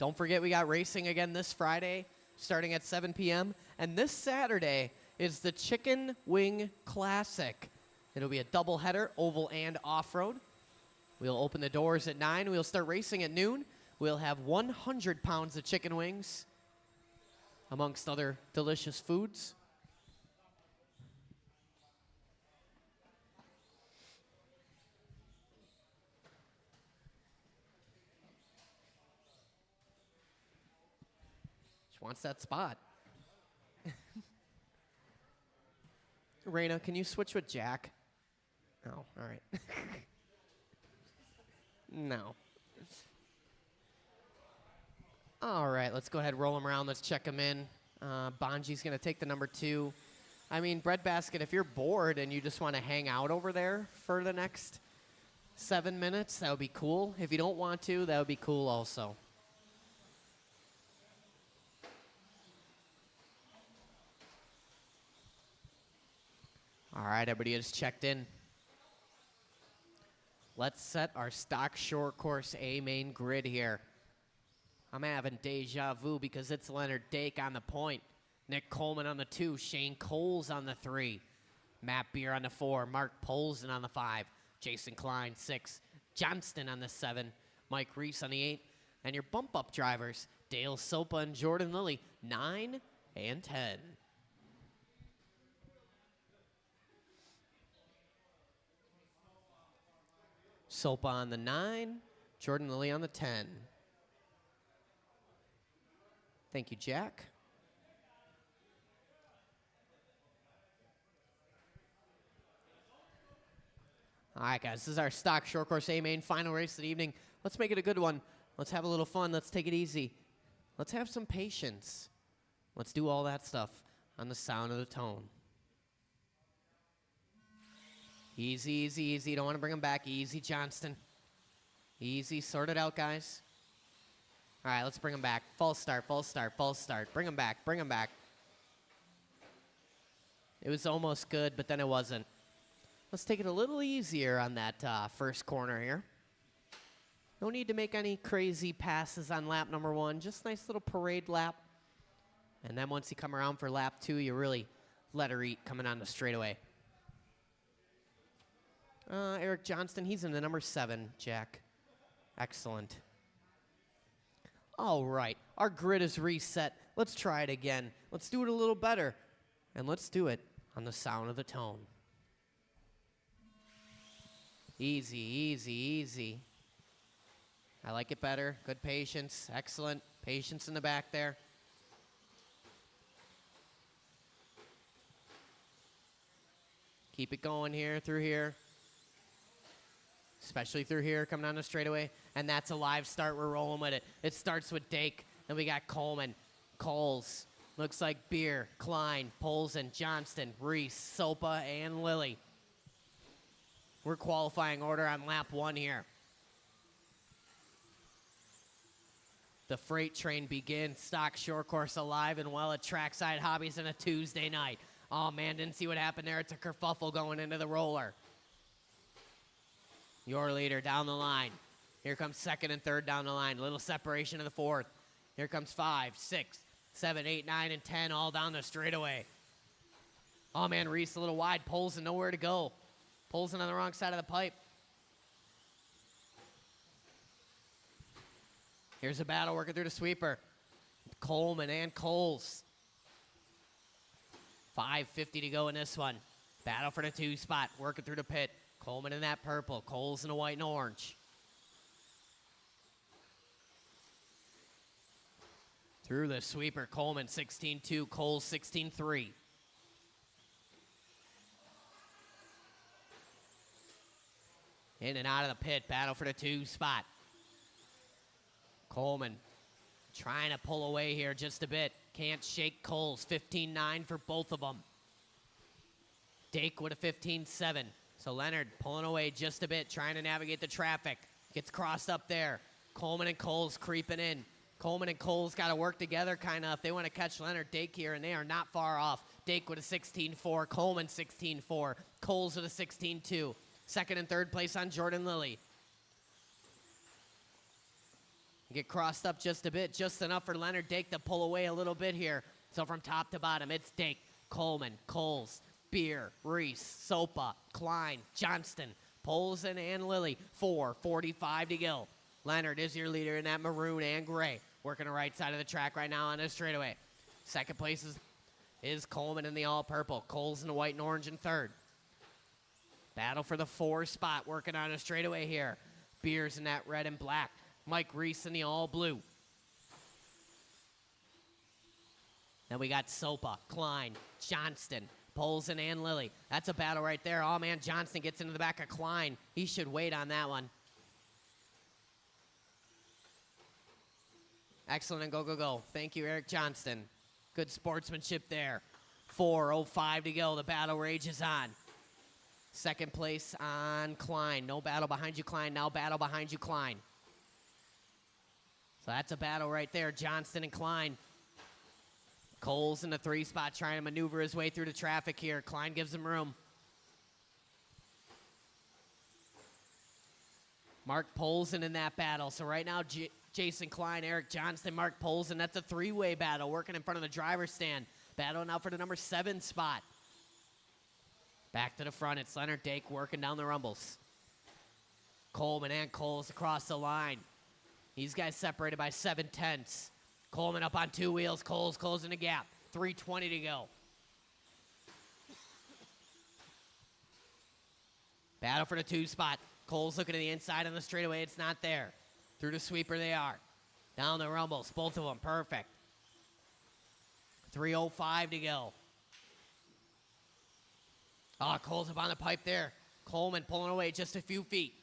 Don't forget we got racing again this Friday, starting at 7 p.m., and this Saturday is the Chicken Wing Classic. It'll be a doubleheader, oval and off-road. We'll open the doors at 9. We'll start racing at noon. We'll have 100 pounds of chicken wings, amongst other delicious foods. She wants that spot. Reyna, can you switch with Jack? No, all right. No. All right, let's go ahead and roll him around. Let's check him in. Bonji's going to take the number 2. I mean, Breadbasket, if you're bored and you just want to hang out over there for the next 7 minutes, that would be cool. If you don't want to, that would be cool also. All right, everybody is checked in. Let's set our stock short course A main grid here. I'm having deja vu because it's Leonard Dake on the point. Nick Coleman on the 2. Shane Coles on the 3. Matt Beer on the 4. Mark Polson on the 5. Jason Klein, 6. Johnston on the 7. Mike Reese on the 8. And your bump-up drivers, Dale Sopa and Jordan Lilly, 9 and 10. Sopa on the 9. Jordan Lilly on the 10. Thank you, Jack. All right, guys, this is our stock short course A main final race of the evening. Let's make it a good one. Let's have a little fun. Let's take it easy. Let's have some patience. Let's do all that stuff on the sound of the tone. Easy, easy, easy. Don't want to bring him back. Easy, Johnston. Easy. Sort it out, guys. All right, let's bring him back. False start, false start, false start. Bring him back, bring him back. It was almost good, but then it wasn't. Let's take it a little easier on that first corner here. No need to make any crazy passes on lap number 1. Just nice little parade lap. And then once you come around for lap 2, you really let her eat coming on the straightaway. Eric Johnston, he's in the number 7, Jack. Excellent. All right, our grid is reset. Let's try it again. Let's do it a little better. And let's do it on the sound of the tone. Easy, easy, easy. I like it better. Good patience. Excellent. Patience in the back there. Keep it going here, through here. Especially through here, coming down the straightaway. And that's a live start. We're rolling with it. It starts with Dake. Then we got Coleman, Coles. Looks like Beer, Klein, Polson, Johnston, Reese, Sopa, and Lilly. We're qualifying order on lap 1 here. The freight train begins. Stock short course alive and well at Trackside Hobbies on a Tuesday night. Oh, man, didn't see what happened there. It's a kerfuffle going into the roller. Your leader down the line. Here comes second and third down the line. Little separation of the fourth. Here comes 5, 6, 7, 8, 9, and 10 all down the straightaway. Oh, man, Reese a little wide. Pulls and nowhere to go. Pulls in on the wrong side of the pipe. Here's a battle working through the sweeper. Coleman and Coles. 5:50 to go in this one. Battle for the 2 spot. Working through the pit. Coleman in that purple. Coles in the white and orange. Through the sweeper. Coleman 16-2. Coles 16-3. In and out of the pit. Battle for the 2 spot. Coleman trying to pull away here just a bit. Can't shake Coles. 15-9 for both of them. Dake with a 15-7. So Leonard pulling away just a bit, trying to navigate the traffic. Gets crossed up there. Coleman and Coles creeping in. Coleman and Coles got to work together kind of if they want to catch Leonard Dake here, and they are not far off. Dake with a 16-4. Coleman 16-4. Coles with a 16-2. Second and third place on Jordan Lilly. Get crossed up just a bit, just enough for Leonard Dake to pull away a little bit here. So from top to bottom, it's Dake, Coleman, Coles, Beer, Reese, Sopa, Klein, Johnston, Polson, and Lilly. 4:45 to go. Leonard is your leader in that maroon and gray. Working the right side of the track right now on the straightaway. Second place is Coleman in the all-purple. Coles in the white and orange in third. Battle for the 4 spot, working on a straightaway here. Beer's in that red and black. Mike Reese in the all-blue. Then we got Sopa, Klein, Johnston, Polson, and Lilly. That's a battle right there. Oh, man, Johnston gets into the back of Klein. He should wait on that one. Excellent and go, go, go. Thank you, Eric Johnston. Good sportsmanship there. 4:05 to go. The battle rages on. Second place on Klein. No battle behind you, Klein. Now battle behind you, Klein. So that's a battle right there. Johnston and Klein. Coles in the 3 spot trying to maneuver his way through the traffic here. Klein gives him room. Mark Polson in that battle. So right now, Jason Klein, Eric Johnston, Mark Polson. That's a 3-way battle working in front of the driver's stand. Battle now for the number 7 spot. Back to the front. It's Leonard Dake working down the rumbles. Coleman and Coles across the line. These guys separated by 7/10. Coleman up on 2 wheels. Coles closing the gap. 3:20 to go. Battle for the 2 spot. Coles looking to the inside on the straightaway. It's not there. Through the sweeper they are. Down the rumbles. Both of them perfect. 3:05 to go. Oh, Coles up on the pipe there. Coleman pulling away just a few feet.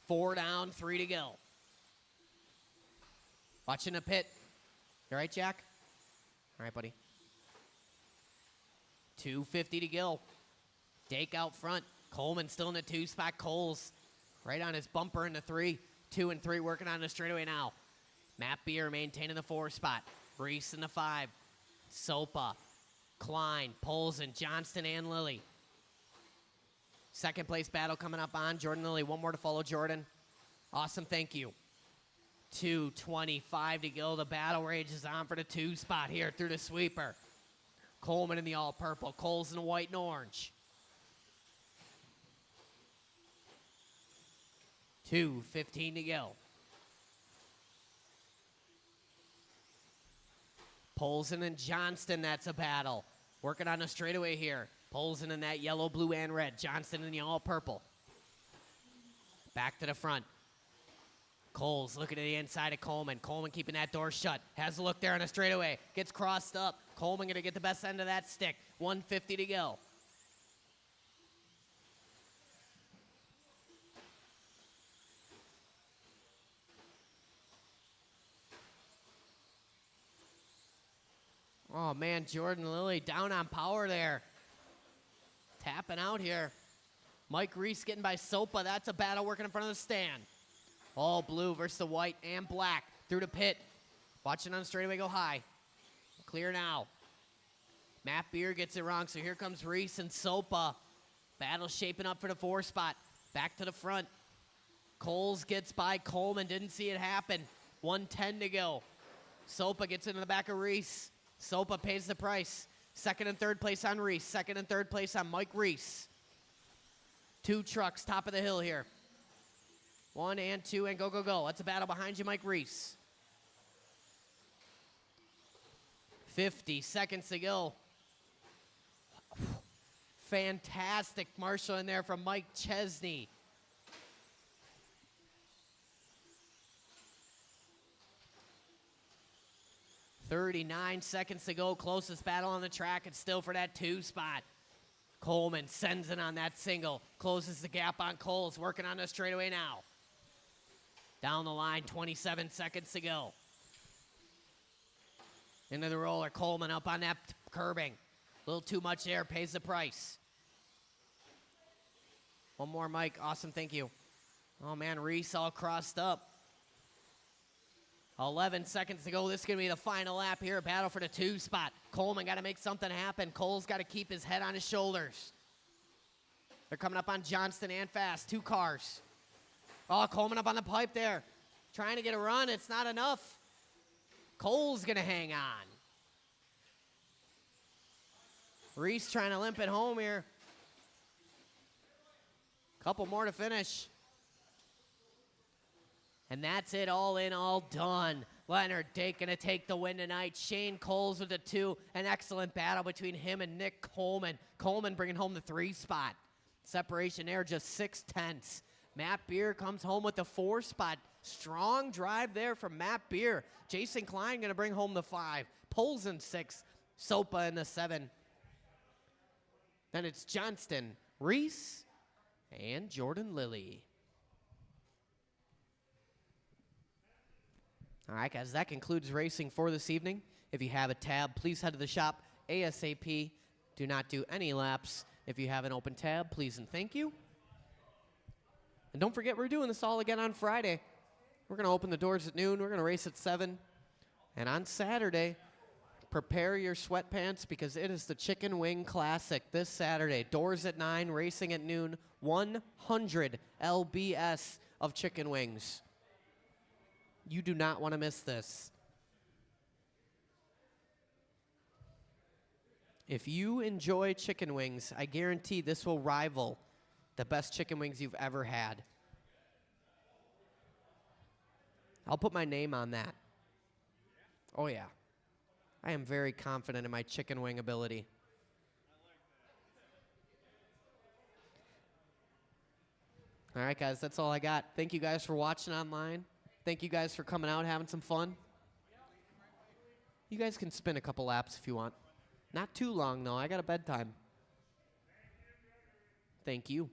4 down, 3 to go. Watching the pit. You all right, Jack? All right, buddy. 2:50 to go. Dake out front. Coleman still in the 2 spot. Coles right on his bumper in the 3. 2 and 3 working on the straightaway now. Matt Beer maintaining the 4 spot. Reese in the 5. Sopa, Klein, Polson, Johnston, and Lilly. Second place battle coming up on Jordan Lilly. One more to follow, Jordan. Awesome, thank you. 2:25 to go. The battle rages on for the 2 spot here through the sweeper. Coleman in the all-purple. Coles in the white and orange. 2:15 to go. Polson and Johnston, that's a battle. Working on a straightaway here. Polson in that yellow, blue, and red. Johnston in the all-purple. Back to the front. Coles looking at the inside of Coleman. Coleman keeping that door shut. Has a look there on a straightaway. Gets crossed up. Coleman going to get the best end of that stick. 1:50 to go. Oh, man, Jordan Lilly down on power there. Tapping out here. Mike Reese getting by Sopa. That's a battle working in front of the stand. All blue versus the white and black. Through the pit. Watching on the straightaway go high. Clear now. Matt Beer gets it wrong, so here comes Reese and Sopa. Battle shaping up for the 4 spot. Back to the front. Coles gets by Coleman. Didn't see it happen. 1:10 to go. Sopa gets into the back of Reese. Sopa pays the price. Second and third place on Reese. Second and third place on Mike Reese. 2 trucks, top of the hill here. 1 and 2 and go, go, go. That's a battle behind you, Mike Reese. 50 seconds to go. Fantastic marshal in there from Mike Chesney. .39 seconds to go. Closest battle on the track. It's still for that 2 spot. Coleman sends it on that single. Closes the gap on Coles. Working on the straightaway now. Down the line, 27 seconds to go. Into the roller. Coleman up on that curbing. A little too much there. Pays the price. One more, Mike. Awesome. Thank you. Oh, man. Reese all crossed up. 11 seconds to go. This is going to be the final lap here. Battle for the 2 spot. Coleman got to make something happen. Cole's got to keep his head on his shoulders. They're coming up on Johnston and fast. 2 cars. Oh, Coleman up on the pipe there. Trying to get a run. It's not enough. Cole's going to hang on. Reese trying to limp it home here. Couple more to finish. And that's it, all in, all done. Leonard Dake going to take the win tonight. Shane Coles with the 2. An excellent battle between him and Nick Coleman. Coleman bringing home the 3 spot. Separation there, just 6/10. Matt Beer comes home with the 4 spot. Strong drive there from Matt Beer. Jason Klein going to bring home the 5. Polson 6. Sopa in the 7. Then it's Johnston, Reese, and Jordan Lilly. All right, guys, that concludes racing for this evening. If you have a tab, please head to the shop ASAP. Do not do any laps. If you have an open tab, please and thank you. And don't forget, we're doing this all again on Friday. We're going to open the doors at noon. We're going to race at 7. And on Saturday, prepare your sweatpants because it is the Chicken Wing Classic this Saturday. Doors at 9, racing at noon. 100 lbs of chicken wings. You do not want to miss this. If you enjoy chicken wings, I guarantee this will rival the best chicken wings you've ever had. I'll put my name on that. Oh, yeah. I am very confident in my chicken wing ability. All right, guys, that's all I got. Thank you guys for watching online. Thank you guys for coming out, having some fun. You guys can spin a couple laps if you want. Not too long, though. I got a bedtime. Thank you.